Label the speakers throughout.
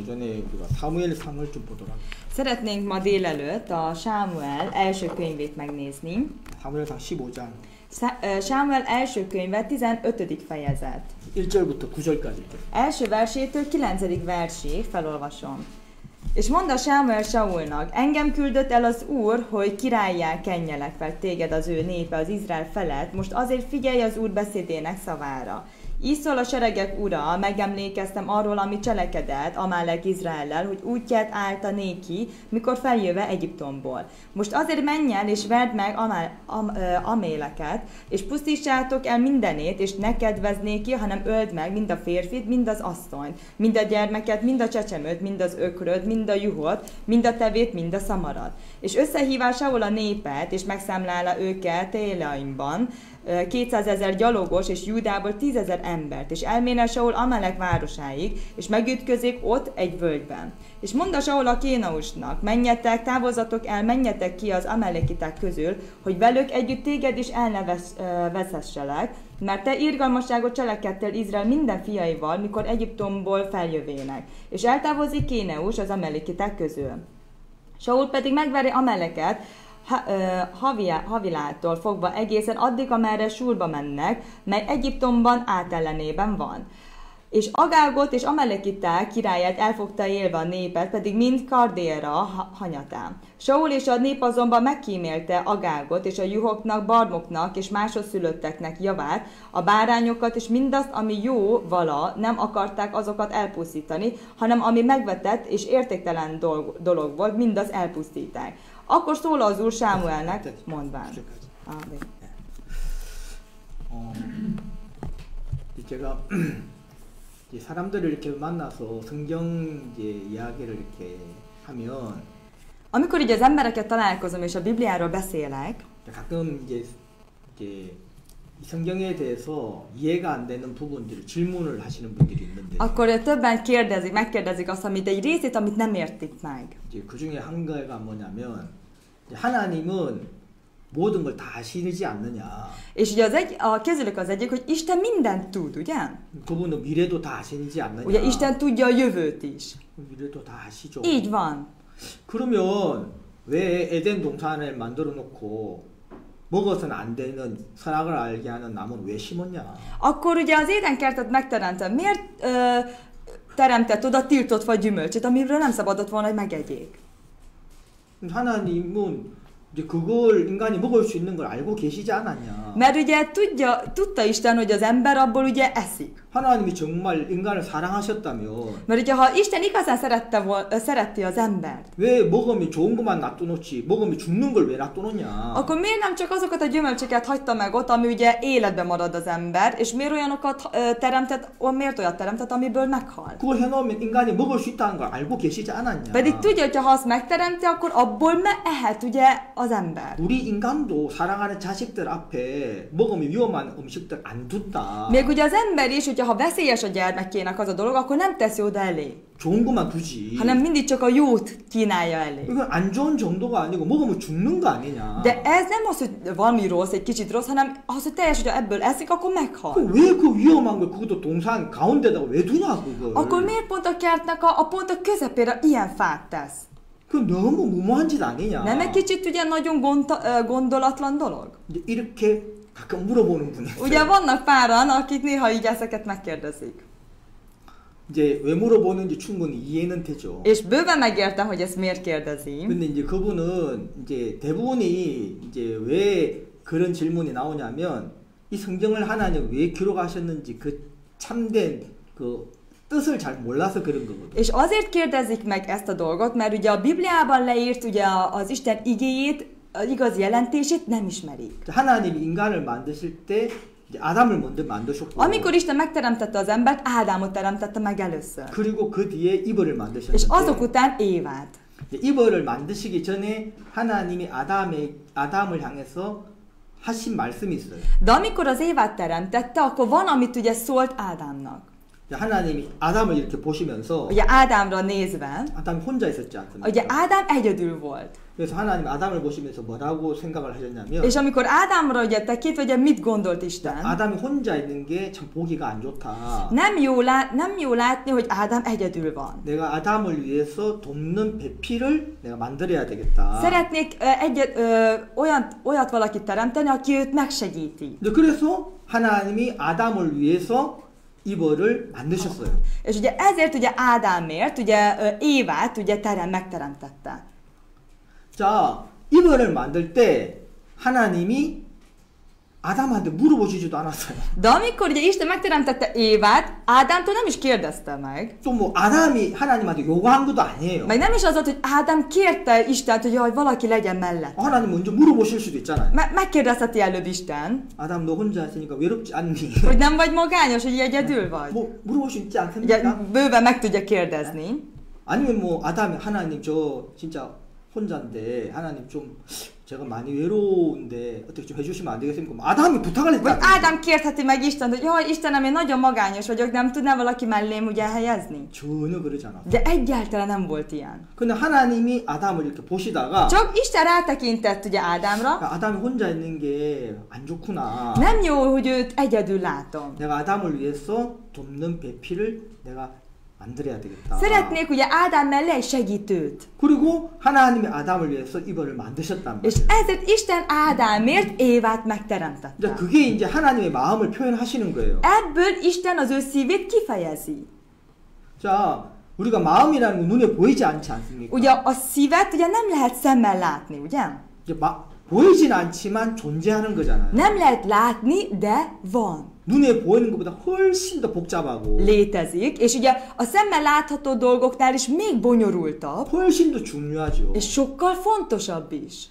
Speaker 1: 오전에 우리가 사무엘상을 좀 보도록 하겠습니다.
Speaker 2: Szeretnénk ma délelőtt a Sámuel első könyvét megnézni.
Speaker 1: 사무엘상 15장
Speaker 2: Sámuel első könyve 15. fejezet.
Speaker 1: 1절부터 9절까지.
Speaker 2: Első versétől 9. versig felolvasom. És mondta Sámuel Saulnak, engem küldött el az Úr, hogy királlyá kenjelek fel téged az ő népe az Izrael felett, most azért figyelj az Úr beszédének szavára. Így szól a seregek ura, megemlékeztem arról, ami cselekedett Amálek Izraellel, hogy útját állta néki, mikor feljöve Egyiptomból. Most azért menj el és verd meg Améleket, és pusztítsátok el mindenét, és ne kedvezz néki, hanem öld meg mind a férfit, mind az asszonyt, mind a gyermeket, mind a csecsemőt, mind az ökröt, mind a juhot, mind a tevét, mind a szamarat. És összehívál Saul a népet, és megszámlálja őket Télaimban, 200 000 gyalogos, és Júdából 10 000 embert, és elméne Saul Amalek városáig, és megütközik ott egy völgyben. És mondta Saul a Kénausnak, menjetek, távozzatok el, menjetek ki az amalekiták közül, hogy velük együtt téged is elnevezhesselek, mert te irgalmasságot cselekedtél Izrael minden fiaival, mikor Egyiptomból feljövének. És eltávozik Kéneus az amalekiták közül. Saul pedig megveri Amaleket, Havilától fogva egészen addig, amerre Súrba mennek, mely Egyiptomban átellenében van. És Agágot és Amalekiták királyát elfogta élve a népet, pedig mind Kardéra hanyatán. Saul és a nép azonban megkímélte Agágot és a juhoknak, barmoknak és másodszülötteknek javát, a bárányokat és mindazt, ami jó vala, nem akarták azokat elpusztítani, hanem ami megvetett és értéktelen dolog volt, mindaz elpusztítják. Akkor szól az Úr Sámuelnek, mondván.
Speaker 1: 제가 사람들을 이렇게 만나서 성경 이야기를 이렇게 하면
Speaker 2: amikor így az embereket találkozom és a Bibliáról beszélek,
Speaker 1: 가끔 이제 이 성경에 대해서 이해가 안 되는 부분들을 질문을 하시는 분들이 있는데
Speaker 2: akkor többen megkérdezik azt, egy részét, amit nem értik meg.
Speaker 1: 이제 그 중에 한 가지가 뭐냐면 하나님은 모든 걸 다 아시지 않느냐.
Speaker 2: És ugye a közülük az egyik, hogy Isten mindent tud, ugye?
Speaker 1: 그분은 미래도 다 아시지 않느냐.
Speaker 2: Ugye Isten tudja a jövőt is.
Speaker 1: 미래도 다 아시죠.
Speaker 2: Így van.
Speaker 1: 그러면 왜 에덴 동산을 만들어 놓고 먹어서는 안 되는 선악을 알게 하는 나무는 왜 심었냐?
Speaker 2: Akkor ugye az édenkertet megteremtett. Miért teremtett oda tiltott vagy gyümölcsöt, amiről nem szabadott volna, hogy megegyék?
Speaker 1: 하나님은 이제 그걸 인간이 먹을 수 있는 걸 알고 계시지 않았냐?
Speaker 2: Mert ugye tudta Isten, hogy az ember abból ugye eszik.
Speaker 1: 하나님이 정말 인간을 사랑하셨다면
Speaker 2: Mert ugye ha Isten igazán szerette az embert,
Speaker 1: 왜 먹으면 좋은 것만 놔둬놓지 먹으면 죽는 걸 왜 놔둬놓냐?
Speaker 2: akkor miért nem csak azokat a gyümölcsöket hagyta meg ott, ami ugye életben marad az ember, és miért olyanokat miért olyat teremtett, amiből meghal?
Speaker 1: 그걸 해놓으면 인간이 먹을 수 있다는 걸 알고 계시지 않았냐?
Speaker 2: Pedig tudja, hogy ha azt megteremti, akkor abból ehet ugye az ember.
Speaker 1: 우리 인간도 사랑하는 자식들 앞에 먹으면 위험한 음식들 안 둔다.
Speaker 2: Még ugye az ember is, hogyha ha veszélyes a gyermekének az a dolog, akkor nem teszi oda elé.
Speaker 1: 좋은 것만 두지.
Speaker 2: hanem mindig csak a jót kínálja elé.
Speaker 1: 이건 안 좋은 정도가 아니고 먹으면 죽는 거 아니냐.
Speaker 2: De ez nem az, hogy valami rossz, egy kicsit rossz, hanem az, hogy teljes, hogyha ebből eszik, akkor meghal.
Speaker 1: 왜 그 위험한 걸 그것도 동산 가운데다가 왜 두냐 그걸.
Speaker 2: Akkor miért pont a kertnek a pont a közepére ilyen fát tesz?
Speaker 1: 그 너무 무모한 짓 아니냐.
Speaker 2: Nem egy kicsit ugye nagyon gondolatlan dolog?
Speaker 1: 이렇게 가끔 물어보는 분이 있어요.
Speaker 2: Ugye vannak páran, akik néha így ezeket megkérdezik.
Speaker 1: 이제 왜 물어보는지 충분히 이해는 되죠.
Speaker 2: És bőven megértem, hogy ezt miért kérdezi.
Speaker 1: 근데 이제 그분은 이제 대부분이 이제 왜 그런 질문이 나오냐면 이 성경을 하나님 왜 기록하셨는지 그 참된 그 뜻을 잘 몰라서 그런 거거든요.
Speaker 2: És azért kérdezik meg ezt a dolgot, mert ugye a Bibliában leírt ugye az Isten igéjét, az igaz jelentését nem ismerik.
Speaker 1: 하나님이 인간을 만드실 때 이제 아담을 먼저 만드셨고
Speaker 2: Amikor Isten megteremtette az embert, Ádámot teremtette meg először.
Speaker 1: 그리고 그 뒤에 이브를 만드셨는데
Speaker 2: És azok után Évát.
Speaker 1: 이브를 만드시기 전에 하나님이 아담을 향해서 하신 말씀이 있어요.
Speaker 2: De amikor az Évát teremtette, akkor van, amit ugye szólt Ádámnak.
Speaker 1: 하나님이 아담을 이렇게 보시면서
Speaker 2: Ugye Ádámra nézve,
Speaker 1: 아담이 혼자 있었지 않습니까?
Speaker 2: ugye Ádám egyedül volt.
Speaker 1: 그래서 하나님 아담을 보시면서 뭐라고 생각을 하셨냐면
Speaker 2: És amikor Ádámra ugye tekint, ugye mit gondolt Isten?
Speaker 1: 아담이 혼자 있는 게 참 보기가 안 좋다.
Speaker 2: Nem jó látni, hogy Ádám egyedül van.
Speaker 1: 내가 아담을 위해서 돕는 배필을 내가 만들어야 되겠다.
Speaker 2: Szeretnék olyat valakit teremteni, aki őt megsegíti.
Speaker 1: 그래서 하나님이 아담을 위해서 이벌을 만드셨어요.
Speaker 2: És ugye ezért ugye Ádámért, ugye Évát ugye megteremtette.
Speaker 1: 자, 이벌을 만들 때 하나님이 아담한테 물어보시지도 않았어요.
Speaker 2: De amikor ugye Isten megteremtette Évát, Ádámtól nem is kérdezte meg.
Speaker 1: 또 뭐 아담이 하나님한테 요구한 것도 아니에요.
Speaker 2: Meg nem is az volt, hogy Ádám kérte Istent, hogy jaj, valaki legyen mellett.
Speaker 1: 하나님 먼저 물어보실 수도 있잖아요.
Speaker 2: Megkérdezheti előbb Isten,
Speaker 1: 아담 너 혼자 있으니까 외롭지 않니?
Speaker 2: hogy nem vagy magányos, hogy egyedül vagy.
Speaker 1: 뭐 물어볼 수 있지
Speaker 2: Ugye
Speaker 1: 않습니까?
Speaker 2: bőven meg tudja kérdezni.
Speaker 1: 아니면 뭐 아담이 하나님 저 진짜 혼자인데 하나님 좀 제가 많이 외로운데 어떻게 좀 해주시면 안 되겠습니까? 뭐 아담이 부탁을
Speaker 2: Vagy
Speaker 1: 했다.
Speaker 2: Ádám kérheti meg Istent, hogy jaj, Istenem, én nagyon magányos vagyok, nem tudná valaki mellém ugye helyezni?
Speaker 1: 전혀 그러지 않았어.
Speaker 2: De egyáltalán nem volt ilyen.
Speaker 1: 근데 하나님이 아담을 이렇게 보시다가
Speaker 2: Csak Isten rátekintett ugye Ádámra,
Speaker 1: 아담이 혼자 있는 게 안 좋구나.
Speaker 2: nem jó, hogy őt egyedül látom.
Speaker 1: 내가 아담을 위해서 돕는 배필을 내가 만들어야 되겠다.
Speaker 2: Szeretnék ugye Ádám mellé egy segítőt.
Speaker 1: 그리고 하나님이 아담을 위해서 이벌을 만드셨단
Speaker 2: És
Speaker 1: 말이에요.
Speaker 2: ezért Isten Ádámért Évát
Speaker 1: 이제
Speaker 2: megteremtette.
Speaker 1: 그게 이제 하나님의 마음을 표현하시는 거예요.
Speaker 2: Ebből Isten az ő szívét kifejezi.
Speaker 1: 자, 우리가 마음이라는 건 눈에 보이지 않지 않습니까?
Speaker 2: Ugye a szívet ugye nem lehet szemmel látni, ugye?
Speaker 1: 이제 보이진 않지만 존재하는 거잖아요.
Speaker 2: Nem lehet látni, de van.
Speaker 1: 눈에 보이는 것보다 훨씬 더 복잡하고
Speaker 2: Létezik, és ugye a szemmel látható dolgoknál is még bonyolultabb,
Speaker 1: 훨씬 더 중요하죠.
Speaker 2: és sokkal fontosabb is.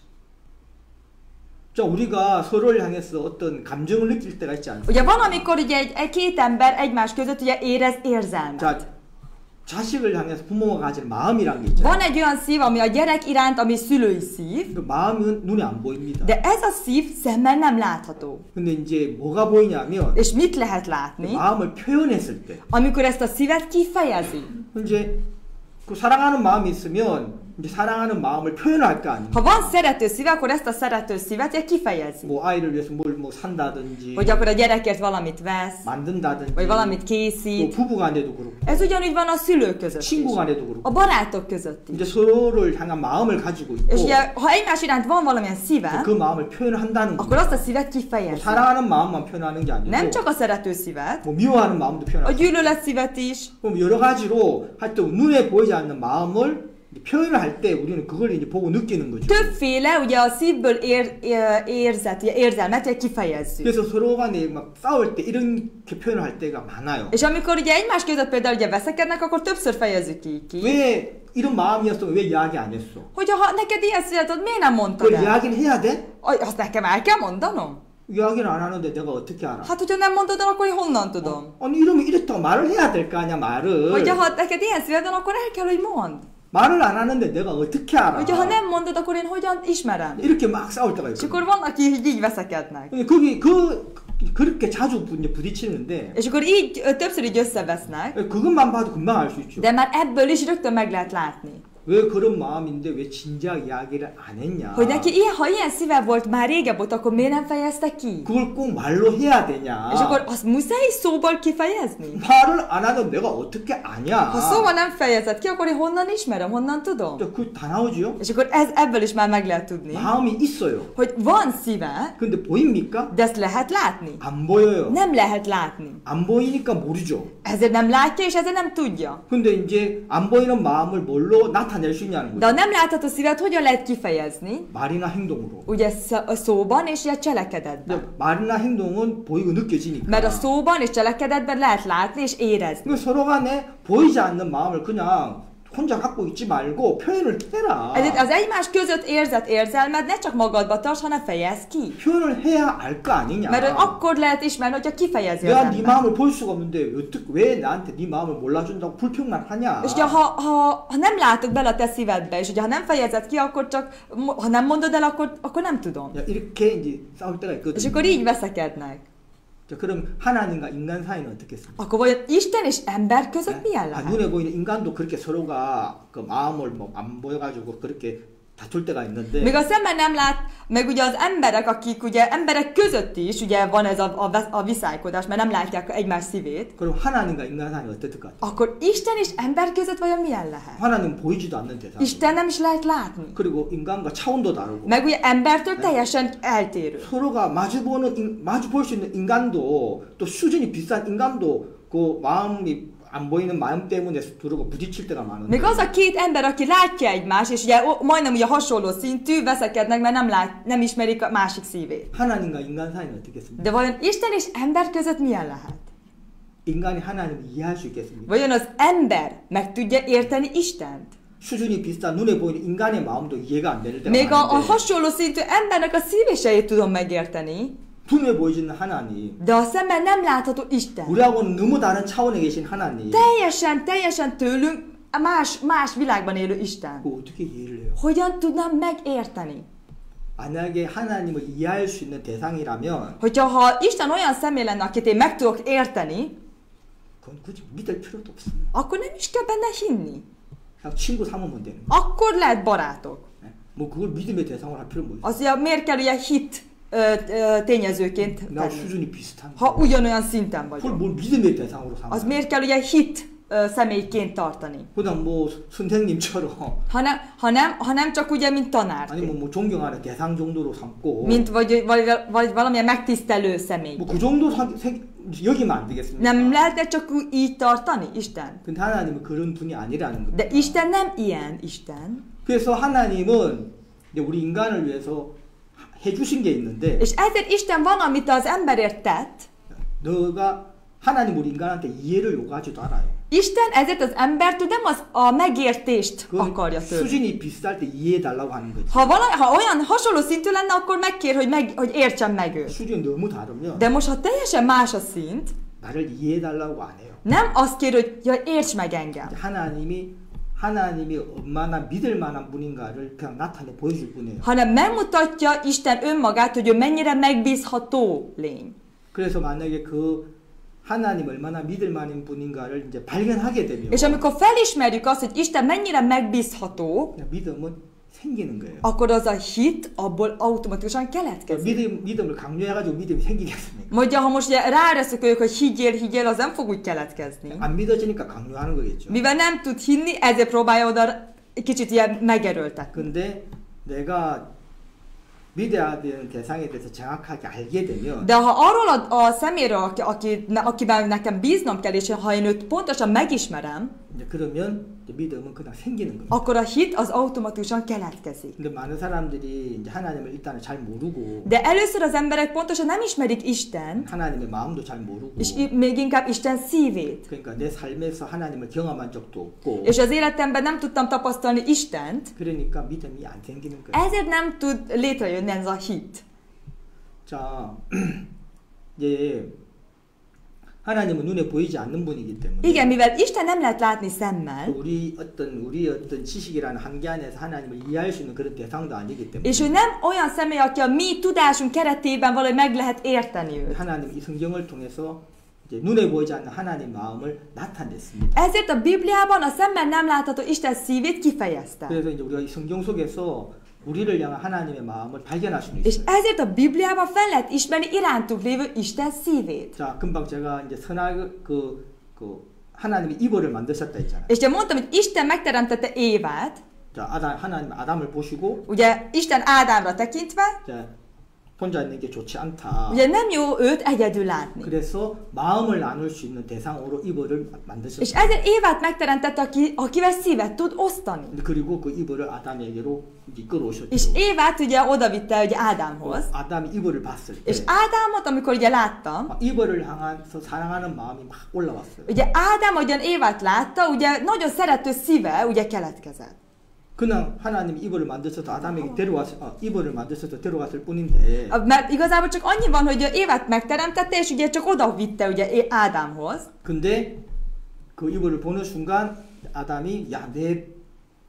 Speaker 1: 자, 우리가 서로를 향해서 어떤 감정을 느낄 때가 있지 않습니까?
Speaker 2: Ugye van, amikor ugye két ember egymás között ugye érez érzelmet.
Speaker 1: 자, 자식을 향해서 부모가 가지는 마음이란 게 있잖아요.
Speaker 2: Van egy olyan szív, ami a gyerek iránt, ami szülői szív,
Speaker 1: 그 마음은 눈에 안 보입니다.
Speaker 2: de ez a szív szemmel nem látható.
Speaker 1: 근데 이제 뭐가 보이냐면
Speaker 2: És mit lehet látni?
Speaker 1: 마음을 표현했을 때
Speaker 2: Amikor ezt a szívet kifejezi.
Speaker 1: 이제 그 사랑하는 마음이 있으면 이제 사랑하는 마음을 표현할 거 아닙니까?
Speaker 2: Ha van szerető szíve, akkor ezt a szerető szívet ugye kifejezi.
Speaker 1: 뭐 아이를 위해서 뭘 뭐 산다든지
Speaker 2: Hogy akkor a gyerekért valamit vesz,
Speaker 1: 만든다든지
Speaker 2: vagy valamit
Speaker 1: 또
Speaker 2: készít.
Speaker 1: 부부간에도 그렇고
Speaker 2: Ez ugyanúgy van a szülők között is.
Speaker 1: 친구간에도 그렇고
Speaker 2: A barátok között
Speaker 1: 이제
Speaker 2: is.
Speaker 1: 서로를 향한 마음을 가지고
Speaker 2: És
Speaker 1: 있고
Speaker 2: ugye, ha egymás iránt van valamilyen szíve,
Speaker 1: 그 마음을 표현한다는
Speaker 2: akkor
Speaker 1: 거예요.
Speaker 2: azt a szívet
Speaker 1: 뭐
Speaker 2: kifejezi.
Speaker 1: 사랑하는 마음만 표현하는 게
Speaker 2: Nem
Speaker 1: 아니고
Speaker 2: csak a szerető szívet,
Speaker 1: 뭐 미워하는 마음도
Speaker 2: a
Speaker 1: 표현하고
Speaker 2: gyűlölet szívet is.
Speaker 1: 그럼 여러 가지로 하여튼 눈에 보이지 않는 마음을 표현을 할 때 우리는 그걸 이제 보고 느끼는 거죠.
Speaker 2: Többféle ugye a szívből érzett, ugye érzelmet ugye kifejezzük.
Speaker 1: 그래서 서로 간에 막 싸울 때 이렇게 표현을 할 때가 많아요.
Speaker 2: És amikor ugye egymás között például ugye veszekednek, akkor többször fejezzük ki.
Speaker 1: 왜 이런 마음이었으면 왜 이야기 안 했어?
Speaker 2: Hogyha ha neked ilyen született, miért nem mondtad
Speaker 1: 그걸
Speaker 2: el?
Speaker 1: 이야기를 해야 돼?
Speaker 2: Azt nekem el kell mondanom?
Speaker 1: 이야기를 안 하는데 내가 어떻게 알아?
Speaker 2: Hát, hogyha nem mondod el, akkor én honnan tudom?
Speaker 1: 아니 이러면 이랬다고 말을 해야 될 거 아니야 말을.
Speaker 2: Hogyha ha neked ilyen szíved van, akkor el kell, hogy mondd.
Speaker 1: 말을 안 하는데 내가 어떻게 알아?
Speaker 2: Hogyha ha nem mondod, akkor én hogyan ismerem?
Speaker 1: 이렇게 막 싸울 때가
Speaker 2: És
Speaker 1: 있거든.
Speaker 2: akkor vannak, akik így veszekednek.
Speaker 1: 근데 거기 그렇게 자주 이제 부딪히는데
Speaker 2: És akkor így többször így összevesznek,
Speaker 1: 그것만 봐도 금방 알 수 있죠.
Speaker 2: de már ebből is rögtön meg lehet látni.
Speaker 1: 왜 그런 마음인데 왜 진작 이야기를 안 했냐?
Speaker 2: Hogy neki ha ilyen szíve volt már régebb ott, akkor miért nem fejezte ki?
Speaker 1: 그걸 꼭 말로 해야 되냐?
Speaker 2: És akkor azt muszáj szóval kifejezni?
Speaker 1: 말을 안 하면 내가 어떻게 아냐?
Speaker 2: Ha szóval nem fejezed ki, akkor én honnan ismerem, honnan tudom?
Speaker 1: 그다 나오지요?
Speaker 2: És akkor ebből is már meg lehet tudni,
Speaker 1: 마음이 있어요.
Speaker 2: hogy van szíve,
Speaker 1: 근데 보입니까?
Speaker 2: de ezt lehet látni.
Speaker 1: 안 보여요.
Speaker 2: Nem lehet látni.
Speaker 1: 안 보이니까 모르죠.
Speaker 2: Ezért nem látja, és ezért nem tudja.
Speaker 1: 근데 이제 안 보이는 마음을 뭘로 나타낼 수 있냐는
Speaker 2: De a
Speaker 1: 거죠.
Speaker 2: nem látható szívet hogyan lehet kifejezni?
Speaker 1: 말이나 행동으로.
Speaker 2: Ugye szóban és ugye cselekedetben.
Speaker 1: 근데 말이나 행동은 보이고 느껴지니까.
Speaker 2: Mert a szóban és cselekedetben lehet látni és érezni.
Speaker 1: 그러니까 서로 간에 보이지 않는 마음을 그냥 혼자 갖고 있지 말고 표현을 해라.
Speaker 2: Ezért az egymás között érzett érzelmed ne csak magadba tarts, hanem fejezd ki.
Speaker 1: 표현을 해야 알 거 아니냐.
Speaker 2: Mert akkor lehet ismerni, hogyha kifejezi az
Speaker 1: 내가 네
Speaker 2: ember.
Speaker 1: 마음을 볼 수가 없는데 왜 나한테 네 마음을 몰라준다고 불평만 하냐.
Speaker 2: És ugye, ha nem látok bele a te szívedbe, és ugye, ha nem fejezed ki, akkor csak, ha nem mondod el, akkor nem tudom.
Speaker 1: 야, 이렇게 이제 싸울 때가
Speaker 2: És
Speaker 1: 있거든요.
Speaker 2: akkor így veszekednek.
Speaker 1: 자, 그럼 하나님과 인간 사이는 어떻겠습니까?
Speaker 2: Akkor vajon Isten és ember között milyen lehet?
Speaker 1: 눈에 보이는 인간도 그렇게 서로가 그 마음을 뭐 안 보여가지고 그렇게 다툴 때가 있는데
Speaker 2: Még a szeme nem lát, meg ugye az emberek, akik ugye emberek között is, ugye van ez a viszálykodás, mert nem látják egymás szívét.
Speaker 1: 그럼 하나님과 인간 사이가 어떨 것 같아요?
Speaker 2: Akkor Isten és ember között vajon milyen lehet?
Speaker 1: 하나님 보이지도 않는 대상.
Speaker 2: Isten nem is lehet látni.
Speaker 1: 그리고 인간과 차원도 다르고
Speaker 2: Meg ugye embertől teljesen eltérő.
Speaker 1: 서로가 마주 볼 수 있는 인간도 또 수준이 비싼 인간도 그 마음이 안 보이는 마음 때문에 두르고 부딪힐 때가 많은데
Speaker 2: Még az a két ember, aki látja egymást, és ugye majdnem ugye hasonló szintű, veszekednek, mert nem ismerik a másik szívét.
Speaker 1: 하나님과 인간 사이는 어떻겠습니까?
Speaker 2: De vajon Isten és ember között milyen lehet?
Speaker 1: 인간이 하나님을 이해할 수 있겠습니까?
Speaker 2: Vajon az ember meg tudja érteni Istent?
Speaker 1: 수준이 비싼 눈에 보이는 인간의 마음도 이해가 안 되는 때가
Speaker 2: Még a
Speaker 1: 많은데
Speaker 2: hasonló szintű embernek a szívéseit tudom megérteni,
Speaker 1: 눈에 보이지는 하나님
Speaker 2: de a szemmel nem látható Isten.
Speaker 1: 우리하고는 너무 다른 차원에 계신 하나님
Speaker 2: Teljesen tőlünk más világban élő Isten.
Speaker 1: 그거 어떻게 이해를 해요?
Speaker 2: Hogyan tudnám megérteni?
Speaker 1: 만약에 하나님을 이해할 수 있는 대상이라면
Speaker 2: Ha Isten olyan személy lenne, akit én meg tudok érteni,
Speaker 1: 그건 굳이 믿을 필요도 없습니다.
Speaker 2: akkor nem is kell benne hinni.
Speaker 1: 그냥 친구 삼으면 되는 거예요.
Speaker 2: Akkor lehet barátok.
Speaker 1: 뭐 그걸 믿음의 대상으로 할 필요는 뭐 있어요?
Speaker 2: Az ugye miért kell ugye hit tényezőként
Speaker 1: 나
Speaker 2: tenni?
Speaker 1: 수준이 비슷한
Speaker 2: Ha
Speaker 1: 거.
Speaker 2: ugyanolyan szinten
Speaker 1: 그걸
Speaker 2: vagyok.
Speaker 1: 뭘 믿음의 대상으로
Speaker 2: Az
Speaker 1: 삼아요?
Speaker 2: miért kell ugye hit személyként tartani?
Speaker 1: 그냥 뭐 선생님처럼
Speaker 2: hanem csak ugye mint tanár.
Speaker 1: 아니면 뭐 존경하는 대상 정도로 삼고
Speaker 2: Mint vagy valamilyen megtisztelő személy.
Speaker 1: 뭐 그 정도 여기면 안 되겠습니까?
Speaker 2: Nem lehetne csak így tartani Isten?
Speaker 1: 근데 하나님은 그런 분이 아니라는 겁니다.
Speaker 2: De Isten nem ilyen Isten.
Speaker 1: 그래서 하나님은 이제 우리 인간을 위해서 해주신 게 있는데
Speaker 2: És ezért Isten van, amit az emberért tett.
Speaker 1: 너가 하나님 우리 인간한테 이해를 요구하지도 않아요.
Speaker 2: Isten ezért az embertől nem a megértést
Speaker 1: 그건
Speaker 2: akarja tőle.
Speaker 1: 수준이 비쌀 때 이해해달라고 하는 거지.
Speaker 2: Ha olyan hasonló szintű lenne, akkor megkér, hogy értsem meg őt.
Speaker 1: 수준이 너무 다르면
Speaker 2: De most, ha teljesen más a szint,
Speaker 1: 나를 이해해달라고 안 해요.
Speaker 2: nem azt kér, hogy ja, érts meg engem.
Speaker 1: 하나님이 얼마나 믿을 만한 분인가를 그냥 나타내 보여줄 뿐이에요.
Speaker 2: Hanem megmutatja Isten önmagát, hogy ő mennyire megbízható lény.
Speaker 1: 그래서 만약에 그 하나님 얼마나 믿을 만한 분인가를 이제 발견하게 되면
Speaker 2: És amikor felismerjük azt, hogy Isten mennyire megbízható,
Speaker 1: 믿음은 생기는 거예요.
Speaker 2: akkor az a hit abból automatikusan keletkezik.
Speaker 1: 믿음을 강요해가지고 믿음이 생기겠습니까?
Speaker 2: Mondja, ha most ugye ráreszük hogy higgyél, az nem fog úgy keletkezni.
Speaker 1: 안 믿어지니까 강요하는 거겠죠.
Speaker 2: Mivel nem tud hinni, ezért próbálja oda kicsit ilyen megerőltetni.
Speaker 1: 근데 내가 믿어야 되는 대상에 대해서 정확하게 알게 되면
Speaker 2: De ha arról a szeméről, akiben nekem bíznom kell, és ha én őt pontosan megismerem,
Speaker 1: 이제 그러면 이제 믿음은 그냥 생기는 겁니다.
Speaker 2: akkor a hit az automatikusan keletkezik.
Speaker 1: 근데 많은 사람들이 이제 하나님을 일단은 잘 모르고
Speaker 2: De először az emberek pontosan nem ismerik Isten,
Speaker 1: 하나님의 마음도 잘 모르고
Speaker 2: és még inkább Isten szívét.
Speaker 1: 그러니까 내 삶에서 하나님을 경험한 적도 없고
Speaker 2: És az életemben nem tudtam tapasztalni Istent,
Speaker 1: 그러니까 믿음이 안 생기는 거예요.
Speaker 2: ezért nem tud létrejönni ez a hit.
Speaker 1: 자, 이제 하나님은 눈에 보이지 않는 분이기 때문에
Speaker 2: Igen, mivel Isten nem lehet látni szemmel,
Speaker 1: 우리 어떤 지식이라는 한계 안에서 하나님을 이해할 수 있는 그런 대상도 아니기 때문에
Speaker 2: és ő nem olyan személy, aki a mi tudásunk keretében valahogy meg lehet érteni őt.
Speaker 1: 하나님 이 성경을 통해서 이제 눈에 보이지 않는 하나님 마음을 나타냈습니다.
Speaker 2: Ezért a Bibliában a szemmel nem látható Isten szívét kifejezte.
Speaker 1: 그래서 이제 우리가 이 성경 속에서 우리를 향한 하나님의 마음을 발견할 수는
Speaker 2: És
Speaker 1: 있어요.
Speaker 2: ezért a Bibliában fel lehet ismerni irántunk lévő Isten szívét.
Speaker 1: 자, 금방 제가 이제 하나님이 이브를 만드셨다 했잖아요.
Speaker 2: És ugye mondtam, hogy Isten megteremtette Évát,
Speaker 1: 자, 하나님 아담을 보시고
Speaker 2: ugye Isten Ádámra tekintve,
Speaker 1: 자, 혼자 있는 게 좋지 않다.
Speaker 2: ugye nem jó őt egyedül látni.
Speaker 1: 그래서 마음을 나눌 수 있는 대상으로 이브를
Speaker 2: És
Speaker 1: 만드셨어요.
Speaker 2: ezért Évát megteremtette, akivel szívet tud osztani.
Speaker 1: 그리고 그 이브를 아담에게로 이끌어오셨죠.
Speaker 2: És Évát ugye odavitte ugye Ádámhoz.
Speaker 1: 아담이 이브를 봤을 때
Speaker 2: És Ádámot, amikor ugye láttam,
Speaker 1: 이브를 향해서 사랑하는 마음이 막 올라왔어요.
Speaker 2: ugye Ádám, ahogyan Évát látta, ugye nagyon szerető szíve ugye keletkezett.
Speaker 1: 그냥 하나님이 이브를 만드셔서 아담에게 이브를 만드셔서 데려갔을 뿐인데
Speaker 2: Mert igazából csak annyi van, hogy Évát megteremtette, és ugye csak oda vitte ugye Ádámhoz.
Speaker 1: 근데 그 이브를 보는 순간 아담이 야, 내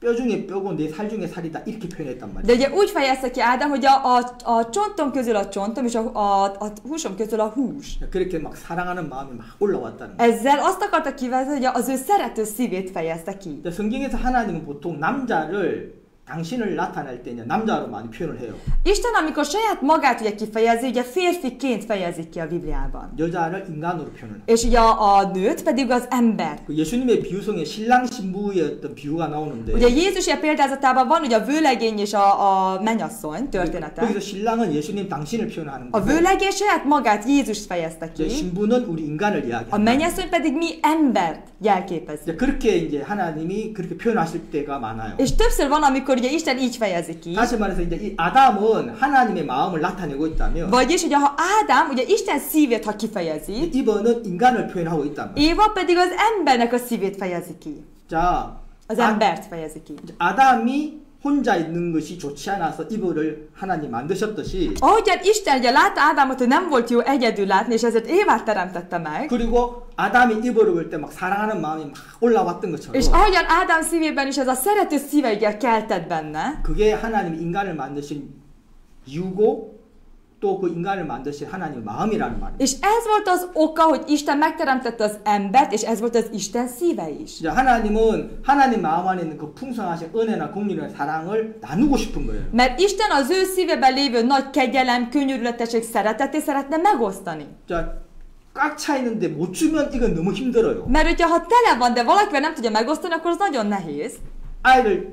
Speaker 1: 뼈 중에 뼈고 내 살 중에 살이다 이렇게 표현했단 말이에요.
Speaker 2: De ugye úgy fejezte ki Ádám, hogy a csontom közül a csontom, és a húsom közül a hús.
Speaker 1: 그렇게 막 사랑하는 마음이 막 올라왔다는 거예요.
Speaker 2: Ezzel azt akarta kivezetni, hogy az ő szerető szívét fejezte ki.
Speaker 1: 성경에서 하나님은 보통 남자를 당신을 나타낼 때 이제 남자로 많이 표현을 해요.
Speaker 2: Isten, amikor saját magát ugye kifejezi, ugye férfiként fejezik ki a Bibliában.
Speaker 1: 여자를 인간으로 표현을 해요.
Speaker 2: És ugye a nőt pedig az ember.
Speaker 1: 그 예수님의 비유성에 신랑 신부의 어떤 비유가 나오는데
Speaker 2: Ugye Jézus példázatában van ugye a vőlegény és a mennyasszony története.
Speaker 1: 거기서 신랑은 예수님 당신을 표현하는
Speaker 2: A
Speaker 1: 거고
Speaker 2: vőlegény saját magát Jézust fejezte
Speaker 1: 이제
Speaker 2: ki,
Speaker 1: 신부는 우리 인간을
Speaker 2: a
Speaker 1: 이야기합니다.
Speaker 2: mennyasszony pedig mi embert jelképezi.
Speaker 1: 이제 그렇게 이제 하나님이 그렇게 표현하실 때가 많아요.
Speaker 2: És többször van, amikor ugye Isten így fejezi ki.
Speaker 1: 다시 말해서 이제 이 아담은 하나님의 마음을 나타내고 있다면
Speaker 2: Vagyis, ugye ha Ádám ugye Isten szívét ha kifejezi,
Speaker 1: 이번은 인간을 표현하고 있단 말이에요.
Speaker 2: Éva pedig az embernek a szívét fejezi ki.
Speaker 1: 자,
Speaker 2: Az embert fejezi ki.
Speaker 1: 아담이 혼자 있는 것이 좋지 않아서 이브를 하나님 만드셨듯이
Speaker 2: Ahogyan Isten ugye látta Ádámot, hogy nem volt jó egyedül látni, és ezért Évát teremtette meg,
Speaker 1: 그리고 아담이 이브를 볼 때 막 사랑하는 마음이 막 올라왔던 것처럼
Speaker 2: és ahogyan Ádám szívében is ez a szerető szíve ugye keltett benne,
Speaker 1: 그게 하나님이 인간을 만드신 이유고 또 그 인간을 만드신 하나님의 마음이라는 말입니다.
Speaker 2: és ez volt az oka, hogy Isten megteremtette az embert, és ez volt az Isten szíve is.
Speaker 1: 이제 하나님은 하나님 마음 안에 있는 그 풍성하신 은혜나 공률이나 사랑을 나누고 싶은 거예요.
Speaker 2: Mert Isten az ő szívében lévő nagy kegyelem, könyörületesség, szeretetét szeretne megosztani.
Speaker 1: 자, 꽉 차 있는데 못 주면 이건 너무 힘들어요.
Speaker 2: Mert hogyha ha tele van, de valakivel nem tudja megosztani, akkor az nagyon nehéz.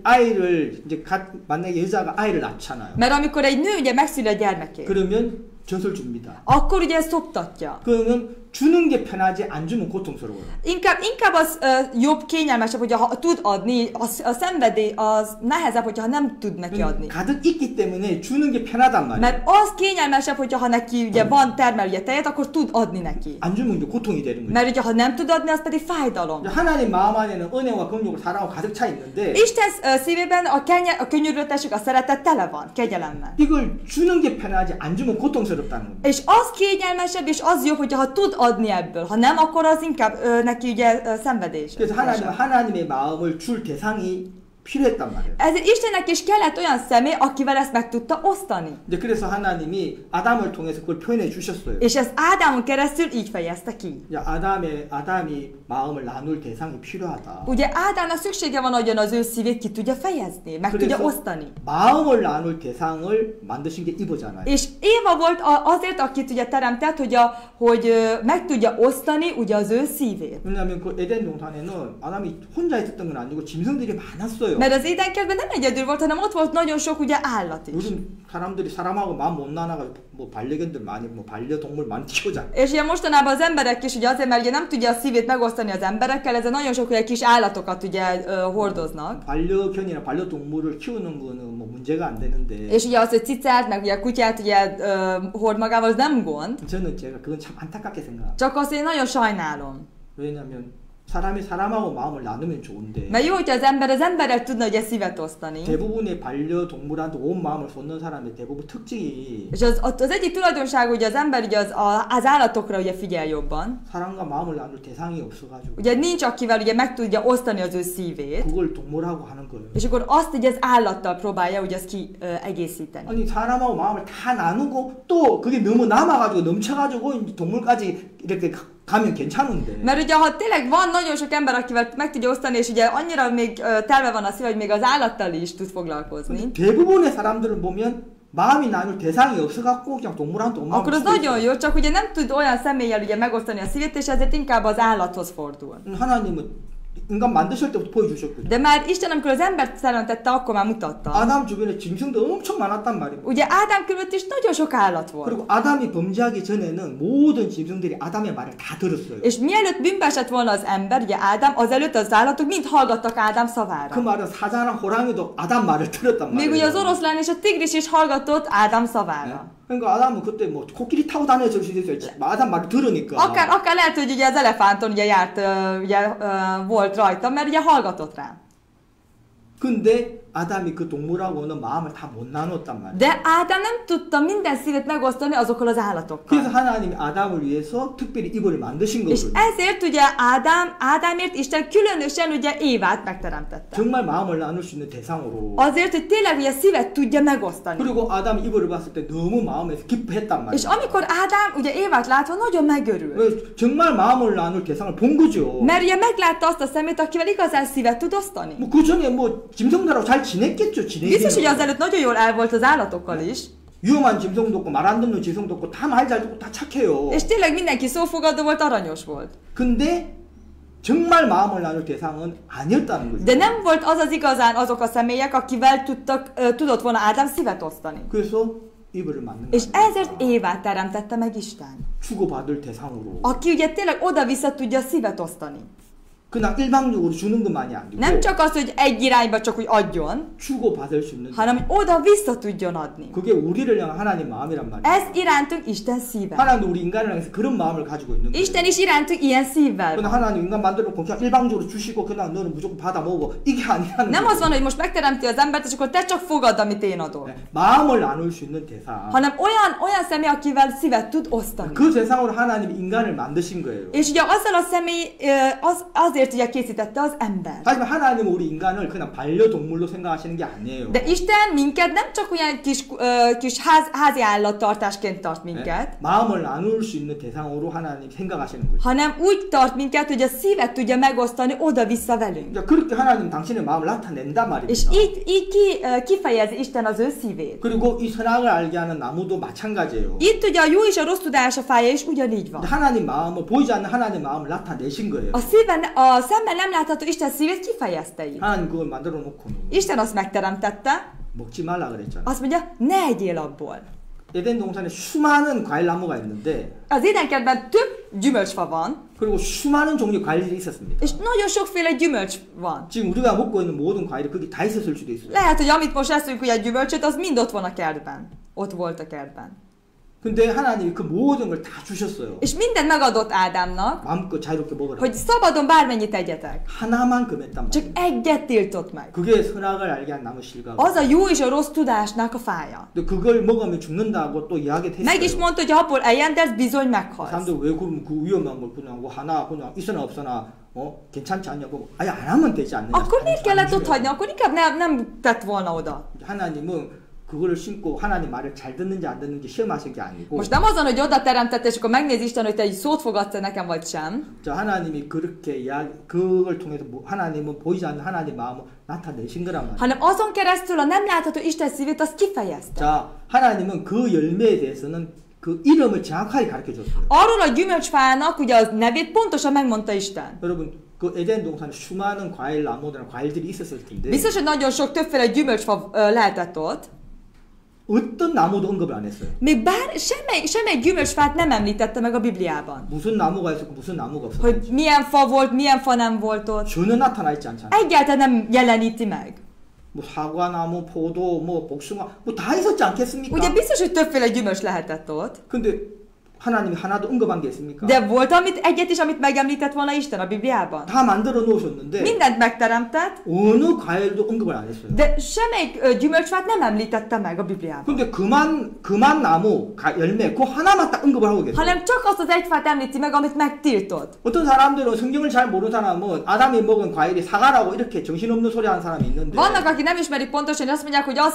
Speaker 1: 아이를 이제 만약에 여자가 아이를 낳잖아요.
Speaker 2: Mert amikor egy nő ugye megszüli a gyermekét,
Speaker 1: 그러면 젖을 줍니다.
Speaker 2: akkor ugye szoptatja.
Speaker 1: 그러면 주는 게 편하지 안 주면 고통스러워요.
Speaker 2: Inkább az jobb, kényelmesebb, hogyha tud adni, a szenvedély az nehezebb, hogyha nem tud neki adni.
Speaker 1: 가득 있기 때문에 주는 게 편하단 말이에요.
Speaker 2: Mert az kényelmesebb, hogyha neki ugye van termelője tejet, akkor tud adni neki.
Speaker 1: 안 주면 이제 고통이 되는 거예요.
Speaker 2: Mert ugye ha nem tud adni, az pedig fájdalom.
Speaker 1: 하나님 마음 안에는 은혜와 긍휼과 사랑과 가득 차 있는데
Speaker 2: Isten szívében a könyörületesség, a szeretet tele van, kegyelemmel.
Speaker 1: 이걸 주는 게 편하지 안 주면 고통스럽다는 겁니다.
Speaker 2: És az kényelmesebb, és az jobb, hogyha tud adni ebből. Ha nem, akkor az inkább neki ugye szenvedés.
Speaker 1: 그래서 하나님의 마음을 줄 대상이 필요했단 말이에요.
Speaker 2: Ezért Istennek is kellett olyan személy, akivel ezt meg tudta osztani.
Speaker 1: 이제 그래서 하나님이 아담을 통해서 그걸 표현해 주셨어요.
Speaker 2: És ezt Ádámon keresztül így fejezte ki.
Speaker 1: 이제 아담이 마음을 나눌 대상이 필요하다.
Speaker 2: Ugye Ádámnak szüksége van, hogy az ő szívét ki tudja fejezni, meg tudja osztani.
Speaker 1: 마음을 나눌 대상을 만드신 게 이브잖아요.
Speaker 2: És Éva volt azért, akit ugye teremtett, hogy meg tudja osztani ugye az ő szívét.
Speaker 1: 왜냐하면 그 에덴 동산에는 아담이 혼자 있었던 건 아니고 짐승들이 많았어요.
Speaker 2: Mert az édenkertben nem egyedül volt, hanem ott volt nagyon sok ugye állat is.
Speaker 1: 요즘 사람들이 사람하고 마음 못 나눠가 뭐 반려견들 많이 뭐 반려동물 많이 키우잖아요.
Speaker 2: És ugye mostanában az emberek is ugye azért, mert ugye nem tudja a szívét megosztani az emberekkel, ezzel nagyon sok olyan kis állatokat ugye hordoznak.
Speaker 1: 반려견이나 반려동물을 키우는 거는 뭐 문제가 안 되는데.
Speaker 2: És ugye az, hogy cicát, meg ugye kutyát ugye hord magával, az nem gond.
Speaker 1: 제가 그건 참 안타깝게 생각합니다.
Speaker 2: Csak azt én nagyon sajnálom.
Speaker 1: 왜냐하면 사람이 사람하고 마음을 나누면 좋은데.
Speaker 2: Mert jó, hogyha az emberrel tudna ugye szívet osztani.
Speaker 1: 대부분의 반려동물한테 온 마음을 쏟는 사람의 대부분 특징이.
Speaker 2: És az egyik tulajdonság, hogy az ember ugye az állatokra ugye figyel jobban.
Speaker 1: 사람과 마음을 나눌 대상이 없어가지고.
Speaker 2: Ugye nincs akivel ugye meg tudja osztani az ő szívét.
Speaker 1: 그걸 동물하고 하는 거예요.
Speaker 2: És akkor azt ugye az állattal próbálja ugye azt kiegészíteni.
Speaker 1: 아니 사람하고 마음을 다 나누고 또 그게 너무 남아가지고 넘쳐가지고 이제 동물까지 이렇게 가면 괜찮은데.
Speaker 2: Mert ugye ha tényleg van nagyon sok ember, akivel meg tudja osztani, és ugye annyira még telve van a szíve, hogy még az állattal is tud foglalkozni.
Speaker 1: 대부분의 사람들을 보면 마음이 나눌 대상이 없어갖고 그냥 동물한테 온 마음을
Speaker 2: Akkor az nagyon jó, csak ugye nem tud olyan személlyel ugye megosztani a szívét, és ezért inkább az állathoz fordul.
Speaker 1: 하나님은 인간 만드실 때부터 보여주셨거든요.
Speaker 2: De már Isten, amikor az embert teremtette, akkor már mutatta.
Speaker 1: 아담 주변에 짐승도 엄청 많았단 말입니다.
Speaker 2: Ugye Ádám körül is nagyon sok állat volt.
Speaker 1: 그리고 아담이 범죄하기 전에는 모든 짐승들이 아담의 말을 다 들었어요.
Speaker 2: És mielőtt bűnbe esett volna az ember, ugye Ádám, azelőtt az állatok mind hallgattak Ádám szavára.
Speaker 1: 그 말은 사자랑 호랑이도 아담 말을 들었단
Speaker 2: Még ugye az
Speaker 1: 말이에요.
Speaker 2: oroszlán és a tigris is hallgatott Ádám szavára.
Speaker 1: 그러니까 아담은 그때 뭐 코끼리 타고 다녔을 수도 있어요. 아담 말을 들으니까.
Speaker 2: Akár lehet, hogy ugye az elefánton ugye járt, volt rajta, mert ugye hallgatott rá.
Speaker 1: 근데 아담이 그 동물하고는 마음을 다 못 나눴단 말이에요.
Speaker 2: De Ádám nem tudta minden szívét megosztani azokkal az állatokkal.
Speaker 1: 그래서 하나님이 아담을 위해서 특별히 이브를 만드신
Speaker 2: És
Speaker 1: 거거든요.
Speaker 2: ezért ugye Ádámért Isten különösen ugye Évát megteremtette.
Speaker 1: 정말 마음을 나눌 수 있는 대상으로.
Speaker 2: Azért, hogy tényleg ugye szívet tudja megosztani.
Speaker 1: 그리고 아담이 이브를 봤을 때 너무 마음에서 기뻐했단
Speaker 2: És
Speaker 1: 말이에요.
Speaker 2: amikor Ádám ugye Évát látva nagyon megörült.
Speaker 1: 왜 정말 마음을 나눌 대상을 본 거죠.
Speaker 2: Mert ugye meglátta azt a szemét, akivel igazán szívet tud osztani.
Speaker 1: 뭐 그 전에 뭐 짐승들하고 잘 지냈겠죠.
Speaker 2: Biztos, hogy
Speaker 1: 지내기는.
Speaker 2: azelőtt nagyon jól el volt az állatokkal is.
Speaker 1: 위험한 짐승도 없고 말 안 듣는 짐승도 없고 다 말 잘 듣고 다 착해요.
Speaker 2: És tényleg mindenki szófogadó volt, aranyos volt.
Speaker 1: 근데 정말 마음을 나눌 대상은 아니었다는 거죠.
Speaker 2: De nem volt az az igazán azok a személyek, akivel tudott volna Ádám szívet osztani.
Speaker 1: 그래서 이브를 만든
Speaker 2: És
Speaker 1: 거예요.
Speaker 2: ezért Évát teremtette meg Isten.
Speaker 1: 주고받을 대상으로.
Speaker 2: Aki ugye tényleg oda-vissza tudja szívet osztani.
Speaker 1: 그냥 일방적으로 주는 것만이 아니고
Speaker 2: Nem csak az, hogy egy irányba csak úgy adjon,
Speaker 1: 주고받을 수 있는
Speaker 2: hanem hogy oda-vissza tudjon adni.
Speaker 1: 그게 우리를 향한 하나님 마음이란 말이에요.
Speaker 2: Ez irántunk Isten szíve.
Speaker 1: 하나님도 우리 인간을 향해서 그런 마음을 가지고 있는 거예요.
Speaker 2: Isten is irántunk ilyen szívvel
Speaker 1: 그냥
Speaker 2: van.
Speaker 1: 하나님 인간 만들어놓고 그냥 일방적으로 주시고 그냥 너는 무조건 받아 먹어. 이게 아니라는
Speaker 2: Nem az van,
Speaker 1: 거예요.
Speaker 2: hogy most megteremti az embert, és akkor te csak fogadd, amit én adok.
Speaker 1: 네, 마음을 나눌 수 있는 대상.
Speaker 2: Hanem olyan személy, akivel szívet tud osztani.
Speaker 1: 그 대상으로 하나님이 인간을 만드신 거예요.
Speaker 2: És ugye azzal a személy, azért ugye készítette az ember.
Speaker 1: 하지만 하나님은 우리 인간을 그냥 반려동물로 생각하시는 게 아니에요.
Speaker 2: De Isten minket nem csak olyan kis házi állattartásként tart minket,
Speaker 1: 네, 마음을 나눌 수 있는 대상으로 하나님 생각하시는 거죠.
Speaker 2: hanem úgy tart minket, hogy a szívet tudja megosztani oda-vissza velünk.
Speaker 1: 그러니까 그렇게 하나님 당신의 마음을 나타낸단
Speaker 2: És
Speaker 1: 말입니다.
Speaker 2: így kifejezi Isten az ő szívét.
Speaker 1: 그리고 이 선악을 알게 하는 나무도 마찬가지예요.
Speaker 2: Itt ugye a jó és a rossz tudás a fája is ugyanígy van.
Speaker 1: 하나님 마음을 보이지 않는 하나님 마음을 나타내신 거예요.
Speaker 2: A szemmel nem látható Isten szívét kifejezte így.
Speaker 1: 하나님 그걸 만들어 놓고는
Speaker 2: Isten azt megteremtette,
Speaker 1: 먹지 말라 그랬잖아요.
Speaker 2: azt mondja, ne egyél abból.
Speaker 1: 에덴 동산에 수많은 과일 나무가 있는데
Speaker 2: Az édenkertben több gyümölcsfa van,
Speaker 1: 그리고 수많은 종류의 과일들이 있었습니다.
Speaker 2: és nagyon sokféle gyümölcs van.
Speaker 1: 지금 우리가 먹고 있는 모든 과일이 거기 다 있었을 수도 있어요.
Speaker 2: Lehet, hogy amit most eszünk, ugye a gyümölcsöt, az mind ott van a kertben. Ott volt a kertben.
Speaker 1: 근데 하나님이 그 모든 걸 다 주셨어요.
Speaker 2: És mindent megadott Ádámnak,
Speaker 1: 마음껏 자유롭게 먹으라.
Speaker 2: hogy szabadon bármennyit tegyetek.
Speaker 1: 하나만 금했단
Speaker 2: Csak
Speaker 1: 말이에요.
Speaker 2: egyet tiltott meg.
Speaker 1: 그게 선악을 알게 한 나무 실과고.
Speaker 2: Az a jó és a rossz tudásnak a fája.
Speaker 1: 근데 그걸 먹으면 죽는다고 또
Speaker 2: Meg is
Speaker 1: 이야기했어요.
Speaker 2: mondta, hogy ha abból eljendelsz, bizony meghalsz.
Speaker 1: 사람들 왜 그러면 그 위험한 걸 그냥 뭐 하나 그냥 있으나 없으나 괜찮지 않냐고 아예 안 하면 되지 않느냐.
Speaker 2: Akkor miért kellett ott
Speaker 1: 주면.
Speaker 2: hagyni? Akkor inkább nem tett volna oda.
Speaker 1: 하나님은 그거를 신고 하나님 말을 잘 듣는지 안 듣는지 시험하신 게 아니고
Speaker 2: Most nem azon, hogy oda teremtette, és akkor megnéz Isten, hogy te egy szót fogadsz nekem, vagy sem.
Speaker 1: 자 하나님이 그렇게 그걸 통해서 하나님은 보이지 않는 하나님 마음을 나타내신 거란 말이에요.
Speaker 2: Hanem azon keresztül a nem látható Isten szívét azt kifejezte.
Speaker 1: 자 하나님은 그 열매에 대해서는 그 이름을 정확하게 가르쳐 줬어요.
Speaker 2: Arról a gyümölcsfának ugye az nevét pontosan megmondta Isten.
Speaker 1: 여러분 그 에덴 동산에 수많은 과일 나무들이나 과일들이 있었을 텐데
Speaker 2: Biztos, hogy nagyon sok többféle gyümölcsfa lehetett ott.
Speaker 1: 어떤 나무도 언급을 안 했어요.
Speaker 2: Még bár semmelyik gyümölcsfát nem említette meg a Bibliában.
Speaker 1: 무슨 나무가 있었고 무슨 나무가 없었고
Speaker 2: Hogy milyen fa volt, milyen fa nem volt ott.
Speaker 1: 전혀 나타나 있지 않잖아요.
Speaker 2: Egyáltalán nem jeleníti meg.
Speaker 1: 뭐 사과나무, 포도, 뭐 복숭아 뭐 다 있었지 않겠습니까?
Speaker 2: Ugye biztos, hogy többféle gyümölcs lehetett ott.
Speaker 1: 근데 하나님이 하나도 언급한 게 있습니까?
Speaker 2: De volt egyet is, amit megemlített volna Isten a Bibliában?
Speaker 1: 다 만들어 놓으셨는데
Speaker 2: Mindent megteremtett,
Speaker 1: 어느 과일도 언급을 안 했어요.
Speaker 2: de semmelyik gyümölcsfát nem említette meg a Bibliában.
Speaker 1: 근데 그만 나무 열매 그 하나만 딱 언급을 하고 계세요.
Speaker 2: Hanem csak azt az egy fát említi meg, amit megtiltott.
Speaker 1: 어떤 사람들은 성경을 잘 모르는 사람은 아담이 먹은 과일이 사과라고 이렇게 정신없는 소리 하는 사람이 있는데
Speaker 2: Vannak, akik nem ismerik pontosan, azt mondják, hogy az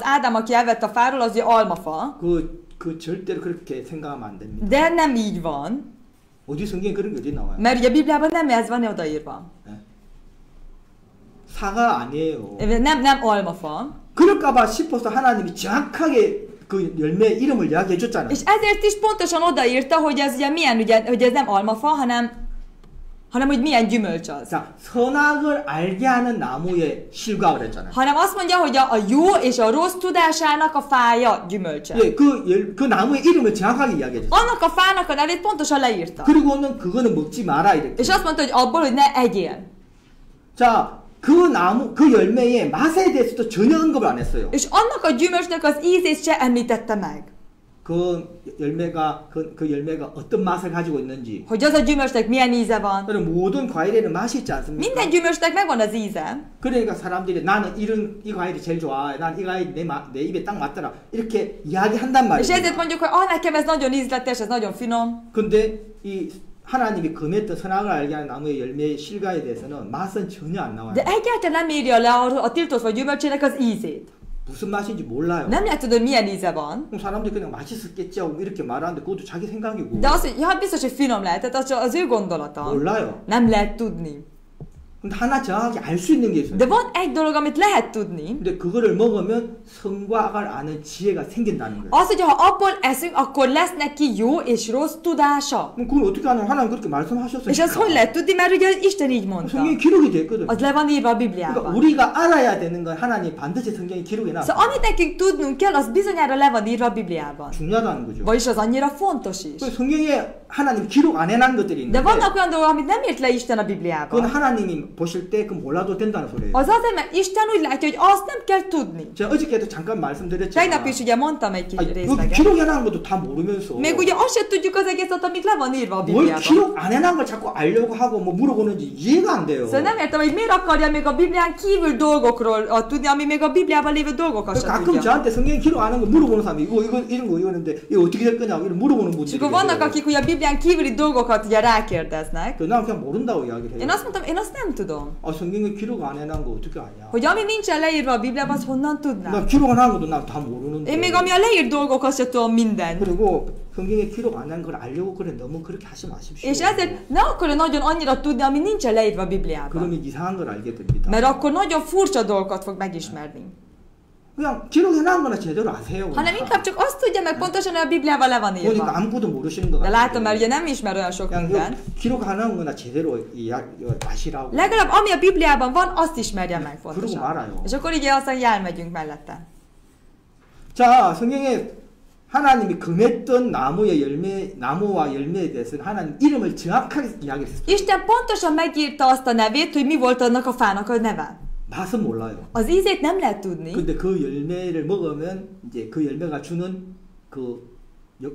Speaker 2: Ádám, aki evett a fáról, az ugye almafa.
Speaker 1: 그 절대로 그렇게 생각하면 안 됩니다.
Speaker 2: De nem így van,
Speaker 1: 어디 성경에 그런 게 어디 나와요?
Speaker 2: mert ugye a Bibliában nem ez van odaírva.
Speaker 1: 네. 사과 아니에요.
Speaker 2: Nem almafa.
Speaker 1: 그럴까봐 싶어서 하나님이 정확하게 그 열매 이름을 이야기해 줬잖아요.
Speaker 2: És ezért is pontosan odaírta, hogy ez ugye milyen, ugye, hogy ez nem almafa, hanem hogy milyen gyümölcs az.
Speaker 1: 자, 선악을 알게 하는 나무의 실과를 했잖아요.
Speaker 2: Hanem azt mondja, hogy a jó és a rossz tudásának a fája gyümölcse.
Speaker 1: 예, 그 나무의 이름을 정확하게 이야기해 줬어요.
Speaker 2: Annak a fának a nevét pontosan leírta.
Speaker 1: 그리고는 그거는 먹지 마라 이렇게.
Speaker 2: És azt mondta, hogy abból, hogy ne egyél.
Speaker 1: 자, 그 열매의 맛에 대해서도 전혀 언급을 안 했어요.
Speaker 2: És annak a gyümölcsnek az ízét se említette meg.
Speaker 1: 그 열매가 어떤 맛을 가지고 있는지.
Speaker 2: Hogy az a gyümölcsnek milyen íze van.
Speaker 1: 모든 과일에는 맛이 있지 않습니까?
Speaker 2: Minden gyümölcsnek megvan az íze.
Speaker 1: 그러니까 사람들이 나는 이 과일이 제일 좋아. 난 이 과일이 내 입에 딱 맞더라. 이렇게 이야기한단
Speaker 2: És
Speaker 1: 말이에요.
Speaker 2: ezért mondjuk, hogy nekem ez nagyon ízletes, ez nagyon finom.
Speaker 1: 근데 이 하나님이 금했던 선악을 알게 하는 나무의 열매의 실과에 대해서는 맛은 전혀 안 나와요.
Speaker 2: De egyáltalán nem írja le a tiltott vagy gyümölcsének az ízét.
Speaker 1: 무슨 맛인지 몰라요.
Speaker 2: Nem lehet tudod, milyen íze van.
Speaker 1: 그럼 사람들이 그냥 맛있었겠지 하고 이렇게 말하는데 그것도 자기 생각이고.
Speaker 2: De az, hogy ja, biztos, hogy finom lehetett, az ő gondolata.
Speaker 1: 몰라요.
Speaker 2: Nem lehet tudni.
Speaker 1: 근데 하나 정확히 알 수 있는 게 있어요.
Speaker 2: De van egy dolog, amit lehet tudni,
Speaker 1: 근데 그거를 먹으면 선과 악을 아는 지혜가 생긴다는 거예요.
Speaker 2: az, hogy ha abból eszünk, akkor lesz neki jó és rossz tudása.
Speaker 1: 그럼 그걸 어떻게 하냐면 하나님 그렇게 말씀하셨어요.
Speaker 2: És azt hogy lehet tudni, mert ugye Isten így mondta.
Speaker 1: 성경에 기록이 돼 있거든요.
Speaker 2: Az le van írva a
Speaker 1: 그러니까
Speaker 2: Bibliában.
Speaker 1: 우리가 알아야 되는 건 하나님 반드시 성경에 기록이 나.
Speaker 2: Szóval amit nekünk tudnunk kell, az bizonyára le van írva a Bibliában.
Speaker 1: 중요하다는 거죠.
Speaker 2: Vagyis az annyira fontos is.
Speaker 1: 그 성경에 하나님 기록 안 해놓은 것들이
Speaker 2: De
Speaker 1: 있는데
Speaker 2: vannak olyan dolgok, amit nem írt le Isten a
Speaker 1: 그건
Speaker 2: Bibliában.
Speaker 1: 하나님이 보실 때 그 몰라도 된다는 소리예요.
Speaker 2: Az azért, mert Isten úgy látja, hogy azt nem kell tudni.
Speaker 1: 제가 어저께도 잠깐 말씀드렸지만
Speaker 2: Tegnap is ugye mondtam egy kis
Speaker 1: 아니, 여기
Speaker 2: részleget.
Speaker 1: 기록해놓은 것도 다 모르면서
Speaker 2: Még ugye azt se tudjuk az egészet, amit le van írva a
Speaker 1: 뭘
Speaker 2: Bibliában.
Speaker 1: 기록 안 해놓은 걸 자꾸 알려고 하고 뭐 물어보는지 이해가 안 돼요.
Speaker 2: Szóval nem értem, hogy miért akarja még a Biblián kívül dolgokról tudni, ami még a Bibliában lévő dolgokat sem
Speaker 1: 가끔
Speaker 2: tudja.
Speaker 1: 저한테 성경 기록 안 한 거 물어보는 사람이 이거 이런 거 이거는데 이거 어떻게 될 거냐고 이런 물어보는
Speaker 2: És
Speaker 1: 분들이
Speaker 2: akkor vannak,
Speaker 1: 계세요.
Speaker 2: akik ugye a Biblián kívüli dolgokat ugye rákérdeznek.
Speaker 1: 난 그냥 모른다고 이야기를
Speaker 2: Én
Speaker 1: 해요.
Speaker 2: azt mondtam, én azt nem tudom.
Speaker 1: 성경에 기록 안 해놓은 거 어떻게 아냐?
Speaker 2: Hogy ami nincsen leírva a Bibliában, azt honnan tudnám?
Speaker 1: 나 기록 안 한 것도 난 다 모르는데.
Speaker 2: Én még ami a leírt dolgok, azt se tudom mindent.
Speaker 1: 그리고 성경에 기록 안 한 걸 알려고 그래 너무 그렇게 하지 마십시오.
Speaker 2: És ezért ne akarja nagyon annyira tudni, ami nincsen leírva a Bibliában.
Speaker 1: 그러면 이상한 걸 알게 됩니다.
Speaker 2: Mert akkor nagyon furcsa dolgokat fog megismerni.
Speaker 1: 그냥 기록해놓은 거나 제대로 아세요.
Speaker 2: Hanem inkább csak azt tudja meg pontosan, hogy a Bibliában le van
Speaker 1: 보니까
Speaker 2: írva.
Speaker 1: 아무것도 모르시는 것
Speaker 2: De
Speaker 1: 같아요.
Speaker 2: látom, mert ugye nem ismer olyan sok
Speaker 1: 그냥
Speaker 2: mindent.
Speaker 1: 기록해놓은 거나 제대로 아시라고.
Speaker 2: Legalább ami a Bibliában van, azt ismerje meg
Speaker 1: 그러고
Speaker 2: pontosan.
Speaker 1: 말아요.
Speaker 2: És akkor így aztán így elmegyünk mellette.
Speaker 1: 자, 성경에 하나님이 금했던 나무와 열매에 대해서는 하나님 이름을 정확하게 이야기했어요.
Speaker 2: Isten pontosan megírta azt a nevét, hogy mi volt annak a fának a neve.
Speaker 1: 맛은 몰라요.
Speaker 2: Az ízét nem lehet tudni,
Speaker 1: 근데 그 열매를 먹으면 이제 그 열매가 주는 그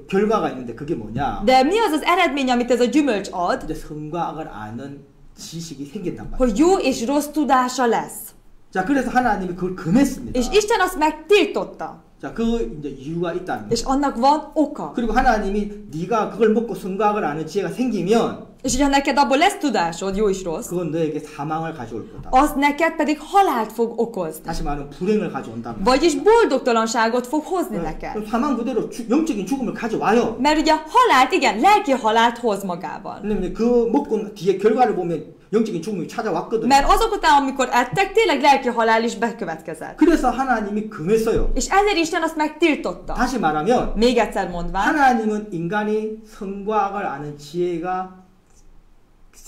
Speaker 1: 결과가 있는데 그게 뭐냐?
Speaker 2: de mi az az eredmény, amit ez a gyümölcs ad,
Speaker 1: 이제 선과 악을 아는 지식이 생긴단 말이에요.
Speaker 2: hogy jó és rossz tudása lesz.
Speaker 1: 자, 그래서 하나님이 그걸 금했습니다.
Speaker 2: És Isten azt megtiltotta.
Speaker 1: 자, 그 이제 이유가 있다는
Speaker 2: És
Speaker 1: 거예요.
Speaker 2: annak van oka.
Speaker 1: 그리고 하나님이 네가 그걸 먹고 선과 악을 아는 지혜가 생기면
Speaker 2: És hogyha neked abból lesz tudásod, jó és rossz,
Speaker 1: 그건 너에게 사망을 가져올 거다.
Speaker 2: az neked pedig halált fog okozni.
Speaker 1: 다시 말하면 불행을 가져온다는 거예요.
Speaker 2: Vagyis boldogtalanságot fog hozni neked.
Speaker 1: 그럼 사망 그대로 영적인 죽음을 가져와요.
Speaker 2: Mert ugye halált, igen, lelki halált hoz magával.
Speaker 1: 왜냐면 그 먹고 뒤에 결과를 보면 영적인 죽음이 찾아왔거든요.
Speaker 2: Mert azok után, amikor ettek, tényleg lelki halál is bekövetkezett.
Speaker 1: 그래서 하나님이 금했어요.
Speaker 2: És ezért Isten azt megtiltotta.
Speaker 1: 다시 말하면
Speaker 2: Még egyszer mondván,
Speaker 1: 하나님은 인간이 선과 악을 아는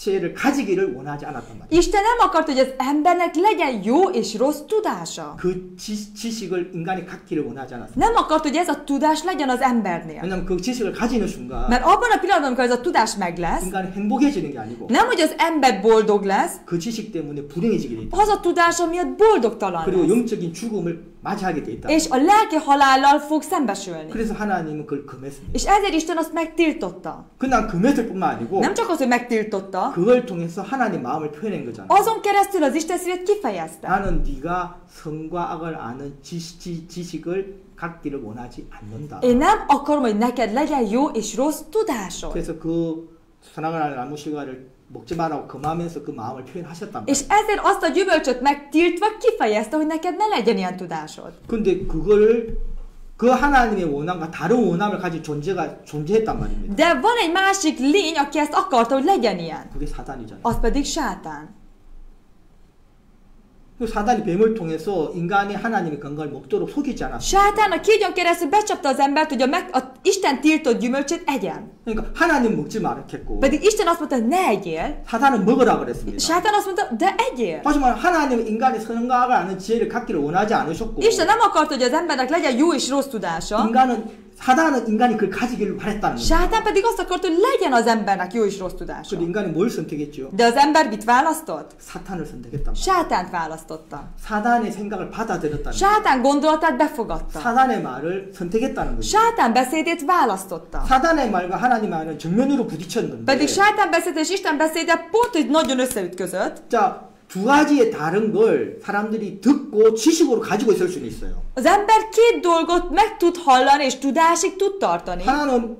Speaker 1: 지혜를 가지기를 원하지 않았단 말이에요.
Speaker 2: Isten nem akart, hogy az embernek legyen jó és rossz tudása.
Speaker 1: 그 지식을 인간이 갖기를 원하지 않았어요.
Speaker 2: Nem akart, hogy ez a tudás legyen az embernél.
Speaker 1: 왜냐면 그 지식을 가지는 순간
Speaker 2: Mert abban a pillanatban, amikor ez a tudás meg lesz,
Speaker 1: 인간이 행복해지는 게 아니고
Speaker 2: nem, hogy az ember boldog lesz,
Speaker 1: 그 지식 때문에 불행해지게 돼 있다.
Speaker 2: az a tudása miatt boldogtalan
Speaker 1: 그리고
Speaker 2: lesz.
Speaker 1: 영적인 죽음을 맞이하게 돼 있다.
Speaker 2: És a lelki halállal fog szembesülni.
Speaker 1: 그래서 하나님은 그걸 금했습니다.
Speaker 2: És ezért Isten azt megtiltotta.
Speaker 1: 그냥 금했을 뿐만 아니고
Speaker 2: Nem csak az, hogy megtiltotta,
Speaker 1: 그걸 통해서 하나님 마음을 표현한 거잖아.
Speaker 2: azon keresztül az Isten szívét kifejezte.
Speaker 1: 나는 네가 선과 악을 아는 지식을 갖기를 원하지 않는다.
Speaker 2: Én nem akarom, hogy neked legyen jó és rossz tudásod.
Speaker 1: 그래서 그 선악을 아는 나무 실과를 먹지 말라고 금하면서 그 마음을 표현하셨단
Speaker 2: És
Speaker 1: 말이야.
Speaker 2: ezért azt a gyümölcsöt megtiltva kifejezte, hogy neked ne legyen ilyen tudásod.
Speaker 1: 근데 그거를 그 하나님의 원함과 다른 원함을 가진 존재가 존재했단 말입니다.
Speaker 2: De van egy másik lény, aki ezt akarta, hogy legyen ilyen.
Speaker 1: 그게 사단이잖아요.
Speaker 2: Az pedig sátán.
Speaker 1: 그 사단이 뱀을 통해서 인간이 하나님의 건강을 먹도록 속이지 않았어요.
Speaker 2: Sátán a kígyón keresztül becsapta az embert, hogy a Isten tiltott gyümölcsét egyen.
Speaker 1: 그러니까 하나님 먹지 말았겠고
Speaker 2: Pedig Isten azt mondta, ne egyél.
Speaker 1: 사단은 먹으라 그랬습니다.
Speaker 2: Sátán azt mondta, de egyél.
Speaker 1: 하지만 하나님은 인간의 선과 악을 아는 지혜를 갖기를 원하지 않으셨고
Speaker 2: Isten nem akarta, hogy az embernek legyen jó és rossz tudása.
Speaker 1: 사단은 인간이 그걸 가지기를 바랬다는 거예요.
Speaker 2: Sátán pedig azt akarta, hogy legyen az embernek jó és rossz tudása.
Speaker 1: 그런데 인간이 뭘 선택했죠?
Speaker 2: De az ember mit választott?
Speaker 1: 사탄을 선택했단 말이에요.
Speaker 2: Sátánt választotta.
Speaker 1: 사단의 생각을 받아들였다는 거예요.
Speaker 2: Sátán gondolatát befogadta.
Speaker 1: 사단의 말을 선택했다는 거죠.
Speaker 2: Sátán beszédét választotta.
Speaker 1: 사단의 말과 하나님의 말은 정면으로 부딪혔는데
Speaker 2: Pedig Sátán beszéde és Isten beszéde pont, hogy nagyon összeütközött.
Speaker 1: 자, 두 가지의 다른 걸 사람들이 듣고 지식으로 가지고 있을 수는 있어요.
Speaker 2: Az ember két dolgot meg tud hallani és tudásig tud tartani.
Speaker 1: 하나는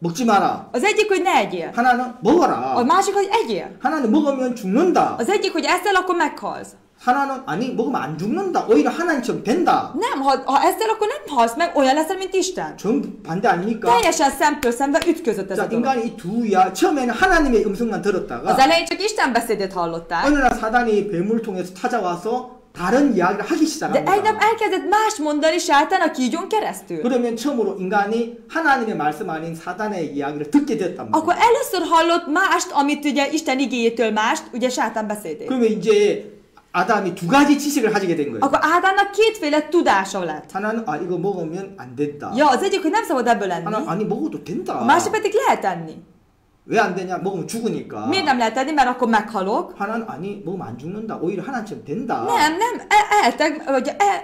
Speaker 1: 먹지 마라.
Speaker 2: Az egyik, hogy ne egyél.
Speaker 1: 하나는 먹어라.
Speaker 2: A másik, hogy egyél.
Speaker 1: 하나는 먹으면 죽는다.
Speaker 2: Az egyik, hogy eszel, akkor meghalsz.
Speaker 1: 하나는 아니 먹으면 안 죽는다. 오히려 하나님처럼 된다.
Speaker 2: Nem, ha eszel, akkor nem halsz meg, olyan leszel, mint Isten.
Speaker 1: 전 반대 아닙니까?
Speaker 2: Teljesen szemtől szembe ütközött ez
Speaker 1: 자,
Speaker 2: a dolog.
Speaker 1: 인간이 이 두 이야 처음에는 하나님의 음성만 들었다가
Speaker 2: Az elején csak Isten beszédét hallották,
Speaker 1: 어느 날 사단이 뱀을 통해서 찾아와서 다른 이야기를 하기
Speaker 2: de egy nap
Speaker 1: 시작합니다.
Speaker 2: elkezdett más mondani sátán a kígyón keresztül.
Speaker 1: 그러면 처음으로 인간이 하나님의 말씀 아닌 사단의 이야기를 듣게 됐단
Speaker 2: Akkor
Speaker 1: 말이에요.
Speaker 2: először hallott mást, amit ugye Isten igéjétől mást, ugye sátán beszédét.
Speaker 1: 그러면 이제 아담이 두 가지 지식을 가지게 된 거예요.
Speaker 2: Akkor Ádámnak kétféle tudása lett.
Speaker 1: 하나는 아 이거 먹으면 안 된다.
Speaker 2: Ja, az egyik, hogy nem szabad ebből
Speaker 1: 하나
Speaker 2: enni,
Speaker 1: 아니 먹어도 된다.
Speaker 2: a másik pedig lehet enni.
Speaker 1: 왜 안 되냐? 먹으면 죽으니까.
Speaker 2: Miért nem lehet enni, mert akkor meghalok?
Speaker 1: 하나는 아니 먹으면 안 죽는다. 오히려 하나님처럼 된다.
Speaker 2: Nem,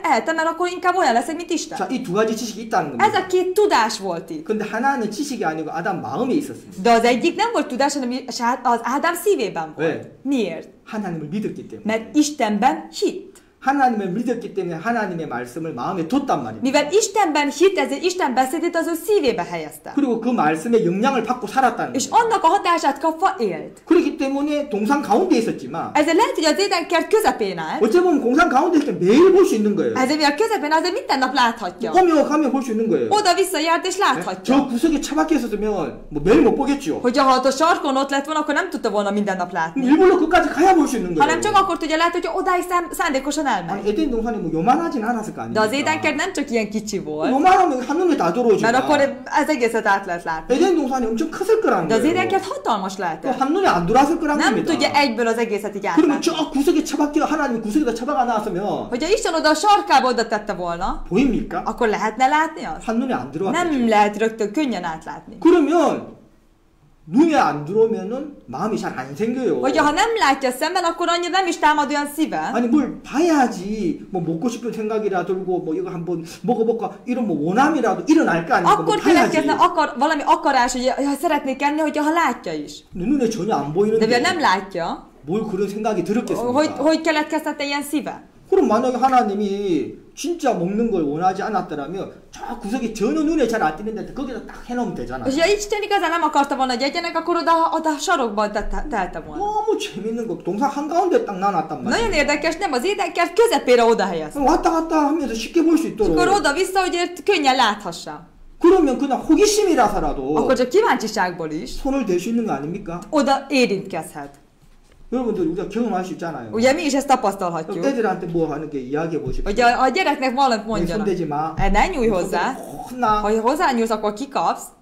Speaker 2: eltem, mert akkor inkább olyan leszek, mint Isten.
Speaker 1: 자, 이 두 가지 지식이 있다는
Speaker 2: Ez
Speaker 1: 겁니다.
Speaker 2: a két tudás volt itt.
Speaker 1: 근데 하나는 지식이 아니고 아담 마음에 있었습니다.
Speaker 2: De az egyik nem volt tudás, hanem az Ádám szívében volt.
Speaker 1: 왜?
Speaker 2: Miért?
Speaker 1: 하나님을 믿었기 때문에.
Speaker 2: Mert Istenben hit.
Speaker 1: 하나님을 믿었기 때문에 하나님의 말씀을 마음에 뒀단 말입니다.
Speaker 2: Mivel Istenben hit, ezért Isten beszédét az ő szívébe helyezte.
Speaker 1: 그리고 그 말씀의 영향을 받고 살았다는
Speaker 2: És
Speaker 1: 거예요.
Speaker 2: annak a hatását kapva élt.
Speaker 1: 그렇기 때문에 동산 가운데 있었지만
Speaker 2: Ezért lehet, hogy az édenkert közepén áll,
Speaker 1: 어찌 보면 공산 가운데 있을 때 매일 볼 수 있는 거예요.
Speaker 2: ezért mivel közepén áll, azért minden nap láthatja.
Speaker 1: 오며 가며 볼 수 있는 거예요.
Speaker 2: Oda-vissza járt és
Speaker 1: 저
Speaker 2: láthatja.
Speaker 1: 구석에 처박혀 있었으면 뭐 매일 못 보겠죠.
Speaker 2: Hogyha ha ott a sarkon ott lett volna, akkor nem tudta volna minden nap látni.
Speaker 1: 일부러 끝까지 가야 볼 수 있는 거예요.
Speaker 2: Hanem csak akkor tudja látni, hogyha odáig szándékosan elmegy.
Speaker 1: 아니 에덴 동산이 뭐 요만하진 않았을 거
Speaker 2: De az
Speaker 1: 아닙니까?
Speaker 2: édenkert nem csak ilyen kicsi volt,
Speaker 1: 요만하면 한눈에 다
Speaker 2: mert akkor
Speaker 1: 들어오지만
Speaker 2: az egészet át lehet látni.
Speaker 1: 에덴 동산이 엄청 컸을 거라는
Speaker 2: De az
Speaker 1: 거예요.
Speaker 2: édenkert hatalmas
Speaker 1: 또
Speaker 2: lehetett.
Speaker 1: 한눈에 안 들어왔을 거란
Speaker 2: Nem
Speaker 1: 겁니다.
Speaker 2: tudja egyből az egészet így
Speaker 1: 그러면
Speaker 2: átlátni.
Speaker 1: 저 구석에 처박혀 하나님 구석에다 처박아 놨으면
Speaker 2: Hogyha Isten oda a sarkába oda tette volna,
Speaker 1: 보입니까?
Speaker 2: akkor lehetne látni azt?
Speaker 1: 한눈에 안 들어왔겠죠.
Speaker 2: Nem lehet rögtön könnyen átlátni.
Speaker 1: 그러면 눈에 안 들어오면은 마음이 잘 안 생겨요.
Speaker 2: Hogyha ha nem látja szemben, akkor annyira nem is támad olyan szíve.
Speaker 1: 아니 뭘 봐야지 뭐 먹고 싶은 생각이라 들고 뭐 이거 한번 먹어볼까 이런 뭐 원함이라도 일어날 거 아닙니까? 뭐
Speaker 2: Akkor
Speaker 1: 봐야지.
Speaker 2: keletkezne valami akarás, hogy ha szeretnék enni, hogyha ha látja is.
Speaker 1: 눈에 전혀 안
Speaker 2: De
Speaker 1: 보이는데
Speaker 2: mivel nem látja,
Speaker 1: 뭘 그런 생각이 들었겠습니까?
Speaker 2: hogy keletkezhetne ilyen szíve?
Speaker 1: 그럼 만약에 하나님이 진짜 먹는 걸 원하지 않았더라면 저 구석에 전혀 눈에 잘 안 띄는데 거기다 딱 해놓으면 되잖아요.
Speaker 2: És ha Isten igazán nem akarta volna, hogy egyenek, akkor oda sarokban tehette volna.
Speaker 1: 너무 재밌는 거 동상 한가운데 딱 놔놨단
Speaker 2: Nagyon
Speaker 1: 말이에요.
Speaker 2: érdekes, nem az édenkert közepére oda helyezte.
Speaker 1: 왔다 갔다 하면서 쉽게 볼 수
Speaker 2: És akkor
Speaker 1: 있도록.
Speaker 2: oda-vissza, hogy könnyen láthassa.
Speaker 1: 그러면 그냥 호기심이라서라도
Speaker 2: Akkor csak kíváncsiságból is
Speaker 1: 손을 댈 수 있는 거 아닙니까?
Speaker 2: oda érintkezhet.
Speaker 1: 여러분들 우리가 경험할 수 있잖아요.
Speaker 2: Ugye mi is ezt tapasztalhatjuk.
Speaker 1: 애들한테 뭐 하는 게 이야기해 보십시오.
Speaker 2: Hogy a gyereknek valamit
Speaker 1: 왜
Speaker 2: mondjanak.
Speaker 1: 손대지 마.
Speaker 2: Ne nyújj hozzá.
Speaker 1: 혼나.
Speaker 2: Ha hozzányúlsz, akkor kikapsz.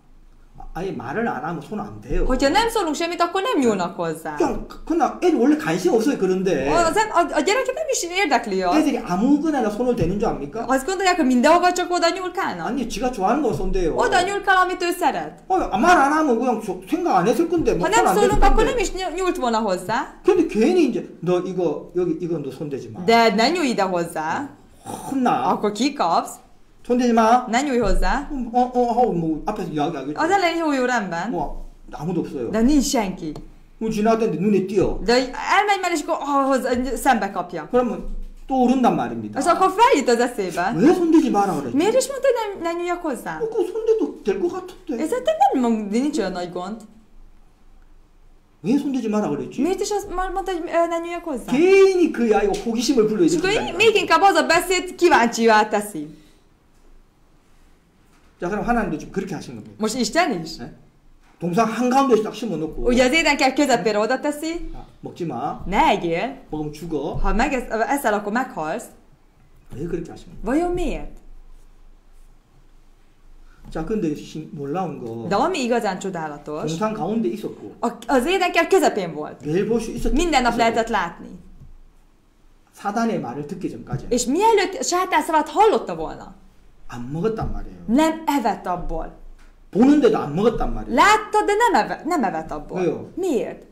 Speaker 1: 아예 말을 안 하면 손 안 돼요.
Speaker 2: Hogyha nem szólunk semmit, akkor nem nyúlnak hozzá.
Speaker 1: 그냥 애들 원래 관심 없어요. 그런데
Speaker 2: A gyereket nem is érdekli az.
Speaker 1: 애들이 아무거나 손을 대는 줄 압니까?
Speaker 2: Azt gondolják, hogy mindenhova csak oda nyúlkálnak.
Speaker 1: 아니 지가 좋아하는 거 손대요.
Speaker 2: Oda nyúlkál, amit ő szeret.
Speaker 1: 말 안 하면 그냥 생각 안 했을 건데
Speaker 2: Ha
Speaker 1: 뭐손
Speaker 2: nem
Speaker 1: 안 댈
Speaker 2: szólunk, akkor nem
Speaker 1: 건데.
Speaker 2: is nyúlt volna hozzá.
Speaker 1: 근데 괜히 이제 너 이거 여기 이거 너 손대지 마.
Speaker 2: De ne nyújj ide hozzá.
Speaker 1: 혼나.
Speaker 2: Akkor kikapsz.
Speaker 1: 손대지 마.
Speaker 2: Ne nyújj hozzá.
Speaker 1: 하고 뭐 앞에서 이야기하겠죠.
Speaker 2: Az elején jó rendben.
Speaker 1: 뭐 아무도 없어요.
Speaker 2: De nincs senki.
Speaker 1: 뭐 지나갔는데 눈에 띄어.
Speaker 2: De elmegy mellé, és akkor szembe kapja.
Speaker 1: 그러면 또 오른단 말입니다.
Speaker 2: És akkor feljut az eszébe.
Speaker 1: 왜 손대지 마라 그랬지?
Speaker 2: Miért is mondta, hogy ne nyúljak hozzá?
Speaker 1: 그 손대도 될 것 같은데.
Speaker 2: És szerintem nem, nincs olyan nagy gond.
Speaker 1: 왜 손대지 마라 그랬지?
Speaker 2: Miért is azt mondta, hogy ne nyúljak hozzá?
Speaker 1: 괜히 그 아이가 호기심을
Speaker 2: És akkor
Speaker 1: 불러일으킨다.
Speaker 2: még inkább az a beszéd kíváncsiá teszi.
Speaker 1: 자 그럼 하나님도 지금 그렇게 하신 겁니다.
Speaker 2: Most Isten is?
Speaker 1: 네? 동상 한가운데 딱 심어놓고
Speaker 2: Ugye az édenker közepére oda teszi,
Speaker 1: 자, 먹지 마.
Speaker 2: ne egyél,
Speaker 1: 먹으면 죽어.
Speaker 2: ha eszel, akkor meghalsz.
Speaker 1: 왜 그렇게 하신 겁니까?
Speaker 2: Vajon miért?
Speaker 1: 자 근데 놀라운 거
Speaker 2: De ami igazán csodálatos,
Speaker 1: 동상 가운데 있었고
Speaker 2: az édenker közepén volt.
Speaker 1: 매일 볼 수 있었고
Speaker 2: Minden nap lehetett látni.
Speaker 1: 사단의 말을 듣기 전까지
Speaker 2: És mielőtt sátán szavát hallotta volna,
Speaker 1: 안 먹었단 말이에요.
Speaker 2: nem evett abból.
Speaker 1: 보는데도 안 먹었단 말이에요.
Speaker 2: Látta, de nem evett abból.
Speaker 1: Vajon?
Speaker 2: Miért?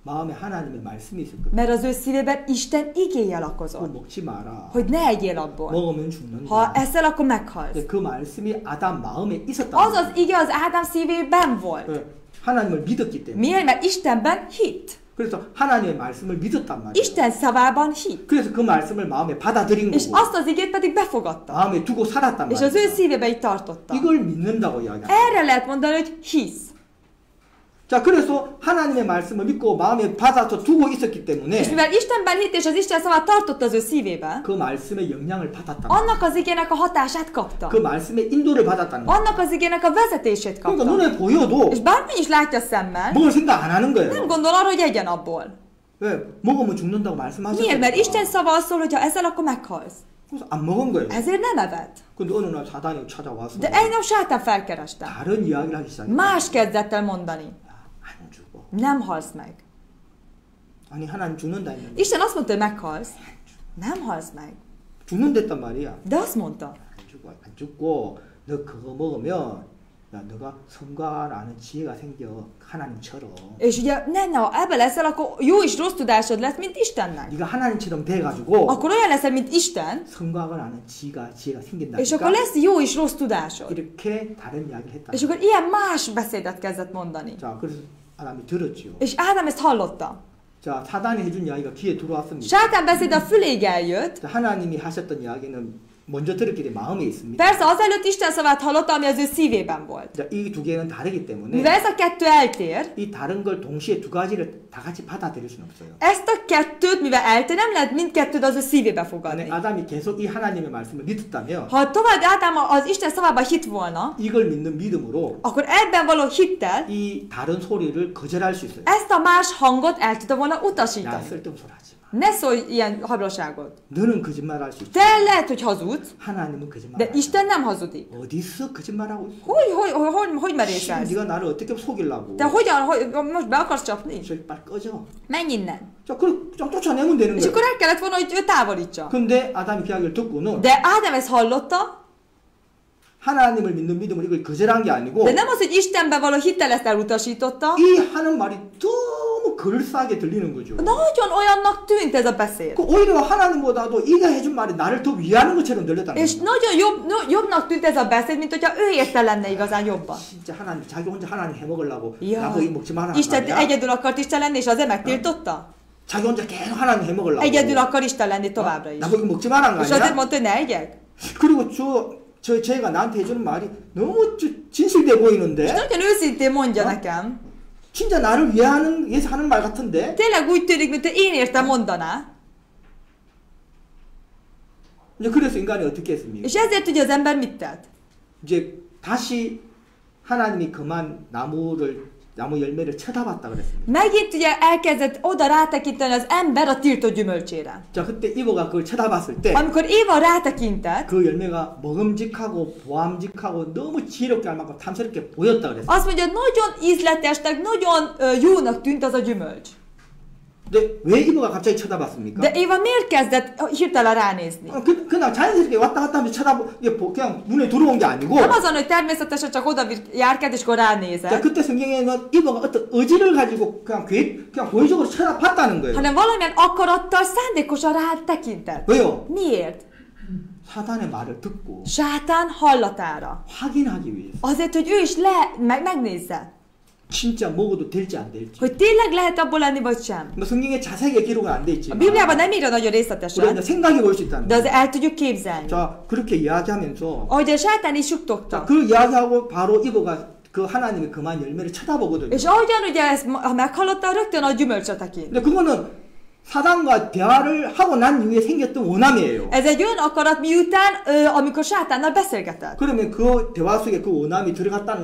Speaker 1: 마음에 하나님의 말씀이 있었거든요.
Speaker 2: Mert az ő szívében Isten igéje
Speaker 1: 그거
Speaker 2: lakozott.
Speaker 1: 먹지 마라.
Speaker 2: Hogy ne egyél abból.
Speaker 1: 먹으면 죽는다.
Speaker 2: Ha eszel, akkor meghalsz.
Speaker 1: 근데 그 말씀이 아담 마음에 있었다.
Speaker 2: Az az ige az Ádám szívében volt.
Speaker 1: 하나님을 믿었기 때문에.
Speaker 2: Miért? Mert Istenben hit.
Speaker 1: 그래서 하나님의 말씀을 믿었단 말이에요.
Speaker 2: Isten szavában hit.
Speaker 1: 그래서 그 말씀을 마음에 받아들인
Speaker 2: És
Speaker 1: 거고
Speaker 2: azt az igét pedig befogadta.
Speaker 1: 마음에 두고 살았단
Speaker 2: És az ő
Speaker 1: 말이에요.
Speaker 2: szívébe így tartotta.
Speaker 1: 이걸 믿는다고 이야기합니다.
Speaker 2: Erre lehet mondani, hogy hisz.
Speaker 1: 자, 그래서 하나님의 말씀을 믿고 마음에 받아서 두고 있었기
Speaker 2: És
Speaker 1: 때문에
Speaker 2: mivel Istenben hitt és az Isten szavát tartott az ő szívében,
Speaker 1: 그 말씀의 영향을 받았다.
Speaker 2: annak az igének a hatását kapta.
Speaker 1: 그 말씀의 인도를 받았다는 거예요.
Speaker 2: Annak az igének a vezetését
Speaker 1: 그러니까
Speaker 2: kapta.
Speaker 1: 눈에 보여도
Speaker 2: És bármi is látja szemmel,
Speaker 1: 먹을 생각 안 하는
Speaker 2: nem
Speaker 1: 거예요.
Speaker 2: gondol arra, hogy egyen abból.
Speaker 1: 왜? 먹으면 죽는다고
Speaker 2: Miért?
Speaker 1: 말씀하셨어요.
Speaker 2: Mert Isten szava azt szól, hogy ha ezzel, akkor meghalsz.
Speaker 1: 그래서 안 먹은 거예요.
Speaker 2: Ezért nem evett.
Speaker 1: 근데 어느 날 사단이 찾아와서
Speaker 2: De egy nap sátán felkereste.
Speaker 1: 다른 이야기를 하기 시작해요.
Speaker 2: Más kezdett el mondani.
Speaker 1: 안 죽어.
Speaker 2: Nem halsz meg.
Speaker 1: 아니 하나님 죽는다 했는데
Speaker 2: Isten azt mondta, hogy meghalsz. Nem halsz meg.
Speaker 1: 죽는댔단 말이야.
Speaker 2: De azt mondta,
Speaker 1: 안 죽고 너 그거 먹으면 야 너가 성과를 아는 지혜가 생겨 하나님처럼.
Speaker 2: és ugye ha ebbe leszel, akkor jó és rossz tudásod lesz, mint Istennek.
Speaker 1: 네가 하나님처럼 돼가지고
Speaker 2: Akkor olyan leszel, mint Isten,
Speaker 1: 성과를 아는 지혜가 생긴다니까.
Speaker 2: és akkor lesz jó és rossz tudásod.
Speaker 1: 이렇게 다른 이야기를 했다.
Speaker 2: És akkor ilyen más beszédet kezdett mondani.
Speaker 1: 자 그래서 아담이 들었지요.
Speaker 2: És Ádám ezt hallotta.
Speaker 1: 자 사단이 해준 이야기가 귀에 들어왔습니다.
Speaker 2: Sátán beszéd a füléig eljött.
Speaker 1: 자, 하나님이 하셨던 이야기는 먼저 들었기 때문에 마음에 있습니다.
Speaker 2: Persze azelőtt Isten szavát hallotta, ami az ő szívében volt.
Speaker 1: 자, 이 두 개는 다르기 때문에
Speaker 2: Mivel ez a kettő eltér,
Speaker 1: 이 다른 걸 동시에 두 가지를 다 같이 받아들일 수는 없어요.
Speaker 2: ezt a kettőt, mivel eltér, nem lehet mindkettőt az ő szívébe
Speaker 1: 만약
Speaker 2: fogadni.
Speaker 1: 아담이 계속 이 하나님의 말씀을 믿었다면
Speaker 2: Ha tovább Ádám az Isten szavába hitt volna,
Speaker 1: 이걸 믿는 믿음으로
Speaker 2: akkor ebben való hittel
Speaker 1: 이 다른 소리를 거절할 수 있어요.
Speaker 2: ezt a más hangot el tudta volna
Speaker 1: 야
Speaker 2: utasítani.
Speaker 1: 쓸데없는 소리 하지 마.
Speaker 2: Ne szólj ilyen hablaságot.
Speaker 1: 너는 거짓말할 수 있어.
Speaker 2: Te lehet, hogy hazudsz,
Speaker 1: 하나님은 거짓말.
Speaker 2: de Isten nem hazudik.
Speaker 1: 어디서 거짓말하고 있어?
Speaker 2: Hogy merészelsz?
Speaker 1: 네가 나를 어떻게 속이려고?
Speaker 2: Te most be akarsz csapni?
Speaker 1: 저기 빨리 꺼져.
Speaker 2: Menj innen.
Speaker 1: 자, 그럼 쫓아내면 되는
Speaker 2: És
Speaker 1: 거야.
Speaker 2: akkor el kellett volna, hogy ő távolítsa.
Speaker 1: 근데 아담이 그 이야기를 듣고는
Speaker 2: De Ádám ezt hallotta,
Speaker 1: 하나님을 믿는 믿음을 이걸 거절한 게 아니고
Speaker 2: de nem az, hogy Istenben való hittel ezt elutasította,
Speaker 1: 이 하는 말이 너무 그럴싸하게 들리는 거죠.
Speaker 2: nagyon olyannak tűnt ez a beszéd.
Speaker 1: 그 오히려 하나님보다도 이가 해준 말이 나를 더 위하는 것처럼 들렸다는
Speaker 2: És
Speaker 1: 거예요.
Speaker 2: nagyon jobbnak tűnt ez a beszéd, mint hogyha ő érte lenne igazán jobban.
Speaker 1: 진짜 하나님 자기 혼자 하나님 해먹으려고
Speaker 2: Ja.
Speaker 1: 나보고 이 먹지 마라.
Speaker 2: Isten
Speaker 1: 말이야.
Speaker 2: egyedül akart Isten lenni, és azért megtiltotta?
Speaker 1: 자기 혼자 계속 하나님 해먹으려고.
Speaker 2: Egyedül akar Isten lenni továbbra is.
Speaker 1: 나보고 먹지 마라는 거
Speaker 2: És azért
Speaker 1: 아니야?
Speaker 2: mondta, hogy ne egyek?
Speaker 1: 그리고 제가 나한테 해주는 말이 너무 진실돼
Speaker 2: És
Speaker 1: 보이는데
Speaker 2: nagyon őszintén mondja nekem.
Speaker 1: 진짜 나를 위해서 하는 말 같은데
Speaker 2: Tényleg úgy tűnik, mint én értem mondaná.
Speaker 1: 이제 그래서 인간이 어떻게 했습니까?
Speaker 2: És ezért ugye az ember mit tett?
Speaker 1: 이제 다시 하나님이 그만 나무 열매를 쳐다봤다 그랬습니다.
Speaker 2: Megint ugye elkezdett oda rátekinteni az ember a tiltott gyümölcsére.
Speaker 1: 자 그때 이브가 그걸 쳐다봤을 때
Speaker 2: Amikor Éva rátekintett,
Speaker 1: 그 열매가 먹음직하고 보암직하고 너무 지혜롭게 할 만큼 탐스럽게 보였다 그랬어요.
Speaker 2: azt mondja, nagyon ízletesnek, nagyon jónak tűnt az a gyümölcs.
Speaker 1: 근데 왜 이브가 갑자기 쳐다봤습니까?
Speaker 2: De Éva miért kezdett hirtelen ránézni?
Speaker 1: 그냥 자연스럽게 왔다 갔다 하면서 그냥 눈에 들어온 게 아니고
Speaker 2: Nem azon, hogy természetesen csak oda járkált és akkor
Speaker 1: 자,
Speaker 2: ránézett,
Speaker 1: 그때 성경에는 이브가 어떤 의지를 가지고 그냥 고의적으로 쳐다봤다는 거예요.
Speaker 2: hanem valamilyen akarattal, szándékosan rá tekintett.
Speaker 1: 왜요?
Speaker 2: Miért?
Speaker 1: 사단의 말을 듣고
Speaker 2: Sátán hallatára.
Speaker 1: 확인하기 위해서
Speaker 2: Azért, hogy ő is megnézze,
Speaker 1: 진짜 먹어도 될지 안 될지.
Speaker 2: hogy tényleg lehet abból lenni, vagy sem.
Speaker 1: 뭐 성경에 자세하게 기록은 안 돼
Speaker 2: A
Speaker 1: 있지만
Speaker 2: Bibliában nem írja nagyon
Speaker 1: 우리가
Speaker 2: részletesen,
Speaker 1: 이제 생각해 볼 수 있다는
Speaker 2: de
Speaker 1: 거예요.
Speaker 2: azért el tudjuk képzelni.
Speaker 1: 자 그렇게 이야기하면서
Speaker 2: Ahogy a sátán is
Speaker 1: 자,
Speaker 2: suttogta.
Speaker 1: 그 이야기하고 바로 이브가 그 하나님의 그만 열매를 쳐다보거든요.
Speaker 2: És ahogyan ugye ezt meghallotta, rögtön a gyümölcsre tekint.
Speaker 1: 근데 그거는 사단과 대화를 하고 난 이후에 생겼던 원함이에요.
Speaker 2: Ez egy olyan akarat miután, amikor sátánnal beszélgetett.
Speaker 1: 그러면 그 대화 속에 그 원함이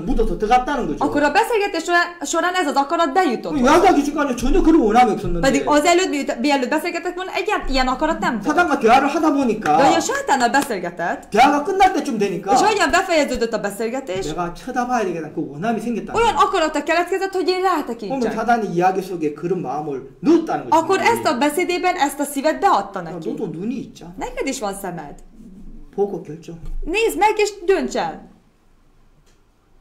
Speaker 1: 묻어서 들어갔다는 거죠.
Speaker 2: Akkor a beszélgetés során ez az akarat bejutott.
Speaker 1: 이야기하기 전까지 전혀 그런 원함이 없었는데
Speaker 2: Pedig azelőtt, mielőtt beszélgetett volna, ilyen akarat nem volt.
Speaker 1: 사단과 대화를 하다
Speaker 2: De hogy
Speaker 1: 보니까
Speaker 2: a sátánnal beszélgetett,
Speaker 1: 대화가 끝날 때쯤 되니까
Speaker 2: és ahogyan befejeződött a beszélgetés,
Speaker 1: 내가 쳐다봐야 되겠다는 그 원함이 생겼다는
Speaker 2: olyan
Speaker 1: 거예요.
Speaker 2: akarata keletkezett, hogy én
Speaker 1: 그러면
Speaker 2: rátekintsek.
Speaker 1: 사단이 이야기 속에 그런 마음을 넣었다는 거죠.
Speaker 2: Akkor ezt a beszédében ezt a szívet beadta
Speaker 1: 야,
Speaker 2: neki.
Speaker 1: 너도 눈이 있자.
Speaker 2: Neked is van szemed.
Speaker 1: 보고 결정.
Speaker 2: Nézd meg és dönts el.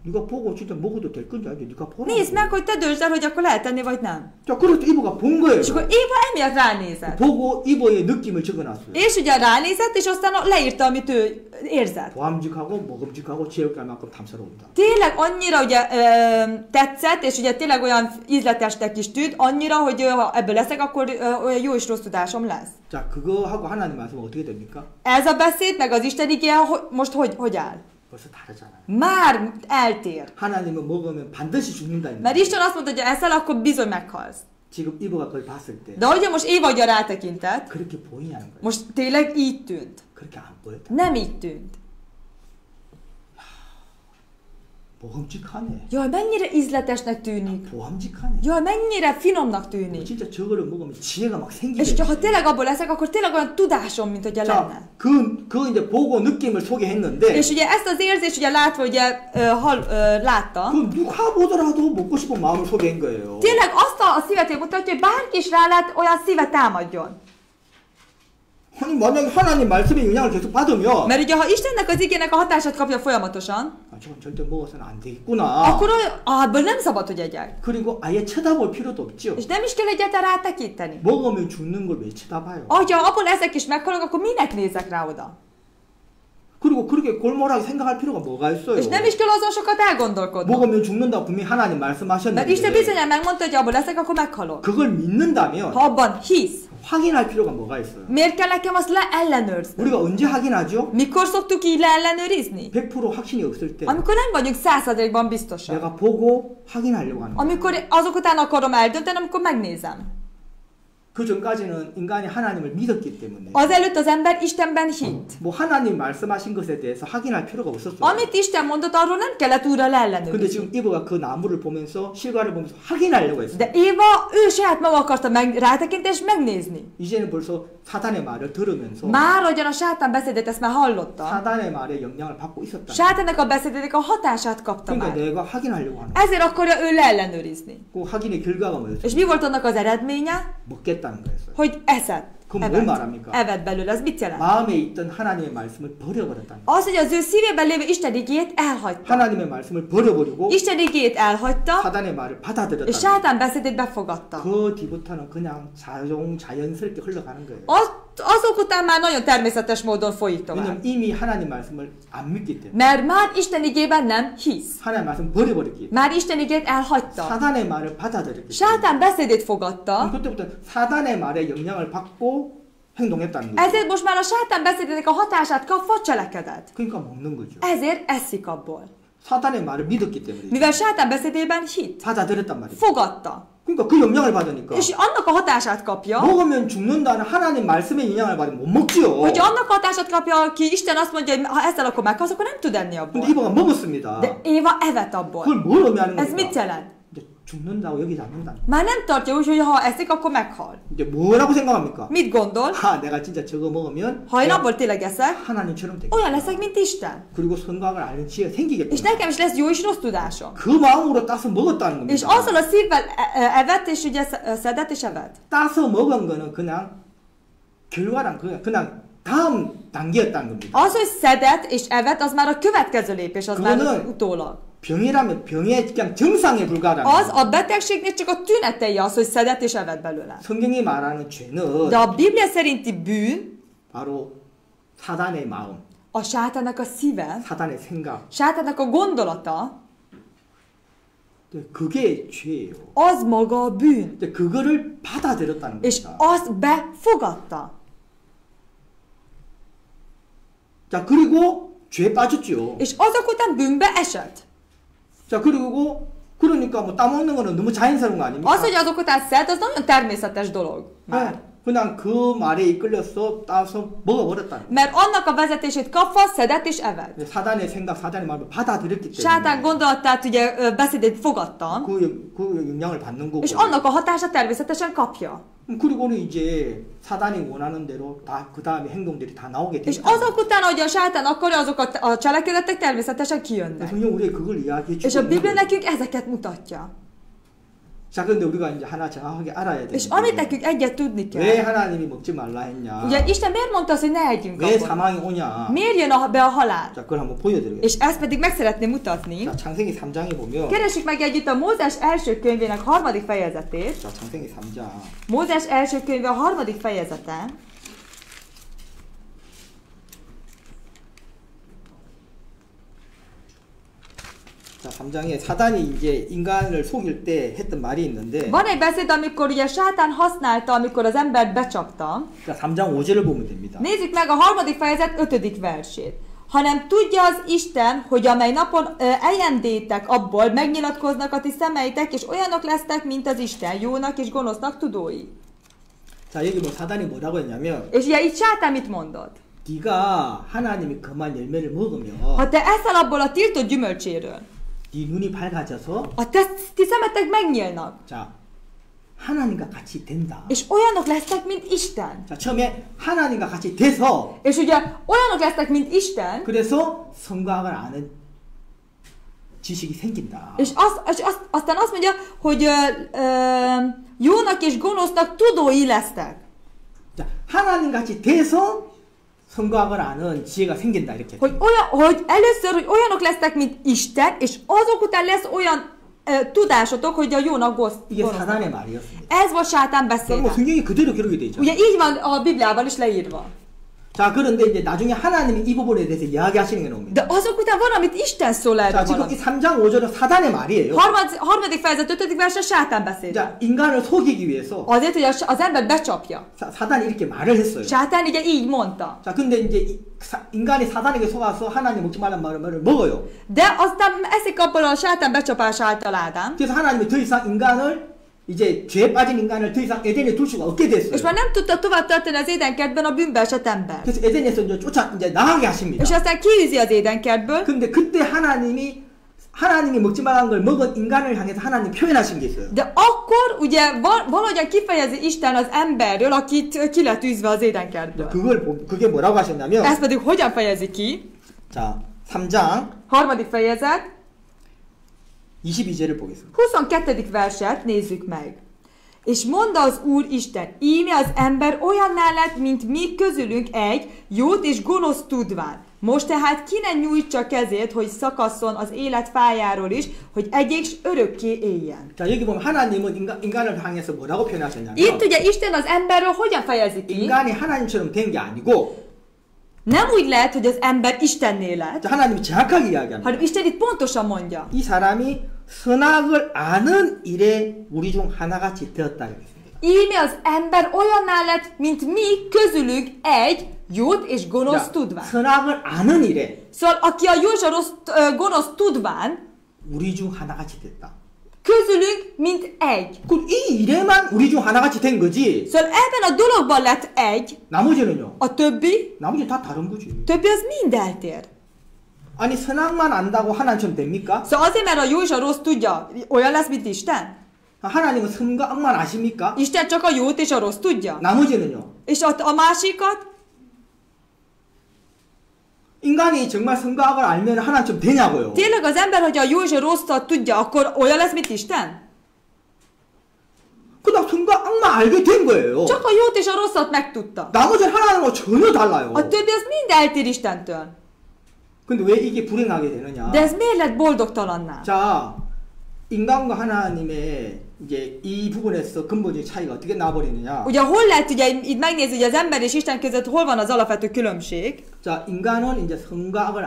Speaker 1: 네가 보고 진짜 먹어도 될 건지 알지? 네가 보라.
Speaker 2: Nézd meg, hogy te döntsd el, hogy akkor lehet tenni, vagy nem.
Speaker 1: 자, 그래서 이브가 본 거예요.
Speaker 2: És akkor Éva emiatt ránézett.
Speaker 1: 보고 이브의 느낌을 적어놨어요.
Speaker 2: És ugye ránézett, és aztán leírta, amit ő érzett.
Speaker 1: 보암직하고 먹음직하고 지혜롭게 할 만큼 탐스러운다.
Speaker 2: Tényleg annyira ugye tetszett, és ugye tényleg olyan ízletesnek is tűnt, annyira, hogy ha ebből leszek, akkor olyan jó és rossz tudásom lesz.
Speaker 1: 자, 그거 하고 하나님 말씀은 어떻게 됩니까?
Speaker 2: Ez a beszéd, meg az Isten igéje most hogy áll?
Speaker 1: 벌써 다르잖아요.
Speaker 2: Már eltér.
Speaker 1: 하나님은 먹으면 반드시 죽는다.
Speaker 2: Mert Isten azt mondta, hogy ha eszel, akkor bizony meghalsz.
Speaker 1: 지금 이브가 그걸 봤을 때
Speaker 2: De ugye most Éva ugye rátekintett,
Speaker 1: 그렇게 보이냐는 거예요.
Speaker 2: most tényleg így tűnt.
Speaker 1: 그렇게 안 보였다.
Speaker 2: Nem így tűnt.
Speaker 1: 보험직하네.
Speaker 2: Jaj, mennyire ízletesnek tűnik.
Speaker 1: 보함직하네.
Speaker 2: Jaj, mennyire finomnak tűnik.
Speaker 1: 진짜 저거를 먹으면 지혜가 막
Speaker 2: És
Speaker 1: 생기게.
Speaker 2: ha tényleg abból leszek, akkor tényleg olyan tudásom, mint hogyha lenne.
Speaker 1: 자, 그 이제 보고 느낌을 소개했는데
Speaker 2: És ugye ezt az érzést ugye látva, ugye látta.
Speaker 1: 그 누가 보더라도 먹고 싶은 마음을 소개한 거예요.
Speaker 2: Tényleg azt a szívet mutatja, hogy bárki is rálát, olyan szívet támadjon.
Speaker 1: 아니 만약에 하나님 말씀의 영향을 계속 받으면
Speaker 2: Mert ugye, ha Istennek az igének a hatását kapja folyamatosan,
Speaker 1: 아, 저건 절대 먹어서는 안 되겠구나.
Speaker 2: akkor abból nem szabad, hogy egyek.
Speaker 1: 그리고 아예 쳐다볼 필요도 없죠.
Speaker 2: És nem is kell egyáltalán rátekinteni.
Speaker 1: 먹으면 죽는 걸 왜 쳐다봐요?
Speaker 2: Ha abból ezek is meghalok, akkor minek nézek rá oda?
Speaker 1: 그리고 그렇게 골몰하게 생각할 필요가 뭐가 있어요?
Speaker 2: És nem is kell azon sokat elgondolkodnom.
Speaker 1: 먹으면 죽는다 분명히 하나님
Speaker 2: Mert
Speaker 1: 말씀하셨는데
Speaker 2: Isten bizonyan megmondta, hogy abból leszek, akkor meghalok.
Speaker 1: 그걸 믿는다면
Speaker 2: Ha abban hisz,
Speaker 1: 확인할 필요가 뭐가 있어요?
Speaker 2: miért kell nekem azt leellenőrzni?
Speaker 1: 우리가 언제 확인하죠?
Speaker 2: Mikor szoktuk így leellenőrizni?
Speaker 1: 100% 확신이 없을 때
Speaker 2: Amikor nem vagyunk 100%-ban biztosak.
Speaker 1: 내가 보고 확인하려고 하는 거예요.
Speaker 2: Amikor azok után akarom eldönteni, amikor megnézem.
Speaker 1: 그 전까지는 인간이 하나님을 믿었기 때문에
Speaker 2: Azelőtt az ember Istenben hitt.
Speaker 1: 뭐 하나님 말씀하신 것에 대해서 확인할 필요가 없었어요.
Speaker 2: Amit Isten mondott, arról nem kellett újra
Speaker 1: 근데
Speaker 2: leellenőrizni.
Speaker 1: 지금 이브가 그 나무를 보면서 실과를 보면서 확인하려고 했어요.
Speaker 2: De Éva, ő saját maga akarta rátekinteni és megnézni.
Speaker 1: 이제는 벌써 사단의 말을 들으면서
Speaker 2: Már ugyan a sátán beszédet ezt már hallotta.
Speaker 1: 사단의 말에 영향을 받고 있었다.
Speaker 2: Sátánnak a beszédének a hatását kapta
Speaker 1: 그러니까
Speaker 2: már.
Speaker 1: 내가 확인하려고 하는 거예요.
Speaker 2: Ezért akarja ő leellenőrizni.
Speaker 1: 그 확인의 결과가 뭐였어요?
Speaker 2: És mi volt annak az eredménye?
Speaker 1: 먹겠다는 거였어요.
Speaker 2: Hogy eszed.
Speaker 1: 그럼 뭘 말합니까?
Speaker 2: Eved belőle. Ez mit jelent?
Speaker 1: 마음에 있던 하나님의 말씀을 버려버렸다는 거예요.
Speaker 2: Az, hogy az ő szívében lévő Isten igét elhagyta.
Speaker 1: 하나님의 말씀을 버려버리고
Speaker 2: Isten igét elhagyta,
Speaker 1: 사단의 말을
Speaker 2: és
Speaker 1: 받아들였다는 거예요.
Speaker 2: sátán beszédét befogadta.
Speaker 1: 그 뒤부터는 그냥 자연스럽게 흘러가는 거예요.
Speaker 2: Azok után már nagyon természetes módon folyik tovább.
Speaker 1: 왜냐면 이미 하나님 말씀을 안 믿기 때문에
Speaker 2: Mert már Isten igében nem hisz.
Speaker 1: 하나님 말씀 버려버렸기 때문에
Speaker 2: Már Isten igét elhagyta.
Speaker 1: 사단의 말을 받아들였기 때문에
Speaker 2: Sátán beszédét fogadta,
Speaker 1: 그때부터 사단의 말에 영향을 받고 행동했다는 거예요.
Speaker 2: ezért most már a sátán beszédének a hatását kapva cselekedett.
Speaker 1: 그러니까 먹는 거죠.
Speaker 2: Ezért eszik abból.
Speaker 1: 사단의 말을 믿었기 때문에
Speaker 2: Mivel sátán beszédében hit,
Speaker 1: 받아들였단 말이에요.
Speaker 2: fogadta.
Speaker 1: 그러니까 그 영향을 받으니까
Speaker 2: És annak a hatását kapja,
Speaker 1: 먹으면 죽는다는 하나님 말씀의 영향을 받으면 못 먹지요.
Speaker 2: hogyha annak a hatását kapja, ki Isten azt mondja, hogy ha ezzel akkor meghalsz, akkor nem tud enni abból.
Speaker 1: 근데 이브가 먹었습니다.
Speaker 2: De Éva evett abból.
Speaker 1: 그걸 뭘 의미하는
Speaker 2: Ez mit
Speaker 1: 겁니까?
Speaker 2: jelent?
Speaker 1: 이제 죽는다고 여기지 않는다.
Speaker 2: Már nem tartja úgy, hogy ha eszik, akkor meghal.
Speaker 1: 이제 뭐라고 생각합니까?
Speaker 2: Mit gondol?
Speaker 1: 아, 내가 진짜 저거 먹으면
Speaker 2: Ha én
Speaker 1: 내가
Speaker 2: abból tényleg eszek,
Speaker 1: 하나님처럼 되겠다.
Speaker 2: olyan leszek, mint Isten.
Speaker 1: 그리고 선각을 아는 지혜가
Speaker 2: És
Speaker 1: 생기겠구나.
Speaker 2: nekem is lesz jó és rossz tudásom.
Speaker 1: 그 마음으로 따서 먹었다는
Speaker 2: És
Speaker 1: 겁니다.
Speaker 2: azzal a szívvel evett, és ugye szedett és evett.
Speaker 1: 따서 먹은 거는 그냥 결과랑 그냥 다음 단계였다는 겁니다.
Speaker 2: Az, hogy szedett és evett, az már a következő lépés, az már
Speaker 1: 그거는
Speaker 2: utólag.
Speaker 1: 병이라면 병의 그냥 정상에 불과하다는
Speaker 2: Az
Speaker 1: 거예요.
Speaker 2: a betegségnek csak a tünetei az, hogy szedett és evett belőle.
Speaker 1: 성경이 말하는 죄는
Speaker 2: De a Biblia szerinti bűn
Speaker 1: 바로 사단의 마음,
Speaker 2: a sátánnak a szíve,
Speaker 1: 사단의 생각.
Speaker 2: sátánnak a gondolata,
Speaker 1: 그게 죄예요.
Speaker 2: az maga a bűn.
Speaker 1: 근데 그거를 받아들였다는
Speaker 2: És
Speaker 1: 겁니다.
Speaker 2: azt befogadta.
Speaker 1: 자, 그리고 죄에 빠졌죠.
Speaker 2: És azok után bűnbe esett.
Speaker 1: 자, 그러니까 뭐 따먹는 거는 너무 자연스러운 거 아닙니까?
Speaker 2: Az, hogy azok után szed, az nagyon természetes dolog. Már.
Speaker 1: 네, 그냥 그 말에 이끌려서 따서 먹어버렸다는 거예요.
Speaker 2: Mert annak a vezetését kapva szedett és evett.
Speaker 1: 사단의 생각, 사단의 말을 받아들였기
Speaker 2: Sátán
Speaker 1: 때문에
Speaker 2: gondolatát, ugye beszédét fogadta,
Speaker 1: 그 영향을 받는 거고.
Speaker 2: és annak a hatását természetesen kapja.
Speaker 1: 그리고는 이제 사단이 원하는 대로 다 그 다음에 행동들이 다 나오게
Speaker 2: És
Speaker 1: 됩니다.
Speaker 2: azok után, hogy a sátán akarja, azok a cselekedetek természetesen kijönnek.
Speaker 1: 성경 우리에게 그걸 이야기해
Speaker 2: És
Speaker 1: 주고
Speaker 2: a
Speaker 1: 있는
Speaker 2: Biblia
Speaker 1: 거예요.
Speaker 2: nekünk ezeket mutatja.
Speaker 1: 자, 그런데 우리가 이제 하나 정확하게 알아야
Speaker 2: És amit
Speaker 1: 되는데
Speaker 2: nekünk egyet tudni
Speaker 1: 왜
Speaker 2: kell.
Speaker 1: 하나님이 먹지 말라 했냐?
Speaker 2: Ugye Isten miért mondta azt, hogy ne együnk
Speaker 1: 왜
Speaker 2: abból?
Speaker 1: 사망이 오냐?
Speaker 2: Miért jön be a halál?
Speaker 1: 자, 그걸 한번 보여드리겠습니다.
Speaker 2: És ezt pedig meg szeretném mutatni.
Speaker 1: 자, 창세기 3장에 보면
Speaker 2: Keressük meg együtt a Mózes első könyvének 3. fejezetét.
Speaker 1: 자, 창세기 3장
Speaker 2: Mózes első könyve a 3. fejezete.
Speaker 1: 자, 3장에 사단이 이제 인간을 속일 때 했던 말이 있는데
Speaker 2: Van egy beszéd, amikor ugye sátán használta, amikor az embert becsapta.
Speaker 1: 자, 3장 5절을 보면 됩니다.
Speaker 2: Nézzük meg a 3. fejezet 5. versét. hanem tudja az Isten, hogy amely napon eljendétek abból, megnyilatkoznak a ti szemeitek, és olyanok lesztek, mint az Isten, jónak és gonosznak tudói.
Speaker 1: 자, 여기 뭐 사단이 뭐라고 했냐면
Speaker 2: És ugye itt sátán mit mondott?
Speaker 1: 네가 하나님이 금한 열매를 먹으면
Speaker 2: Ha te eszel abból a tiltott gyümölcséről,
Speaker 1: 네 눈이 밝아져서
Speaker 2: ti szemetek megnyílnak,
Speaker 1: 자, 하나님과 같이 된다.
Speaker 2: és olyanok lesznek, mint Isten.
Speaker 1: 자, 처음에 하나님과 같이 돼서
Speaker 2: És ugye olyanok lesznek, mint Isten,
Speaker 1: 그래서 성과학을 아는 지식이 생긴다.
Speaker 2: és aztán azt mondja, hogy jónak és gonosznak tudói lesztek.
Speaker 1: 자, 하나님 같이 돼서 성과학을 아는 지혜가 생긴다 이렇게.
Speaker 2: Hogy először, hogy olyanok lesznek, mint Isten, és azok után lesz olyan tudásotok, hogy a jónak
Speaker 1: 이게
Speaker 2: gonosznak.
Speaker 1: 사단의 말이었습니다.
Speaker 2: Ez volt sátán
Speaker 1: 뭐
Speaker 2: beszéde.
Speaker 1: 성경이 그대로 기록이 돼 있죠.
Speaker 2: Ugye így van a Bibliában is leírva.
Speaker 1: 자, 그런데 이제 나중에 하나님이 이 부분에 대해서 이야기하시는 게 나옵니다.
Speaker 2: De azok után van, amit Isten szól erről
Speaker 1: 자, 지금
Speaker 2: valami.
Speaker 1: 이 3장 5절은 사단의 말이에요.
Speaker 2: Harmadik fejezet, 5. vers a sátán beszéd.
Speaker 1: 자, 인간을 속이기 위해서
Speaker 2: Azért, hogy az ember becsapja.
Speaker 1: 사단이 이렇게 말을 했어요.
Speaker 2: Sátán ugye így mondta.
Speaker 1: 자, 근데 이제 인간이 사단에게 속아서 하나님 먹지 말란 말을 먹어요.
Speaker 2: De aztán eszik abból a sátán becsapás által Ádám.
Speaker 1: 그래서 하나님이 더 이상 인간을 이제 죄에 빠진 인간을 더 이상 에덴에 둘 수가 없게 됐어요.
Speaker 2: És már nem tudta tovább tartani az édenkertben a bűnbe esett ember.
Speaker 1: 그래서 에덴에서 이제 나가게 하십니다.
Speaker 2: És aztán kiűzi az édenkertből.
Speaker 1: 근데 그때 하나님이 먹지 말란 걸 먹은 인간을 향해서 하나님 표현하신 게 있어요.
Speaker 2: De akkor ugye valahogyan kifejezi Isten az emberről, akit ki lett űzve az édenkertből.
Speaker 1: 그게 뭐라고 하셨냐면
Speaker 2: Ezt pedig hogyan fejezi ki?
Speaker 1: 자, 3장
Speaker 2: Harmadik fejezet,
Speaker 1: 22절을 보겠습니다.
Speaker 2: 22. verset nézzük meg. És mondta az Úr Isten, íme az ember olyanná lett, mint mi közülünk egy, jót és gonosz tudván. Most tehát ki ne nyújtsa kezét, hogy szakasszon az élet fájáról is, hogy egyik s örökké éljen.
Speaker 1: 자, 여기 보면 하나님은 인간을 향해서 뭐라고 표현하셨냐면
Speaker 2: Itt ugye Isten az emberről hogyan fejezi ki?
Speaker 1: 인간이 하나님처럼 된 게 아니고
Speaker 2: Nem úgy lehet, hogy az ember Istenné lett,
Speaker 1: 자, 하나님이 정확하게 이야기합니다.
Speaker 2: hanem Isten itt pontosan mondja.
Speaker 1: 이 사람이 선악을 아는 일에 우리 중 하나같이 되었다 그랬습니다.
Speaker 2: Íme az ember olyanná lett, mint mi közülünk egy, jót és gonosz tudván.
Speaker 1: 선악을 아는 일에
Speaker 2: Szóval aki a jó és a rossz, gonosz tudván,
Speaker 1: 우리 중 하나같이 됐다.
Speaker 2: közülünk, mint egy.
Speaker 1: 그럼 이 일에만 우리 중 하나같이 된 거지.
Speaker 2: Szóval ebben a dologban lett egy,
Speaker 1: 나머지는요?
Speaker 2: a többi
Speaker 1: 다 다른 거지.
Speaker 2: az mind eltér.
Speaker 1: 아니 선악만 안다고 하나님처럼 됩니까?
Speaker 2: Szóval azért, mert a jó és a rossz tudja, olyan lesz, mint Isten?
Speaker 1: 하나님은 선과 악만 아십니까?
Speaker 2: Isten csak a jót és a rossz tudja.
Speaker 1: 나머지는요?
Speaker 2: És a másikat?
Speaker 1: 인간이 정말 선과 악을 알면 하나님처럼 되냐고요?
Speaker 2: Tényleg az ember, hogy a jó és a rosszat tudja, akkor olyan lesz, mint Isten?
Speaker 1: 그냥 선과 악만 알게 된 거예요.
Speaker 2: Csak a jót és a rosszat megtudta.
Speaker 1: 나머지는 하나님과 전혀 달라요.
Speaker 2: A többi az mind eltér Istentől.
Speaker 1: 근데 왜 이게 불행하게 되느냐?
Speaker 2: De ez miért lett boldogtalanná?
Speaker 1: 자, 인간과 하나님의 이제 이 부분에서 근본적인 차이가 어떻게 나버리느냐?
Speaker 2: Ugye hol lehet ugye itt megnézni, hogy az ember és Isten között hol van az alapvető különbség?
Speaker 1: 자, 인간은 이제 선과 악을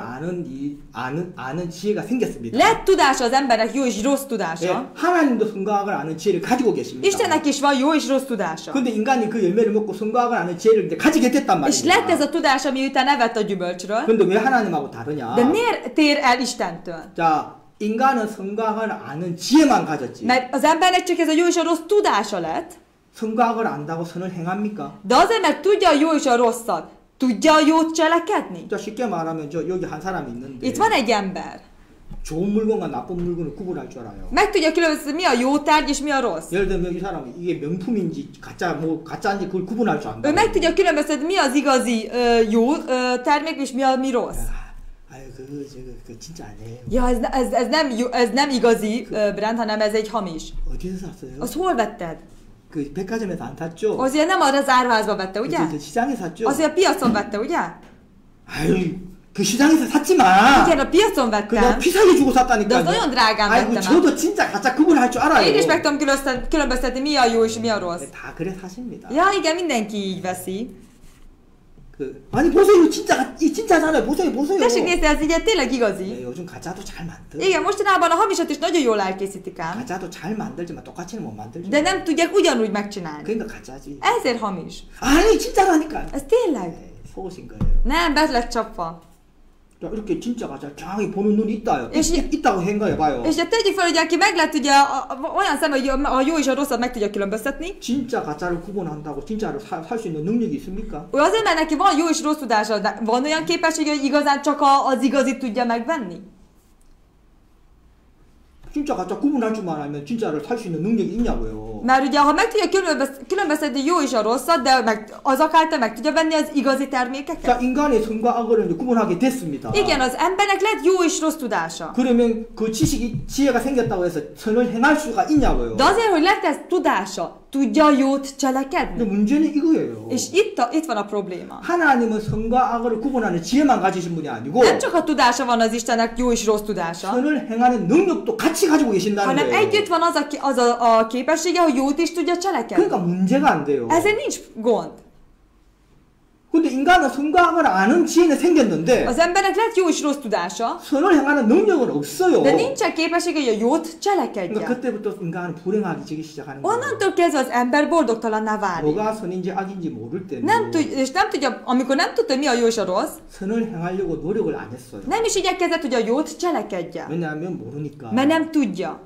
Speaker 1: 아는 지혜가 생겼습니다.
Speaker 2: Lett tudása az embernek, jó és rossz
Speaker 1: 예,
Speaker 2: tudása.
Speaker 1: 하나님도 선과 악을 아는 지혜를 가지고 계십니다.
Speaker 2: Istennek is van jó és rossz tudása.
Speaker 1: 근데 인간이 그 열매를 먹고 선과 악을 아는 지혜를 이제 가지게 됐단
Speaker 2: És lett ez
Speaker 1: 말입니다.
Speaker 2: a tudása, miután evett a gyümölcsről.
Speaker 1: 근데 왜 하나님하고 다르냐?
Speaker 2: De miért tér el Istentől?
Speaker 1: 자, 인간은 선과 악을 아는 지혜만 가졌지.
Speaker 2: Mert az embernek csak ez a jó és a rossz tudása lett.
Speaker 1: 선과 악을 안다고 선을 행합니까?
Speaker 2: De azért, mert tudja a jó és a rosszat, tudja a jót cselekedni?
Speaker 1: 자, 쉽게 말하면 여기 한 사람이 있는데
Speaker 2: Itt van egy ember.
Speaker 1: 좋은 물건과 나쁜 물건을 구분할 줄 알아요.
Speaker 2: Meg tudja különböztetni, mi a jó tárgy és mi a rossz.
Speaker 1: 예를 들면 이 사람은 이게 명품인지 가짜인지 그걸 구분할 줄 안다.
Speaker 2: Ő meg tudja különböztetni, mi az igazi jó termék és mi mi rossz.
Speaker 1: 아유 그거 진짜 아니에요.
Speaker 2: Ja, ez nem igazi brand, hanem ez egy hamis.
Speaker 1: 어디서 샀어요?
Speaker 2: Azt hol vetted?
Speaker 1: 그 백화점에서 안 샀죠?
Speaker 2: Azért nem az árvázba vette, ugye?
Speaker 1: 그 시장에 샀죠?
Speaker 2: Azért a piacon vette, ugye?
Speaker 1: 아유 그 시장에서 샀지 마.
Speaker 2: Igen, a piacon
Speaker 1: 그냥
Speaker 2: vettem.
Speaker 1: 비싸게 주고 샀다니까.
Speaker 2: De az nagyon drágán
Speaker 1: 아이고
Speaker 2: vettem.
Speaker 1: 저도 진짜 가짜 구분할 줄 알아요.
Speaker 2: Én is meg tudom különböztetni, mi a jó és mi a rossz.
Speaker 1: 다 그래 사십니다.
Speaker 2: Ja, igen, mindenki így veszi.
Speaker 1: 아니 보세요 진짜잖아요. 보세요.
Speaker 2: Tessék nézni, ez ugye tényleg igazi.
Speaker 1: 네, 요즘 가짜도 잘 만들.
Speaker 2: Igen, mostanában a hamisat is nagyon jól elkészítik ám.
Speaker 1: 가짜도 잘 만들지만 똑같이는 못 만들죠.
Speaker 2: De nem tudják ugyanúgy megcsinálni.
Speaker 1: 그러니까 가짜지.
Speaker 2: Ezért hamis.
Speaker 1: 아니 진짜라니까.
Speaker 2: Ez tényleg.
Speaker 1: 네, 속으신 거예요.
Speaker 2: Nem, be lett csapva.
Speaker 1: 자, 이렇게 진짜 가짜 정확히 보는 눈이 있다요.
Speaker 2: És-
Speaker 1: 있다고 생각해봐요.
Speaker 2: És ugye tegyük fel, hogy aki meg lehet ugye olyan szem, hogy a jó és a rosszat meg tudja különböztetni.
Speaker 1: 진짜 가짜를 구분한다고 진짜로 살 수 있는 능력이 있습니까?
Speaker 2: Ő azért, mert neki van jó és rossz tudása, de van olyan képessége, hogy igazán csak az igazit tudja megvenni?
Speaker 1: 진짜 가짜 구분할 줄만 알면 진짜를 살 수 있는 능력이 있냐고요.
Speaker 2: Mert ugye, ha meg tudja különböztetni jó és a rosszat, de azok által meg tudja venni az igazi termékeket.
Speaker 1: 자, 인간의 선과 악을 이제 구분하게 됐습니다.
Speaker 2: Igen, az embernek lett jó és rossz tudása.
Speaker 1: 그러면 그 지혜가 생겼다고 해서 선을 행할 수가 있냐고요.
Speaker 2: De azért, hogy lett ez tudása, tudja jót
Speaker 1: 근데
Speaker 2: cselekedni.
Speaker 1: 문제는 이거예요.
Speaker 2: És itt van a probléma.
Speaker 1: 하나님은 선과 악을 구분하는 지혜만 가지신 분이 아니고
Speaker 2: Nem csak a tudása van az Istennek, jó és rossz tudása,
Speaker 1: 선을 행하는 능력도 같이 가지고 계신다는
Speaker 2: hanem
Speaker 1: 거예요.
Speaker 2: együtt van az a képessége, hogy jót is tudja cselekedni.
Speaker 1: 그러니까 문제가 안 돼요.
Speaker 2: Ezzel nincs gond.
Speaker 1: 근데 인간은 선과 악을 아는 지혜는 생겼는데
Speaker 2: Az embernek lett jó és rossz tudása,
Speaker 1: 선을 행하는 능력은 없어요.
Speaker 2: de nincsen képessége, hogy a jót
Speaker 1: 그러니까
Speaker 2: cselekedjen.
Speaker 1: 그때부터 인간은 불행하기 시작하는 거예요.
Speaker 2: Onnantól kezdve az ember boldogtalanná válik.
Speaker 1: 뭐가 선인지 악인지 모를 때는
Speaker 2: És nem tudja, amikor nem tudta, mi a jó és a rossz,
Speaker 1: 선을 행하려고 노력을 안 했어요.
Speaker 2: nem is igyekezett, hogy a jót cselekedjen.
Speaker 1: 왜냐하면 모르니까.
Speaker 2: Mert nem tudja.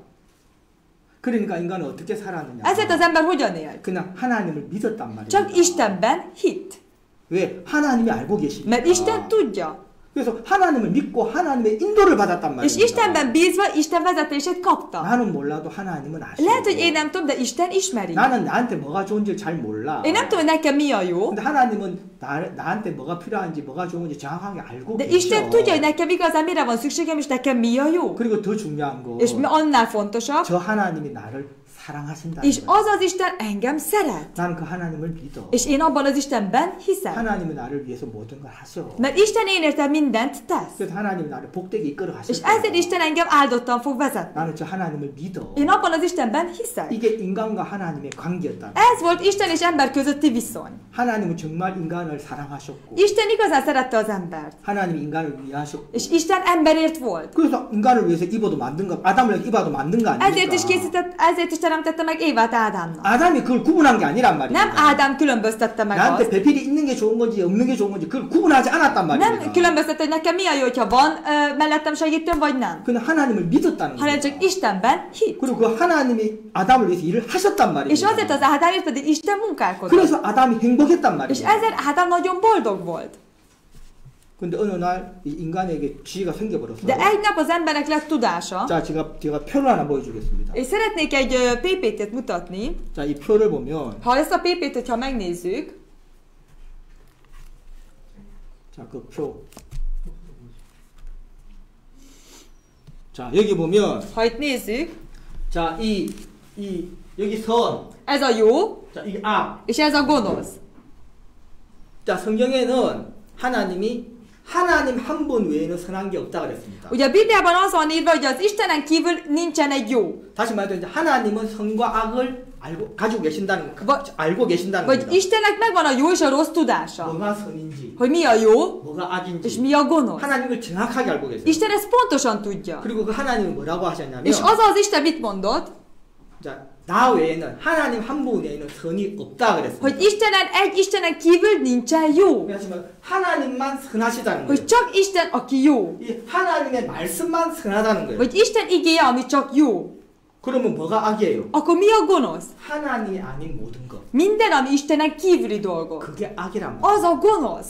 Speaker 1: 그러니까 인간은 어떻게 살았느냐.
Speaker 2: Ezért az ember hogyan élt?
Speaker 1: 그냥 하나님을 믿었단 말이에요.
Speaker 2: Csak Istenben hitt.
Speaker 1: 왜? 하나님이 알고 계시니까.
Speaker 2: Mert Isten tudja.
Speaker 1: 그래서 하나님을 믿고 하나님의 인도를 받았단
Speaker 2: És
Speaker 1: 말이에요.
Speaker 2: Istenben bízva Isten vezetését kapta.
Speaker 1: 나는 몰라도 하나님은 아시고.
Speaker 2: Lehet, hogy én nem tudom, de Isten ismeri.
Speaker 1: 나는 나한테 뭐가 좋은지 잘 몰라.
Speaker 2: Én nem tudom, hogy nekem mi a jó,
Speaker 1: 근데 하나님은 나한테 뭐가 필요한지 뭐가 좋은지 정확하게 알고
Speaker 2: de
Speaker 1: 계셔.
Speaker 2: Isten tudja, hogy nekem igazán mire van szükségem, és nekem mi a jó.
Speaker 1: 그리고 더 중요한 거.
Speaker 2: És annál fontosabb,
Speaker 1: 저 하나님이 나를 사랑하신다는
Speaker 2: és
Speaker 1: 거예요.
Speaker 2: az az Isten engem szeret.
Speaker 1: 나는 그 하나님을 믿어.
Speaker 2: És én abban az Istenben hiszem.
Speaker 1: 하나님이 나를 위해서 모든 걸 하셔.
Speaker 2: Mert Isten én értem mindent tesz.
Speaker 1: 그래서 하나님이 나를 복되게 이끌어 가실
Speaker 2: És
Speaker 1: 거예요.
Speaker 2: ezért Isten engem áldottan fog vezetni.
Speaker 1: 나는 저 하나님을 믿어.
Speaker 2: Én abban az Istenben hiszek.
Speaker 1: 이게 인간과 하나님의 관계였다.
Speaker 2: Ez volt Isten és ember közötti viszony.
Speaker 1: 하나님은 정말 인간을 사랑하셨고
Speaker 2: Isten igazán szerette az embert.
Speaker 1: 하나님이 인간을 위하셨고
Speaker 2: És Isten emberért volt.
Speaker 1: 그래서 인간을 위해서 이바도 만든 거 아담을 이바도 만든 거
Speaker 2: Ezért is
Speaker 1: 아닙니까?
Speaker 2: ezért is teremtette meg Évát Ádámnak.
Speaker 1: 아담이 그걸 구분한 게 아니란 말이야.
Speaker 2: Nem Ádám különböztette meg
Speaker 1: 나한테
Speaker 2: azt.
Speaker 1: 배필이 있는 게 좋은 건지 없는 게 좋은 건지 그걸 구분하지 않았단
Speaker 2: Nem
Speaker 1: 말이야.
Speaker 2: különböztette, hogy nekem mi a jó, hogyha van mellettem segítőm, vagy nem.
Speaker 1: 그냥 하나님을 믿었다는
Speaker 2: Hanem
Speaker 1: 거야.
Speaker 2: csak Istenben hit.
Speaker 1: 그리고 그 하나님이 아담을 위해서 일을 하셨단 말이야.
Speaker 2: És azért az Ádámért pedig Isten munkálkodott.
Speaker 1: 그래서 아담이 행복했단
Speaker 2: És
Speaker 1: 말이야.
Speaker 2: ezért Ádám nagyon boldog volt.
Speaker 1: 근데 어느 날 이 인간에게 지혜가 생겨버렸어.
Speaker 2: De egy nap az embernek lett tudása,
Speaker 1: 자, 제가 표를 하나 보여주겠습니다.
Speaker 2: és szeretnék egy PPT-t mutatni.
Speaker 1: 자, 이 표를 보면
Speaker 2: Ha ezt a PPT-t, ha megnézzük,
Speaker 1: 자, 그 표. 자, 여기 보면
Speaker 2: ha itt nézzük,
Speaker 1: 자, 여기 선.
Speaker 2: ez a jó,
Speaker 1: 자, 이게 악.
Speaker 2: és ez a gonosz.
Speaker 1: 자, 성경에는 하나님 한 분 외에는 선한 게 없다 그랬습니다.
Speaker 2: Ugye a Bibliában az van írva, hogy az Istenen kívül nincsen egy jó.
Speaker 1: 다시 말해서 이제 하나님은 선과 악을 가지고 계신다는 거, 알고 계신다는
Speaker 2: Vagy
Speaker 1: 겁니다.
Speaker 2: Istennek megvan a jó és a rossz tudása.
Speaker 1: 뭐가 선인지,
Speaker 2: Hogy mi a jó,
Speaker 1: 뭐가
Speaker 2: és
Speaker 1: 악인지
Speaker 2: mi a gonosz.
Speaker 1: 하나님을 정확하게 알고 계세요.
Speaker 2: Isten ezt pontosan tudja.
Speaker 1: 그리고 그 하나님은 뭐라고 하셨냐면
Speaker 2: És az Isten mit mondott?
Speaker 1: 자, 나 외에는 하나님 한 분 외에는 선이 없다 그랬습니다.
Speaker 2: Hogy Istenen kívül nincsen jó.
Speaker 1: 그래서 하나님만 선하시다는 거예요.
Speaker 2: Hogy csak Isten, aki jó.
Speaker 1: 이 하나님의 말씀만 선하다는 거예요.
Speaker 2: Hogy Isten igéje, ami csak jó.
Speaker 1: 그러면 뭐가 악이에요?
Speaker 2: Akkor mi a gonosz?
Speaker 1: 하나님이 아닌 모든 것.
Speaker 2: Minden, ami Istenen kívüli dolgok.
Speaker 1: 그게 악이란 말이에요.
Speaker 2: Az a gonosz.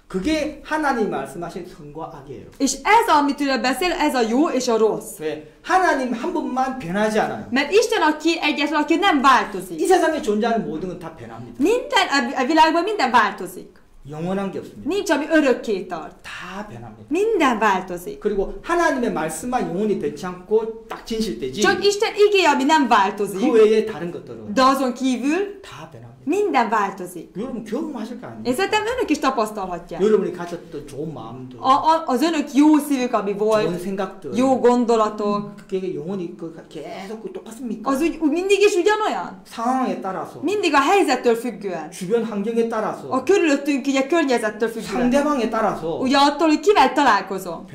Speaker 1: 그게 하나님이 말씀하신 선과 악이에요.
Speaker 2: És ez, amitől beszél, ez a jó és a rossz.
Speaker 1: 왜? 하나님 한 분만 변하지 않아요.
Speaker 2: Mert Isten, aki egyetlen, aki nem
Speaker 1: 이
Speaker 2: változik.
Speaker 1: 세상에 존재하는 모든 건 다 변합니다.
Speaker 2: Minden, a világban minden változik.
Speaker 1: 영원한 게 없습니다.
Speaker 2: Nincs, ami örökké tart.
Speaker 1: 다 변합니다.
Speaker 2: Minden változik.
Speaker 1: 그리고 하나님의 말씀만 영원히 변치 않고 딱 진실되지.
Speaker 2: Csak Isten igéje, ami nem
Speaker 1: 그
Speaker 2: változik,
Speaker 1: 외에 다른 것들은
Speaker 2: de azon kívül
Speaker 1: 다 변합니다.
Speaker 2: minden változik.
Speaker 1: 여러분 경험하실 거 아닙니까?
Speaker 2: Én szerintem önök is tapasztalhatják.
Speaker 1: 여러분이 가졌던 좋은 마음들,
Speaker 2: Az önök jó szívük, ami
Speaker 1: 좋은
Speaker 2: volt,
Speaker 1: 생각들,
Speaker 2: jó gondolatok,
Speaker 1: 그게 영원히 계속 똑같습니까?
Speaker 2: az úgy mindig is ugyanolyan?
Speaker 1: 상황에 따라서,
Speaker 2: Mindig a helyzettől függően.
Speaker 1: 주변 환경에 따라서,
Speaker 2: A körülöttünk ugye környezettől függően.
Speaker 1: 상대방에 따라서
Speaker 2: Ugye attól, hogy kivel találkozom.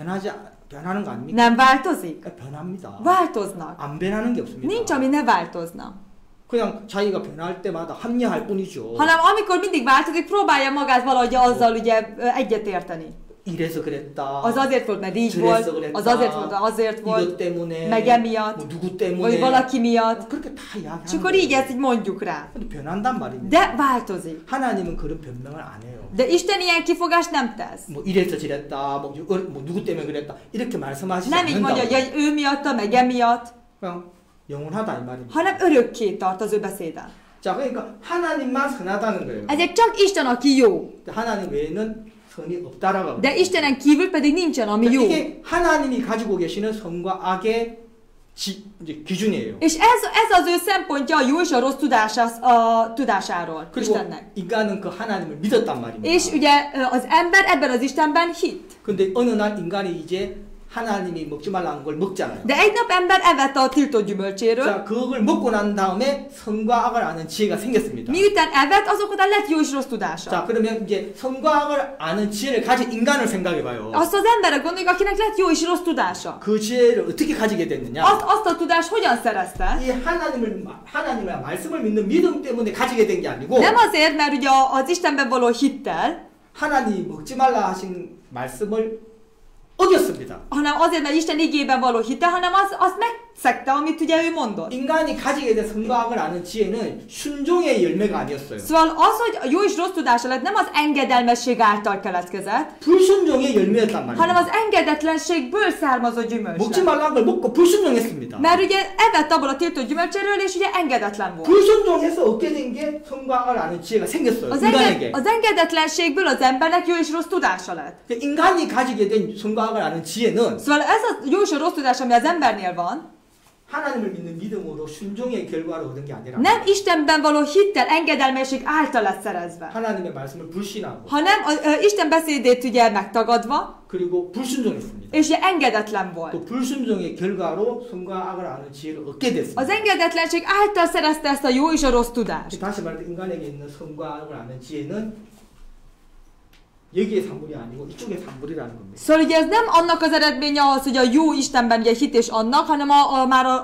Speaker 1: 변하는 거 아닙니까?
Speaker 2: Nem változik?
Speaker 1: 변합니다.
Speaker 2: Változnak.
Speaker 1: 안 변하는 게 없습니다.
Speaker 2: Nincs, ami ne változna.
Speaker 1: 그냥 자기가 변할 때마다 합리화할 뿐이죠.
Speaker 2: hanem amikor mindig változik, próbálja magát valahogy azzal ugye egyetérteni.
Speaker 1: 이래서 그랬다.
Speaker 2: Az azért volt, mert így
Speaker 1: 저래서
Speaker 2: volt,
Speaker 1: 그랬다.
Speaker 2: az azért
Speaker 1: 이것
Speaker 2: volt,
Speaker 1: 때문에.
Speaker 2: meg emiatt,
Speaker 1: 뭐 누구
Speaker 2: vagy
Speaker 1: 때문에.
Speaker 2: valaki miatt.
Speaker 1: 그렇게 다
Speaker 2: És
Speaker 1: 이야기하는
Speaker 2: akkor így
Speaker 1: 거예요.
Speaker 2: ezt így mondjuk rá.
Speaker 1: 근데 변한단 말입니다.
Speaker 2: De változik.
Speaker 1: 하나님은 그런 변명을 안 해요.
Speaker 2: De Isten ilyen kifogást nem tesz.
Speaker 1: 뭐 이래서 저랬다. 뭐 누구 때문에 그랬다. 이렇게 말씀하시지
Speaker 2: Nem így mondja,
Speaker 1: 않는다고.
Speaker 2: hogy ő miatta, meg emiatt,
Speaker 1: 그냥 영원하다 이 말입니다.
Speaker 2: hanem örökké tart az ő beszéde.
Speaker 1: 자, 그러니까 하나님만 선하다는 거예요.
Speaker 2: Ezért csak Isten, aki jó.
Speaker 1: 하나님 외에는 선이 없다라고 합니다.
Speaker 2: De Istenen kívül pedig nincsen, ami jó.
Speaker 1: 이게 하나님이 가지고 계시는 선과 악의 이제 기준이에요.
Speaker 2: És ez az ő szempontja a jó és a rossz tudásáról
Speaker 1: 그리고
Speaker 2: Istennek.
Speaker 1: 인간은 그 하나님을 믿었단 말입니다.
Speaker 2: És ugye az ember ebben az Istenben hitt.
Speaker 1: 근데 어느 날 인간이 이제 하나님이 먹지 말라는 걸 먹잖아요.
Speaker 2: De egy nap ember evette a tiltott gyümölcséről.
Speaker 1: 자, 그걸 먹고 난 다음에 선과 악을 아는 지혜가 생겼습니다.
Speaker 2: Miután evett, azok után lett jó és rossz tudása.
Speaker 1: 자, 그러면 이제 선과 악을 아는 지혜를 가진 인간을 생각해봐요.
Speaker 2: Azt az emberek gondoljuk, akinek lett jó és rossz tudása.
Speaker 1: 그 지혜를 어떻게 가지게 됐느냐?
Speaker 2: Azt a tudást hogyan szerezte?
Speaker 1: 이 하나님의 말씀을 믿는 믿음 때문에 가지게 된 게 아니고
Speaker 2: Nem azért, mert ugye az Istenben való hittel,
Speaker 1: 하나님이 먹지 말라 하신 말씀을 어겼습니다.
Speaker 2: hanem azért, mert Isten igében való hittel, hanem az megszegte, amit ugye ő mondott.
Speaker 1: 인간이 가지게 된 선과 악을 아는 지혜는 순종의 열매가 아니었어요.
Speaker 2: Szóval az, hogy a jó és rossz tudása lett, nem az engedelmesség által keletkezett,
Speaker 1: 불순종의 열매였단 말이에요.
Speaker 2: hanem az engedetlenségből származó gyümölcs
Speaker 1: 먹지
Speaker 2: lett.
Speaker 1: 말라는 걸 먹고 불순종했습니다.
Speaker 2: Mert ugye evett abból a tiltott gyümölcséről, és ugye engedetlen volt.
Speaker 1: 불순종해서 얻게 된 게 선과 악을 아는 지혜가 생겼어요. 인간에게.
Speaker 2: Az engedetlenségből az embernek jó és rossz tudása lett.
Speaker 1: 인간이 가지게 된 선과 악을 아는 지혜는
Speaker 2: Szóval ez a jó és a rossz tudás, ami az embernél van,
Speaker 1: 하나님을 믿는 믿음으로 순종의 결과로 얻은 게 아니라
Speaker 2: nem Istenben való hittel, engedelmesség által lett szerezve,
Speaker 1: 하나님의 말씀을 불신하고
Speaker 2: hanem Isten beszédét ugye megtagadva,
Speaker 1: 그리고 불순종했습니다.
Speaker 2: és ugye engedetlen volt.
Speaker 1: 그 불순종의 결과로 선과 악을 아는 지혜를 얻게 됐습니다.
Speaker 2: Az engedetlenség által szerezte ezt a jó és a rossz tudást.
Speaker 1: 다시 말해서 인간에게 있는 선과 악을 아는 지혜는 여기의 산물이 아니고 이쪽의 산물이라는 겁니다.
Speaker 2: Szóval ugye ez nem annak az eredménye az, hogy a jó Istenben ugye hit és annak, hanem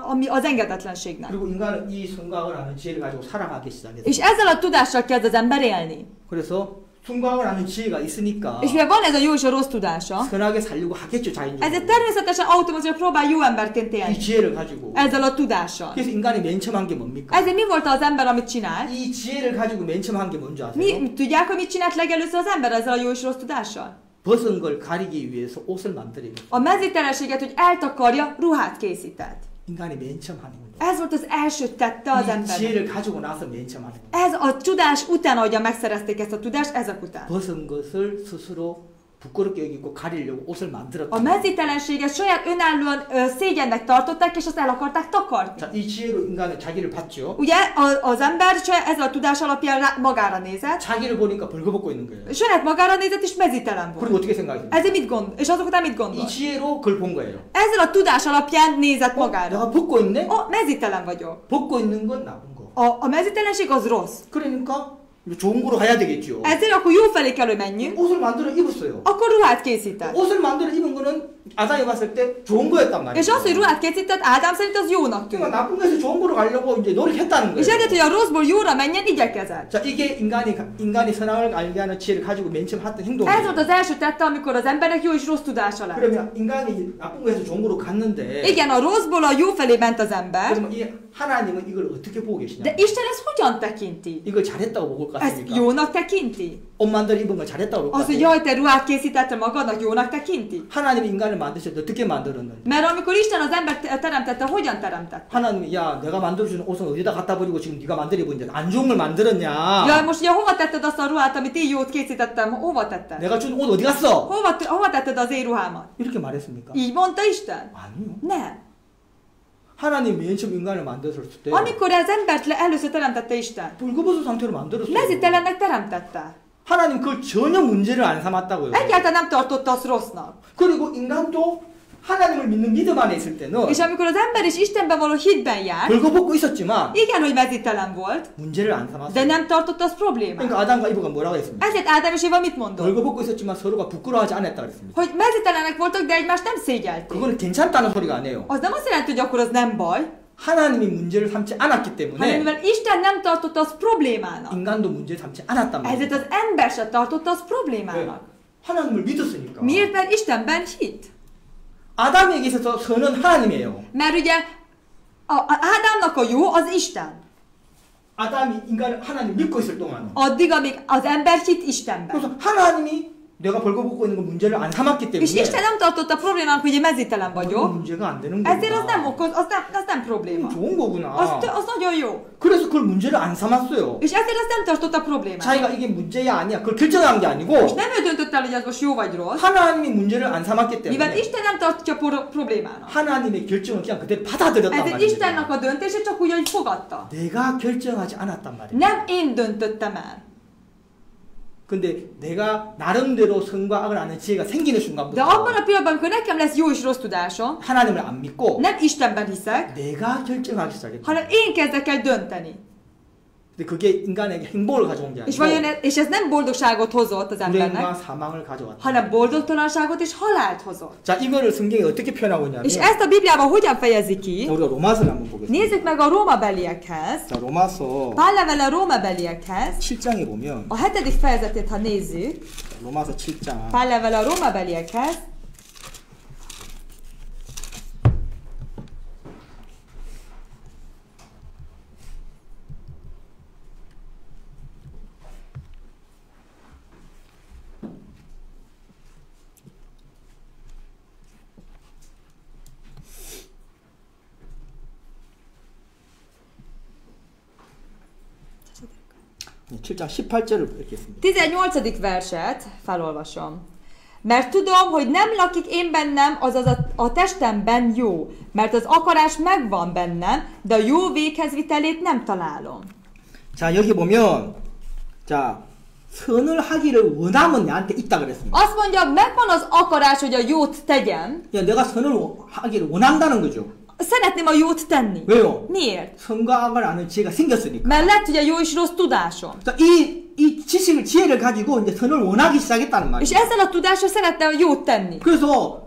Speaker 2: ami az engedetlenségnek.
Speaker 1: 그리고 인간은 이 선과 악을 아는 지혜를 가지고 살아가기 시작했어요.
Speaker 2: És ezzel a tudással kezd az ember élni.
Speaker 1: 그래서 선과 악을 아는 지혜가 있으니까
Speaker 2: És mivel van ez a jó és a rossz tudása,
Speaker 1: 선하게 살려고 하겠죠,
Speaker 2: ezért
Speaker 1: 자연적으로.
Speaker 2: természetesen automatikusan próbál jó emberként
Speaker 1: 이
Speaker 2: élni.
Speaker 1: 지혜를 가지고.
Speaker 2: Ezzel a tudással.
Speaker 1: 그래서 인간이 맨 처음 한 게 뭡니까?
Speaker 2: Ezért mi volt az ember, amit csinált?
Speaker 1: 이 지혜를 가지고 맨 처음 한 게 뭔지 아세요?
Speaker 2: Tudják, hogy mit csinált legelőször az ember ezzel a jó és rossz tudással?
Speaker 1: 벗은 걸 가리기 위해서 옷을 만들고
Speaker 2: A mezítelenséget, hogy eltakarja, ruhát készített.
Speaker 1: 인간이 맨 처음 하는 거예요.
Speaker 2: Ez volt az első tette az
Speaker 1: 이
Speaker 2: ember.
Speaker 1: 지혜를 가지고 나서 맨 처음 하는 거예요.
Speaker 2: Ez a tudás után, ahogyan megszerezték ezt a tudást, ezek után.
Speaker 1: 벗은 것을 스스로 부끄럽게 여기고 가리려고 옷을 만들었다.
Speaker 2: A mezítelenséget saját önállóan szégyennek tartották, és azt el akarták takarni.
Speaker 1: 자, 이 지혜로 인간은 자기를 봤죠.
Speaker 2: Ugye az ember ezzel a tudás alapján magára nézett,
Speaker 1: 자기를 보니까 벌거벗고 있는 거예요.
Speaker 2: saját magára nézett, és mezítelen
Speaker 1: 그리고
Speaker 2: volt.
Speaker 1: 어떻게 생각했어요?
Speaker 2: Ezért mit gondol? És azok után mit
Speaker 1: 이
Speaker 2: gondol?
Speaker 1: 지혜로 그걸 본 거예요.
Speaker 2: Ezzel a tudás alapján nézett magára.
Speaker 1: 내가 벗고 있네?
Speaker 2: Mezítelen vagyok.
Speaker 1: 벗고 있는 건 나쁜 거.
Speaker 2: A mezítelenség az rossz.
Speaker 1: 그러니까 좋은 거로 가야 되겠죠.
Speaker 2: Ezért akkor jó felé kell, hogy menjünk.
Speaker 1: 옷을 만들어 입었어요.
Speaker 2: Akkor ruhát készített.
Speaker 1: 옷을 만들어 입은 거는 아담이 봤을 때 좋은 거였단 말이에요.
Speaker 2: És az, hogy ruhát készített, Ádám szerint az jónak tűnt.
Speaker 1: 그러니까 나쁜 거에서 좋은 거로 가려고 이제 노력했다는
Speaker 2: És
Speaker 1: 거예요.
Speaker 2: ezért, hogy a rosszból jóra menjen, igyekezett.
Speaker 1: 자, 이게 인간이 선악을 알게 하는 지혜를 가지고 맨 처음 했던
Speaker 2: Ez
Speaker 1: 행동이에요.
Speaker 2: volt az első tette, amikor az emberek jó és rossz tudása lett.
Speaker 1: 그러면 인간이 나쁜 거에서 좋은 거로 갔는데
Speaker 2: Igen, a rosszból a jó felé ment az ember,
Speaker 1: 그러면 이 하나님은 이걸 어떻게 보고 계시냐?
Speaker 2: de Isten ezt hogyan tekinti?
Speaker 1: 이걸 잘했다고 볼 것
Speaker 2: Ezt
Speaker 1: 같습니까?
Speaker 2: jónak tekinti?
Speaker 1: 옷 만들어 입은 걸 잘했다고 볼 것
Speaker 2: Az, hogy
Speaker 1: 같아요.
Speaker 2: jaj, te ruhát készítettél magadnak, jónak tekinti?
Speaker 1: 하나님이 인간을 만드셨는데 어떻게 만들었는데?
Speaker 2: Mert amikor Isten az embert teremtette, hogyan teremtette?
Speaker 1: 하나님이 야 내가 만들어주는 옷은 어디다 갖다 버리고 지금 네가 만들어 입은 안 좋은 걸 만들었냐?
Speaker 2: Jaj, most ugye hova tetted azt a ruhát, amit én jót készítettem? Hova tetted?
Speaker 1: 내가 준 옷 어디 갔어?
Speaker 2: Hova tetted az én ruhámat?
Speaker 1: 이렇게 말했습니까?
Speaker 2: Így mondta Isten?
Speaker 1: 아니요.
Speaker 2: Nem.
Speaker 1: 하나님 맨 처음 인간을 만들었을 때
Speaker 2: Amikor az embert először teremtette Isten,
Speaker 1: 불거벗은 상태로 만들었어요.
Speaker 2: mezítelennek teremtette.
Speaker 1: 하나님 그걸 전혀 문제를 안 삼았다고요.
Speaker 2: Egyáltalán nem tartotta azt rossznak.
Speaker 1: 그리고 인간도 하나님을 믿는 믿음 안에 있을 때는
Speaker 2: És amikor az ember is Istenben való hitben jár,
Speaker 1: 벌거벗고 있었지만
Speaker 2: igen, hogy mezítelen volt,
Speaker 1: 문제를 안
Speaker 2: de
Speaker 1: 삼았어요.
Speaker 2: nem tartotta azt problémát.
Speaker 1: 그러니까 아담과 이브가 뭐라고 했습니까?
Speaker 2: Ezért Ádám és Éva mit mondott?
Speaker 1: 벌거벗고 있었지만 서로가 부끄러워하지 않았다 그랬습니다.
Speaker 2: Hogy mezítelenek voltak, de egymást nem szégyelték.
Speaker 1: 그거는 괜찮다는 소리가 아니에요.
Speaker 2: Az nem azt jelenti, hogy akkor az nem baj.
Speaker 1: 하나님이 문제를 삼지 않았기
Speaker 2: hanem
Speaker 1: 때문에
Speaker 2: mivel Isten nem tartotta azt problémának.
Speaker 1: 인간도 문제를 삼지 않았단
Speaker 2: Ezért
Speaker 1: 말이에요.
Speaker 2: az ember se tartotta azt problémának.
Speaker 1: 하나님을 믿었으니까.
Speaker 2: Miért? Mert Istenben hit.
Speaker 1: 아담에게 있어서 선은 하나님이에요.
Speaker 2: Mert ugye Ádámnak a jó az Isten.
Speaker 1: 아담이 인간을 하나님 믿고 있을 동안.
Speaker 2: Addig, amíg az ember hit Istenben.
Speaker 1: 그래서 하나님이 내가 벌거벗고 있는 거 문제를 안 삼았기 때문에
Speaker 2: És Isten nem tartotta problémának, hogy én mezítelen
Speaker 1: 그건
Speaker 2: vagyok.
Speaker 1: 문제가 안 되는
Speaker 2: Ezért az nem
Speaker 1: 거구나.
Speaker 2: okoz, az nem probléma.
Speaker 1: 좋은 거구나.
Speaker 2: Az nagyon jó.
Speaker 1: 그래서 그걸 문제를 안 삼았어요.
Speaker 2: És ezért azt nem tartotta problémának.
Speaker 1: 자기가 이게 문제야 아니야 그걸 결정한 게 아니고
Speaker 2: És nem ő döntött el, hogy ez most jó vagy rossz.
Speaker 1: 하나님이 문제를 안 삼았기
Speaker 2: Mivel
Speaker 1: 때문에
Speaker 2: Isten nem tartja problémának.
Speaker 1: 하나님의 결정을 그냥 그대로 받아들였단
Speaker 2: Ezért
Speaker 1: 말이에요.
Speaker 2: Istennek a döntését csak úgy, hogy fogadta.
Speaker 1: 내가 결정하지 않았단 말이에요.
Speaker 2: Nem én döntöttem el.
Speaker 1: 근데 내가 나름대로 선과 악을 아는 지혜가 생기는
Speaker 2: De
Speaker 1: 순간부터
Speaker 2: abban a pillanatban, amikor nekem lesz jó és rossz tudásom,
Speaker 1: 하나님을 안 믿고
Speaker 2: nem Istenben hiszek,
Speaker 1: 내가 결정하기 시작했다.
Speaker 2: hanem én kezdek el dönteni.
Speaker 1: 근데 그게 인간에게 행복을 가져온 게
Speaker 2: És,
Speaker 1: 아니고
Speaker 2: és ez nem boldogságot hozott az
Speaker 1: 불행과
Speaker 2: embernek,
Speaker 1: 사망을 가져왔다.
Speaker 2: hanem boldogtalanságot és halált hozott.
Speaker 1: 자, 이거를 성경에 어떻게 표현하고 있냐면
Speaker 2: És ezt a Bibliában hogyan fejezi ki?
Speaker 1: 자, 우리가 로마서를 한번 보겠습니다.
Speaker 2: Nézzük meg a Rómabeliekhez.
Speaker 1: 자, 로마서
Speaker 2: Pál levele a Rómabeliekhez.
Speaker 1: 7장에 보면
Speaker 2: A 7. fejezetét, ha nézzük,
Speaker 1: 로마서 7장
Speaker 2: Pál levele a Rómabeliekhez,
Speaker 1: 네, 7장 18절을 읽겠습니다.
Speaker 2: 18. verset felolvasom. Mert tudom, hogy nem lakik én bennem, azaz a testemben jó, mert az akarás megvan bennem, de a jó véghezvitelét nem találom.
Speaker 1: 자, 여기 보면 자, 선을 하기를 원함은 내한테 있다 그랬습니다.
Speaker 2: Azt mondja, megvan az akarás, hogy a jót tegyem,
Speaker 1: 야, 내가 선을 하기를 원한다는 거죠.
Speaker 2: szeretném a jót tenni.
Speaker 1: 왜요?
Speaker 2: Miért?
Speaker 1: 선과 악을 아는 지혜가 생겼으니까.
Speaker 2: Mert lett ugye jó és rossz tudásom.
Speaker 1: 자, 이 지식을 지혜를 가지고 이제 선을 원하기 시작했다는
Speaker 2: És
Speaker 1: 말이에요.
Speaker 2: ezzel a tudással szeretne a jót tenni.
Speaker 1: 그래서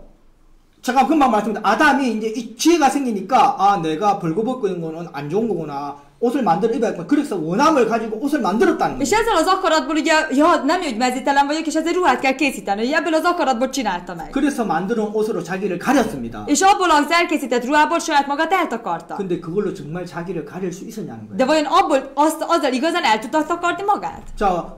Speaker 1: 잠깐 금방 말씀드린 아담이 이제 이 지혜가 생기니까 아, 내가 벌거벗고 있는 거는 안 좋은 거구나. 옷을 만들어 입어야겠구나. 그래서 원함을 가지고 옷을 만들었다는
Speaker 2: És
Speaker 1: 거예요.
Speaker 2: ezzel az akaratból ugye, ja, nem jó, hogy mezítelen vagyok, és ezért ruhát kell készíteni. Ugye ebből az akaratból csinálta meg.
Speaker 1: 그래서 만들어 온 옷으로 자기를 가렸습니다.
Speaker 2: És abból az elkészített ruhából saját magát eltakarta.
Speaker 1: 근데 그걸로 정말 자기를 가릴 수 있었냐는
Speaker 2: De
Speaker 1: 거예요.
Speaker 2: vajon abból azzal igazán el tudta takarni magát?
Speaker 1: 자,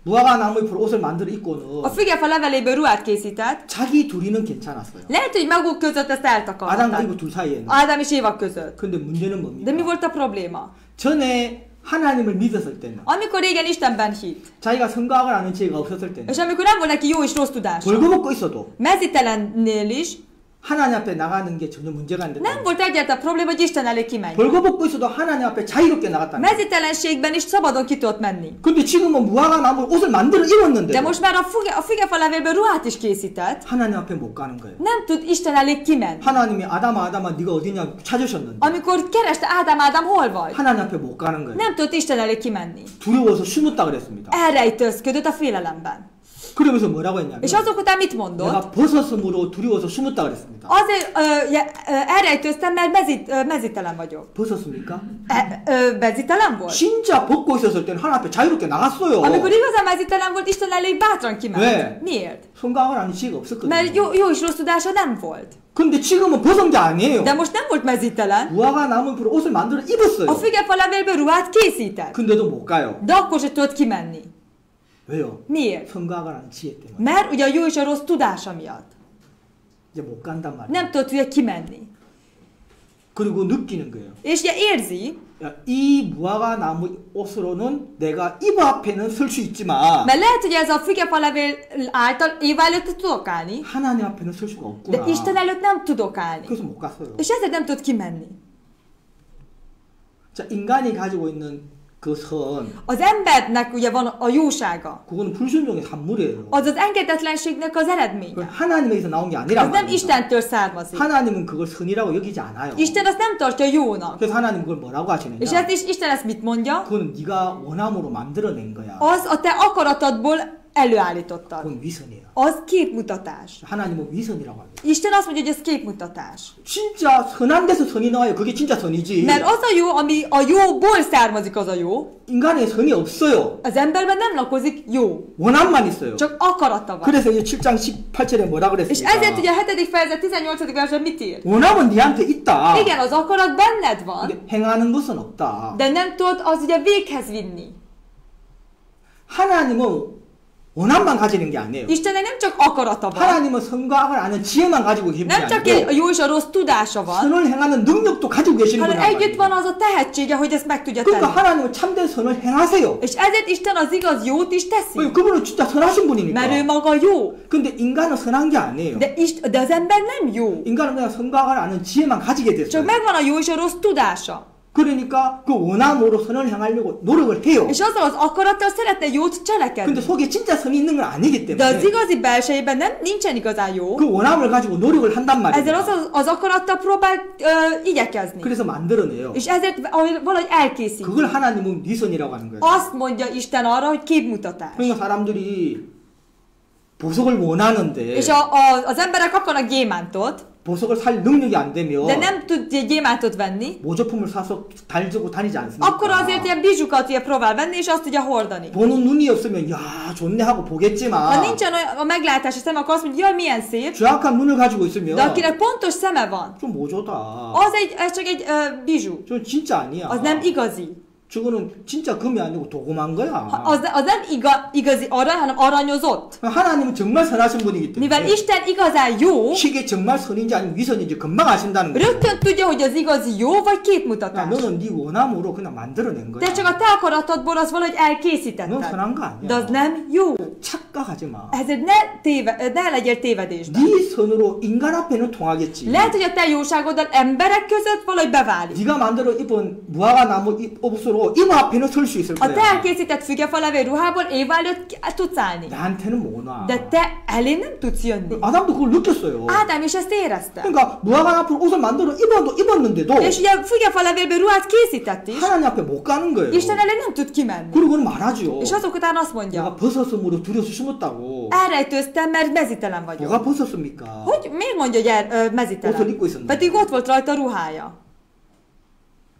Speaker 1: 무화과 나무 잎으로 옷을 만들어
Speaker 2: A
Speaker 1: 입고는
Speaker 2: fügefa leveléből ruhát készített.
Speaker 1: 자기 둘이는 괜찮았어요.
Speaker 2: Lehet, hogy maguk között ezt
Speaker 1: 아담과
Speaker 2: eltakarták.
Speaker 1: 이브 둘 사이에는.
Speaker 2: Ádám és Éva között.
Speaker 1: 근데 문제는
Speaker 2: De mi
Speaker 1: 뭡니까?
Speaker 2: volt a probléma?
Speaker 1: 전에 하나님을 믿었을 때는
Speaker 2: Amikor régen Istenben hit,
Speaker 1: 자기가 선과 악을 아는 지혜가 없었을 때는
Speaker 2: és amikor nem volt neki jó és rossz tudása,
Speaker 1: 벌거벗고 있어도
Speaker 2: mezítelennél is,
Speaker 1: 하나님 앞에 나가는 게 전혀 문제가 안 됐다.
Speaker 2: nem volt egyáltalán probléma, hogy Isten elé kimenjen.
Speaker 1: 벌거벗고 있어도 하나님 앞에 자유롭게 나갔다는 거예요.
Speaker 2: Mezítelenségben is szabadon ki tudott menni.
Speaker 1: 근데 지금은 무화과 나무 옷을 만들어 입었는데
Speaker 2: De most már a fügefa levélből ruhát is készített,
Speaker 1: 하나님 앞에 못 가는 거예요.
Speaker 2: nem tud Isten elé kimenni.
Speaker 1: 하나님이 아담아 네가 어디냐 찾으셨는데
Speaker 2: Amikor kereste Ádám, hol vagy?
Speaker 1: 하나님 앞에 못 가는 거예요.
Speaker 2: Nem tudott Isten elé kimenni.
Speaker 1: 두려워서 숨었다 그랬습니다.
Speaker 2: Elrejtőzködött a félelemben.
Speaker 1: 그러면서 뭐라고 했냐면
Speaker 2: És azok után mit mondott?
Speaker 1: 내가 벗었으므로 두려워서 숨었다 그랬습니다.
Speaker 2: Azért elrejtőztem, mert mezítelen vagyok.
Speaker 1: 벗었습니까?
Speaker 2: Mezítelen volt?
Speaker 1: 진짜 벗고 있었을 때는 하나님 앞에 자유롭게 나갔어요.
Speaker 2: Amikor igazán mezítelen volt, Isten elé bátran kiment.
Speaker 1: 왜?
Speaker 2: Miért?
Speaker 1: 성강을 아는 지혜가 없었거든요.
Speaker 2: Mert jó és rossz tudása nem volt.
Speaker 1: 근데 지금은 벗은 게 아니에요.
Speaker 2: De most nem volt mezítelen.
Speaker 1: 무화과 나무로 옷을 만들어 입었어요.
Speaker 2: A fügefa levélből ruhát készített.
Speaker 1: 근데도 못 가요.
Speaker 2: De akkor se tudott kimenni.
Speaker 1: 왜요?
Speaker 2: Miért?
Speaker 1: 성강을 아는 지혜 때문에.
Speaker 2: Mert ugye a jó és a rossz tudása miatt.
Speaker 1: 이제 못 간단 말이에요.
Speaker 2: Nem tudott ugye kimenni.
Speaker 1: 그리고 느끼는 거예요.
Speaker 2: És ugye érzi,
Speaker 1: 야, 이 무화과 나무 옷으로는 내가 입 앞에는 설 수 있지만
Speaker 2: mert lehet, hogy ez a fügefa levél által Éva előtt tudok állni,
Speaker 1: 하나님 앞에는 설 수가
Speaker 2: de
Speaker 1: 없구나.
Speaker 2: Isten előtt nem tudok állni.
Speaker 1: 그래서 못 갔어요.
Speaker 2: És ezért nem tud kimenni.
Speaker 1: 자, 인간이 가지고 있는 그 선,
Speaker 2: Az embernek ugye van a jósága.
Speaker 1: 그거는 불순종의 산물이에요.
Speaker 2: Az az engedetlenségnek az
Speaker 1: 그건
Speaker 2: eredménye.
Speaker 1: 하나님에게서 나온 게 아니란
Speaker 2: Az nem
Speaker 1: 말이에요.
Speaker 2: Istentől származik.
Speaker 1: 하나님은 그걸 선이라고 여기지 않아요.
Speaker 2: Isten azt nem tartja jónak.
Speaker 1: 그래서 하나님 그걸 뭐라고 하시느냐?
Speaker 2: És ezt is Isten ezt mit mondja?
Speaker 1: 그거는 네가 원함으로 만들어낸 거야.
Speaker 2: Az a te akaratadból előállítottad.
Speaker 1: 그건 위선이에요.
Speaker 2: Az képmutatás.
Speaker 1: 하나님은 위선이라고 합니다.
Speaker 2: Isten azt mondja, hogy ez képmutatás.
Speaker 1: 진짜 선한 데서 선이 나와요. 그게 진짜 선이지.
Speaker 2: Mert az a jó, ami a jóból származik, az a jó.
Speaker 1: 인간에 선이 없어요.
Speaker 2: Az emberben nem lakozik jó.
Speaker 1: 원함만 있어요.
Speaker 2: Csak akarata van.
Speaker 1: 그래서 이 7장 18절에 뭐라
Speaker 2: És ezért ugye
Speaker 1: 그랬습니까?
Speaker 2: a 7. fejezet 18. versben mit ír?
Speaker 1: 원함은 네한테 있다.
Speaker 2: Igen, az akarat benned van,
Speaker 1: 근데 행하는 것은 없다.
Speaker 2: de nem tudod az ugye véghez vinni.
Speaker 1: 하나님은 원함만 가지는 게 아니에요.
Speaker 2: Istennek nem csak akarata van,
Speaker 1: 하나님은 선과 악을 아는 지혜만 가지고 계신 분이
Speaker 2: nem csak egy a
Speaker 1: 아니고
Speaker 2: jó és a rossz tudása van,
Speaker 1: 선을 행하는 능력도 가지고 계시는
Speaker 2: hanem
Speaker 1: 분이란
Speaker 2: együtt
Speaker 1: 말이에요.
Speaker 2: van az a tehetsége, hogy ezt meg tudja
Speaker 1: 그러니까
Speaker 2: tenni.
Speaker 1: 하나님은 참된 선을 행하세요.
Speaker 2: És ezért Isten az igaz jót is teszi,
Speaker 1: 그분은 진짜 선하신 분이니까.
Speaker 2: mert ő maga jó.
Speaker 1: 근데 인간은 선한 게 아니에요.
Speaker 2: De az ember nem jó.
Speaker 1: 인간은 그냥 선과 악을 아는 지혜만 가지게
Speaker 2: Csak
Speaker 1: 됐어요.
Speaker 2: megvan a jó és a rossz tudása.
Speaker 1: 그러니까 그 원함으로 선을 행하려고 노력을 해요.
Speaker 2: És azzal az akarattal szeretne jót
Speaker 1: 근데
Speaker 2: cselekedni.
Speaker 1: 속에 진짜 선이 있는 건 아니기
Speaker 2: De az
Speaker 1: 때문에
Speaker 2: igazi belsejében nincsen igazán jó.
Speaker 1: 그 원함을 가지고 노력을 한단
Speaker 2: Ezzel
Speaker 1: 말이에요.
Speaker 2: az akarattal próbál igyekezni.
Speaker 1: 그래서 만들어내요.
Speaker 2: És ezért valahogy elkészít.
Speaker 1: 그걸 하나님은 위선이라고 하는 거예요.
Speaker 2: Azt mondja Isten arra, hogy képmutatás.
Speaker 1: 그러니까 사람들이 보석을 원하는데
Speaker 2: És az emberek akarnak gyémántot,
Speaker 1: 보석을 살 능력이 안 되면
Speaker 2: de nem tud gyémántot venni,
Speaker 1: 모조품을 사서 달고 다니지
Speaker 2: akkor azért
Speaker 1: 않습니까?
Speaker 2: ilyen bizsukat ugye próbál venni, és azt tudja hordani.
Speaker 1: 보는 눈이 없으면 야 좋네 하고
Speaker 2: Ha
Speaker 1: 보겠지만
Speaker 2: nincsen olyan a meglátási szem, akkor azt mondja, jaj, milyen szép,
Speaker 1: 정확한 눈을 가지고 있으면
Speaker 2: de akinek pontos szeme van,
Speaker 1: 좀 모조다.
Speaker 2: ez csak egy bizsú.
Speaker 1: 저 진짜 아니야.
Speaker 2: Az nem igazi.
Speaker 1: 저거는 진짜 금이 아니고 도금한 거야.
Speaker 2: Az nem igazi arany, hanem aranyozott.
Speaker 1: 하나님은 정말 선하신 분이기
Speaker 2: Mivel
Speaker 1: 때문에
Speaker 2: Isten igazán jó,
Speaker 1: 이게 정말 선인지 아니면 위선인지 금방 아신다는 거야.
Speaker 2: rögtön tudja, hogy az igazi jó, vagy
Speaker 1: 야,
Speaker 2: képmutatás.
Speaker 1: 너는 네 원함으로 그냥 만들어낸 거야.
Speaker 2: De csak a te akaratodból az valahogy
Speaker 1: 넌
Speaker 2: elkészítetted.
Speaker 1: 선한 거 아니야.
Speaker 2: De az nem jó.
Speaker 1: 착각하지 마.
Speaker 2: Ezért ne legyél tévedésben.
Speaker 1: 네 선으로 인간 앞에는 통하겠지.
Speaker 2: Lehet, hogy a te jóságoddal emberek között valahogy beválik.
Speaker 1: 네가 만들어 입은 무화과 나무 옷으로 이모 앞에는 설 수 있을
Speaker 2: A te
Speaker 1: 거야.
Speaker 2: elkészített fügefalevé ruhából Éva előtt tudsz állni.
Speaker 1: 나한테는 못 와.
Speaker 2: De te elé nem tudsz jönni.
Speaker 1: 아담도 그걸 느꼈어요.
Speaker 2: Ádám is ezt érezte.
Speaker 1: 그러니까 무화과 나무 옷을 만들어 입었는데도
Speaker 2: És ugye fügefelevélből ruhát készített is,
Speaker 1: 하나님 앞에 못 가는 거예요.
Speaker 2: Isten elé nem tud kimenni.
Speaker 1: 그러고는 말하죠.
Speaker 2: És azok után azt
Speaker 1: 내가
Speaker 2: mondja,
Speaker 1: 버섯으로 두려서 숨었다고.
Speaker 2: elrejtőztem, mert mezitelen vagyok.
Speaker 1: 뭐가 버섯입니까?
Speaker 2: Hogy miért mondja, hogy
Speaker 1: Ott
Speaker 2: mezitelen?
Speaker 1: 입고 있었는데.
Speaker 2: Pedig ott volt rajta a ruhája.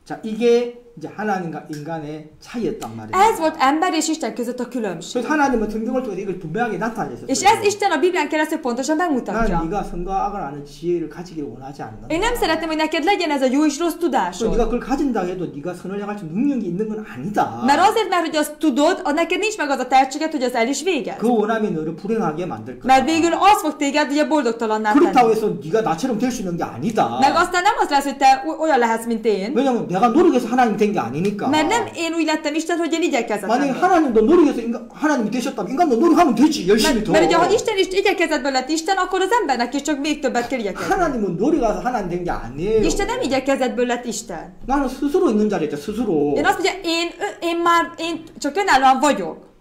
Speaker 1: 자, 이게 이제 하나님과 인간의 차이였단 말이에요.
Speaker 2: Ez volt ember és Isten között a különbség.
Speaker 1: 그래서 하나님은 성경을 통해서 이걸 분명하게 나타내셨어요.
Speaker 2: És ez Isten a Biblián keresztül pontosan
Speaker 1: 난
Speaker 2: megmutatja.
Speaker 1: 네가 선과 악을 아는 지혜를 가지기를 원하지 않는다.
Speaker 2: Én nem szeretném, hogy neked legyen ez a jó és rossz
Speaker 1: 그리고
Speaker 2: tudásod.
Speaker 1: 네가 그걸 가진다 해도 네가 선을 향할 수 능력이 있는 건 아니다.
Speaker 2: Mert azért, mert hogy azt tudod, neked nincs meg az a tehetséged, hogy az el is végez.
Speaker 1: 그 원함이 너를 불행하게 만들 거야.
Speaker 2: Mert végül az fog téged ugye boldogtalanná
Speaker 1: 그렇다고
Speaker 2: tenni.
Speaker 1: 해서 네가 나처럼 될 수 있는 게 아니다.
Speaker 2: Meg aztán nem az lesz, hogy te olyan lehetsz, mint én.
Speaker 1: 왜냐면 내가 노력해서 하나님 된 게 아니니까.
Speaker 2: Mert nem én úgy lettem Isten, hogy én igyekezett
Speaker 1: 만약에
Speaker 2: lenni.
Speaker 1: 하나님도 노력해서 하나님이 되셨다면 인간도 노력하면 되지. 열심히 더.
Speaker 2: Mert ugye, ha Isten is igyekezetből lett Isten, akkor az embernek is csak még többet kell igyekezni.
Speaker 1: 하나님은 노력해서 하나님 된 게 아니에요.
Speaker 2: Isten nem igyekezetből lett Isten.
Speaker 1: 나는 스스로 있는 자리에 있죠. 스스로.
Speaker 2: Én azt mondja, én csak önállóan vagyok.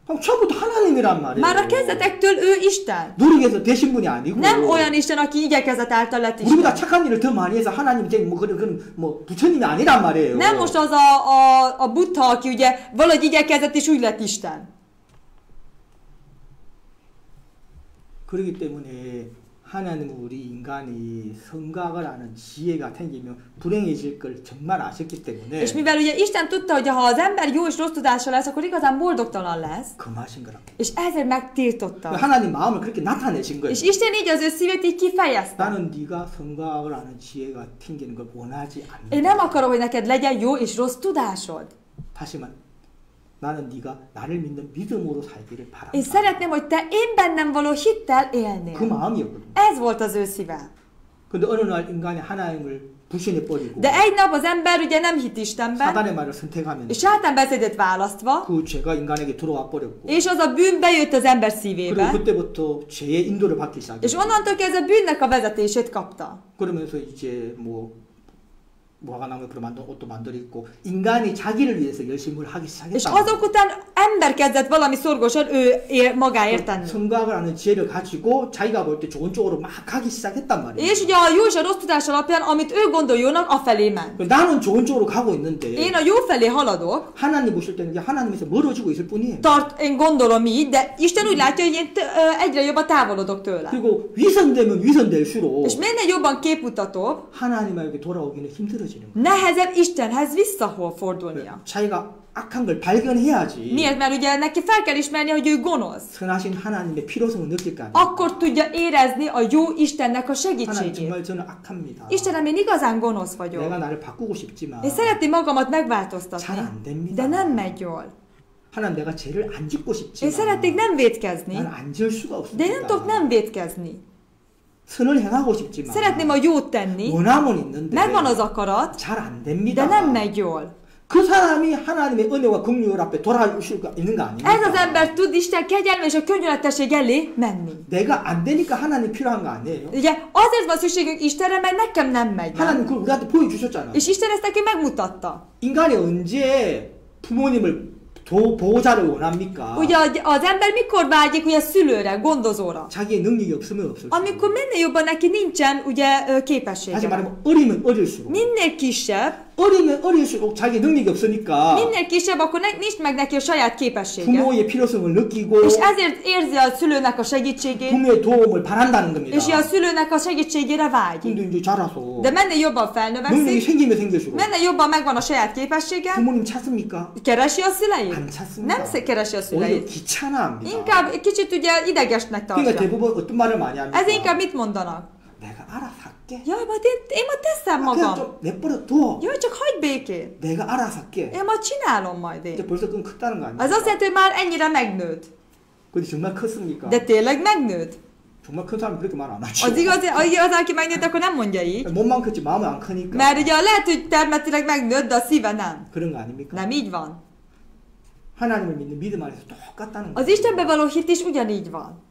Speaker 1: 그럼 처음부터 하나님이란 말이에요.
Speaker 2: Már a kezdetektől ő Isten.
Speaker 1: 노력해서 되신 분이 아니고.
Speaker 2: Nem olyan Isten, aki igyekezet által lett
Speaker 1: 우리보다
Speaker 2: Isten.
Speaker 1: 착한 일을 더 많이 해서 하나님 뭐 그런 뭐 부처님이 아니란 말이에요.
Speaker 2: Nem most az a Buddha, aki ugye valahogy igyekezett és úgy lett Isten.
Speaker 1: 그렇기 때문에 하나님은 우리 인간이 성각을 아는 지혜가 생기면 불행해질 걸 정말 아셨기 때문에
Speaker 2: És mivel ugye Isten tudta, hogy ha az ember jó és rossz tudása lesz, akkor igazán boldogtalan lesz,
Speaker 1: 금하신 거라고.
Speaker 2: és ezért megtiltotta.
Speaker 1: 하나님 마음을 그렇게 나타내신 거예요.
Speaker 2: És Isten így az ő szívét így kifejezte.
Speaker 1: 나는 네가 성각을 아는 지혜가 생기는 걸 원하지 않는다.
Speaker 2: Én nem akarom, hogy neked legyen jó és rossz tudásod.
Speaker 1: 다시 말 나는 네가 나를 믿는 믿음으로 살기를 바란다.
Speaker 2: Én szeretném, hogy te én bennem való hittel
Speaker 1: 그
Speaker 2: élnél.
Speaker 1: 마음이었거든요.
Speaker 2: Ez volt az ő szíve.
Speaker 1: 근데 어느 날 인간이 하나님을 불신해 버리고
Speaker 2: De egy nap az ember ugye nem hitt Istenben,
Speaker 1: 사단의 말을 선택하면서
Speaker 2: és sátán beszédet választva,
Speaker 1: 그 죄가 인간에게 들어와 버렸고
Speaker 2: és az a bűn bejött az ember
Speaker 1: 그리고
Speaker 2: szívébe,
Speaker 1: 그때부터 죄의 인도를 받기
Speaker 2: és
Speaker 1: 시작했어요.
Speaker 2: onnantól kezdve bűnnek a vezetését kapta.
Speaker 1: 그러면서 이제 뭐 무화과 나무로 만든 옷도 만들고 인간이 자기를 위해서 열심히 하기
Speaker 2: És
Speaker 1: 시작했다.
Speaker 2: azok után ember kezdett valami szorgosan magáért tenni.
Speaker 1: 성각을 하는 지혜를 가지고 자기가 볼 때 좋은 쪽으로 막 가기 시작했단 말이에요.
Speaker 2: És ugye a jó és a rossz tudás alapján, amit ő gondol jónak, afelé ment.
Speaker 1: 나는 좋은 쪽으로 가고 있는데
Speaker 2: Én a jó felé haladok,
Speaker 1: 하나님 보실 때는 하나님에서 멀어지고 있을 뿐이에요.
Speaker 2: én gondolom így, de Isten úgy látja, hogy én egyre jobban távolodok tőle.
Speaker 1: 그리고 위선되면 위선될수록
Speaker 2: És minél jobban képmutatóbb,
Speaker 1: 하나님에게 돌아오기는 힘들어지는 거예요.
Speaker 2: nehezebb Istenhez visszafordulnia.
Speaker 1: 자기가 악한 걸 발견해야지
Speaker 2: Miért? Mert ugye neki fel kell ismernie, hogy ő gonosz.
Speaker 1: 선하신 하나님의 필요성을 느낄 거 아니에요.
Speaker 2: Akkor tudja érezni a jó Istennek a
Speaker 1: 하나님
Speaker 2: segítségét.
Speaker 1: 정말 저는 악합니다.
Speaker 2: Istenem, én igazán gonosz vagyok.
Speaker 1: 내가 나를 바꾸고 싶지만
Speaker 2: Én szeretném magamat
Speaker 1: 잘
Speaker 2: megváltoztatni,
Speaker 1: 안 됩니다.
Speaker 2: de nem megy jól.
Speaker 1: 하나님 내가 죄를 안 짓고
Speaker 2: Én
Speaker 1: 싶지만
Speaker 2: szeretnék nem vétkezni,
Speaker 1: 난 안 지을 수가
Speaker 2: de én nem tudok
Speaker 1: 없습니다.
Speaker 2: nem vétkezni.
Speaker 1: 선을 행하고 싶지만
Speaker 2: Szeretném a jót tenni,
Speaker 1: 원함은 있는데
Speaker 2: megvan az akarat,
Speaker 1: 잘 안
Speaker 2: de
Speaker 1: 됩니다.
Speaker 2: nem megy jól.
Speaker 1: 그 사람이 하나님의 은혜와 긍휼 앞에 돌아올 수가 있는 거
Speaker 2: Ez az
Speaker 1: 아닙니까?
Speaker 2: ember tud Isten kegyelme és a könyörületesség elé menni.
Speaker 1: 내가 안 되니까 하나님 필요한 거 아니에요?
Speaker 2: Ugye azért van szükségünk Istenre, mert nekem nem megy. Nem?
Speaker 1: 하나님 그걸 우리한테 보여주셨잖아요.
Speaker 2: És Isten ezt neki megmutatta.
Speaker 1: 인간이 언제 부모님을 보호자를 원합니까?
Speaker 2: Ugye az ember mikor vágyik ugye szülőre, gondozóra?
Speaker 1: 자기의 능력이 없으면 없을수록.
Speaker 2: Amikor minél jobban neki nincsen ugye
Speaker 1: 다시
Speaker 2: képessége.
Speaker 1: 말하면 어리면 어릴수록.
Speaker 2: Minél kisebb,
Speaker 1: 어리면 어릴수록 자기 능력이 없으니까
Speaker 2: minél kisebb, akkor nincs meg neki a saját képessége.
Speaker 1: 부모의 필요성을 느끼고
Speaker 2: És ezért érzi a szülőnek a segítségét,
Speaker 1: 부모의 도움을 바란다는 겁니다.
Speaker 2: és a szülőnek a segítségére vágyik.
Speaker 1: 근데 이제 자라서
Speaker 2: De minél jobban
Speaker 1: 능력이
Speaker 2: felnövekszik,
Speaker 1: 생기면 생길수록
Speaker 2: minél jobban megvan a saját képessége,
Speaker 1: 부모님 찾습니까?
Speaker 2: keresi a szüleit?
Speaker 1: 안 찾습니다.
Speaker 2: Nem keresi a
Speaker 1: 오히려
Speaker 2: szüleit.
Speaker 1: 귀찮아합니다.
Speaker 2: Inkább egy kicsit ugye idegesnek
Speaker 1: 그러니까
Speaker 2: tartja.
Speaker 1: 대부분 어떤 말을 많이 합니까?
Speaker 2: Ez inkább mit mondanak?
Speaker 1: 내가 알아서 할게.
Speaker 2: Jaj, majd én majd teszem
Speaker 1: 그냥
Speaker 2: magam.
Speaker 1: 좀 내버려 둬.
Speaker 2: Jaj, csak hagyd békén.
Speaker 1: 내가 알아서 할게.
Speaker 2: Én majd csinálom majd
Speaker 1: 이제
Speaker 2: én.
Speaker 1: 벌써 그건 컸다는 거
Speaker 2: Az
Speaker 1: 아닙니까?
Speaker 2: azt jelenti, hogy már ennyire megnőtt.
Speaker 1: 근데 정말 컸습니까?
Speaker 2: De tényleg megnőtt?
Speaker 1: 정말 큰 사람이 그렇게 말 안 하죠.
Speaker 2: Az igaz, aki megnőtt, akkor nem mondja így.
Speaker 1: 몸만 컸지 마음은 안 크니까.
Speaker 2: Mert ugye lehet, hogy termetileg megnőtt, de a szíve nem.
Speaker 1: 그런 거 아닙니까?
Speaker 2: Nem így van.
Speaker 1: 하나님을 믿는 믿음 안에서 똑같다는
Speaker 2: Az
Speaker 1: 거예요.
Speaker 2: Istenbe való hit is ugyanígy van.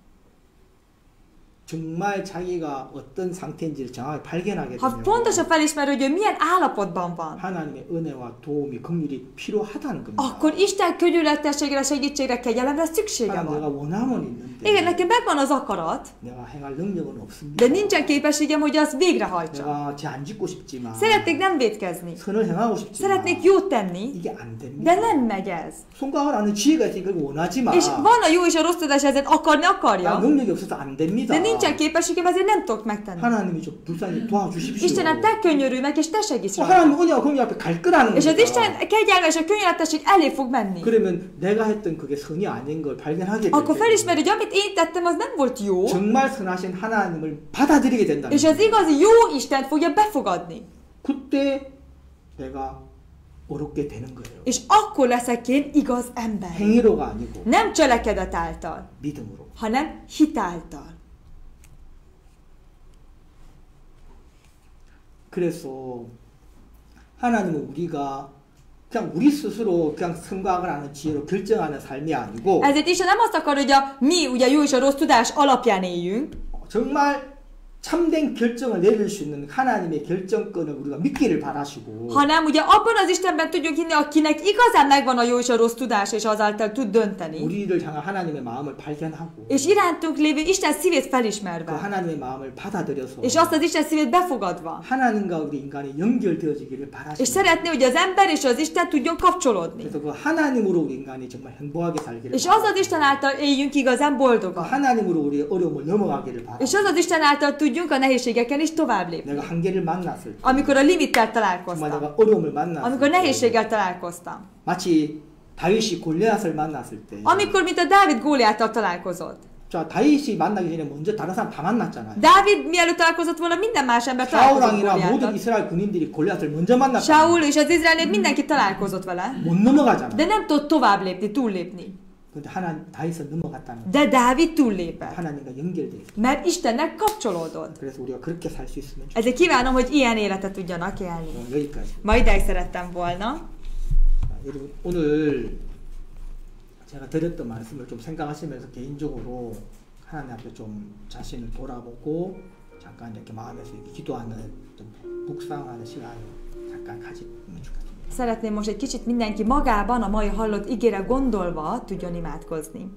Speaker 1: 정말 자기가 어떤 상태인지를 정확히 발견하게
Speaker 2: Ha
Speaker 1: 되면
Speaker 2: pontosan felismer, hogy ő milyen állapotban van,
Speaker 1: 하나님의 은혜와 도움이 긍휼이 필요하다는 겁니다.
Speaker 2: akkor Isten könyörületességre, segítségre, kegyelemre szüksége
Speaker 1: 하나님 내가
Speaker 2: van.
Speaker 1: 원함은 있는데
Speaker 2: Igen, nekem megvan az akarat,
Speaker 1: 내가 행할 능력은 없습니다.
Speaker 2: de nincsen képességem, hogy azt végrehajtsam.
Speaker 1: 내가 죄 안 짓고 싶지만
Speaker 2: Szeretnék nem vétkezni.
Speaker 1: 선을 행하고 싶지만
Speaker 2: Szeretnék jót tenni,
Speaker 1: 이게 안 됩니다.
Speaker 2: de nem megy ez.
Speaker 1: 손가락을 하는 지혜가 있으니까 그걸 원하지만
Speaker 2: És van a jó és a rossz tudás, ezért akarni
Speaker 1: 나
Speaker 2: akarja,
Speaker 1: 능력이 없어서 안 됩니다.
Speaker 2: de nincsen képességem, ezért nem tudok megtenni.
Speaker 1: 하나님이 좀 불쌍히 도와주십시오.
Speaker 2: Istenem, te könyörülj meg, és te segíts rajta.
Speaker 1: 하나님 은혜와 긍휼 앞에 갈 거라는
Speaker 2: És az
Speaker 1: 겁니다.
Speaker 2: Isten kegyelme és a könyörületesség elé fog menni.
Speaker 1: 그러면 내가 했던 그게 선이 아닌 걸 발견하게
Speaker 2: Akkor
Speaker 1: 되고
Speaker 2: felismeri, hogy amit én tettem, az nem volt jó,
Speaker 1: 정말 선하신 하나님을 받아들이게 된다는
Speaker 2: és az
Speaker 1: 거예요.
Speaker 2: igazi jó Istent fogja befogadni.
Speaker 1: 그때 내가 어렵게 되는 거예요.
Speaker 2: És akkor leszek én igaz ember.
Speaker 1: 행위로가 아니고
Speaker 2: Nem cselekedet által,
Speaker 1: 믿음으로.
Speaker 2: hanem hit által.
Speaker 1: 그래서 하나님은 우리가 그냥 우리 스스로 그냥 생각을 하는 지혜로 결정하는 삶이 아니고
Speaker 2: Ezért Isten nem azt akar, hogy mi ugye jó és a rossz tudás alapján éljünk,
Speaker 1: 정말 참된 결정을 내릴 수 있는 하나님의 결정권을 우리가 믿기를 바라시고
Speaker 2: hanem ugye abban az Istenben tudjunk hinni, akinek igazán megvan a jó és a rossz tudás, és azáltal tud dönteni.
Speaker 1: 우리를 향한 하나님의 마음을 발견하고
Speaker 2: És irántunk lévő Isten szívét
Speaker 1: 그
Speaker 2: felismerve,
Speaker 1: 하나님의 마음을 받아들여서
Speaker 2: és azt az Isten szívét befogadva.
Speaker 1: 하나님과 우리 인간이 연결되어지기를
Speaker 2: És
Speaker 1: 바라시고
Speaker 2: szeretné, hogy az ember és az Isten tudjon kapcsolódni.
Speaker 1: 그래서 그 하나님으로 우리 인간이 정말 행복하게 살기를
Speaker 2: És az az Isten által éljünk igazán
Speaker 1: 그
Speaker 2: boldogan.
Speaker 1: 하나님으로 우리의 어려움을 넘어가기를 바라시고
Speaker 2: És az az Isten által tudjunk a nehézségeken is tovább lépni.
Speaker 1: 내가 한계를 만났을 때
Speaker 2: Amikor a limittel
Speaker 1: 정말
Speaker 2: találkoztam,
Speaker 1: 내가 어려움을 만났을
Speaker 2: amikor
Speaker 1: 때
Speaker 2: nehézséggel találkoztam,
Speaker 1: 마치 다윗이 골리앗을 만났을 때
Speaker 2: amikor mint a Dávid Góliáttal találkozott.
Speaker 1: 자, 다윗이 만나기 전에 먼저 다른 사람 다 만났잖아요.
Speaker 2: Dávid mielőtt találkozott volna, minden más ember találkozott
Speaker 1: 사울왕이나 모든
Speaker 2: Góliáttal.
Speaker 1: 이스라엘 군인들이 골리앗을 먼저 만났잖아요.
Speaker 2: Saul és az Izrael nép mindenki találkozott vele,
Speaker 1: 못 넘어가잖아요.
Speaker 2: de nem tudott tovább lépni, túllépni.
Speaker 1: 근데 다윗은 넘어갔다는 거예요.
Speaker 2: De Dávid túllépett,
Speaker 1: 하나님과 연결돼 있어요.
Speaker 2: mert Istennek kapcsolódott.
Speaker 1: 그래서 우리가 그렇게 살 수 있으면 좋겠어요.
Speaker 2: Ezért kívánom, hogy ilyen életet tudjanak élni.
Speaker 1: 여기까지.
Speaker 2: Ma ideig szerettem volna.
Speaker 1: 여러분 오늘 제가 드렸던 말씀을 좀 생각하시면서 개인적으로 하나님 앞에 좀 자신을 돌아보고 잠깐 이렇게 마음에서 이렇게 기도하는 좀 묵상하는 시간을 잠깐 가지면 좋겠습니다.
Speaker 2: Szeretném most egy kicsit mindenki magában a mai hallott igére gondolva tudjon imádkozni.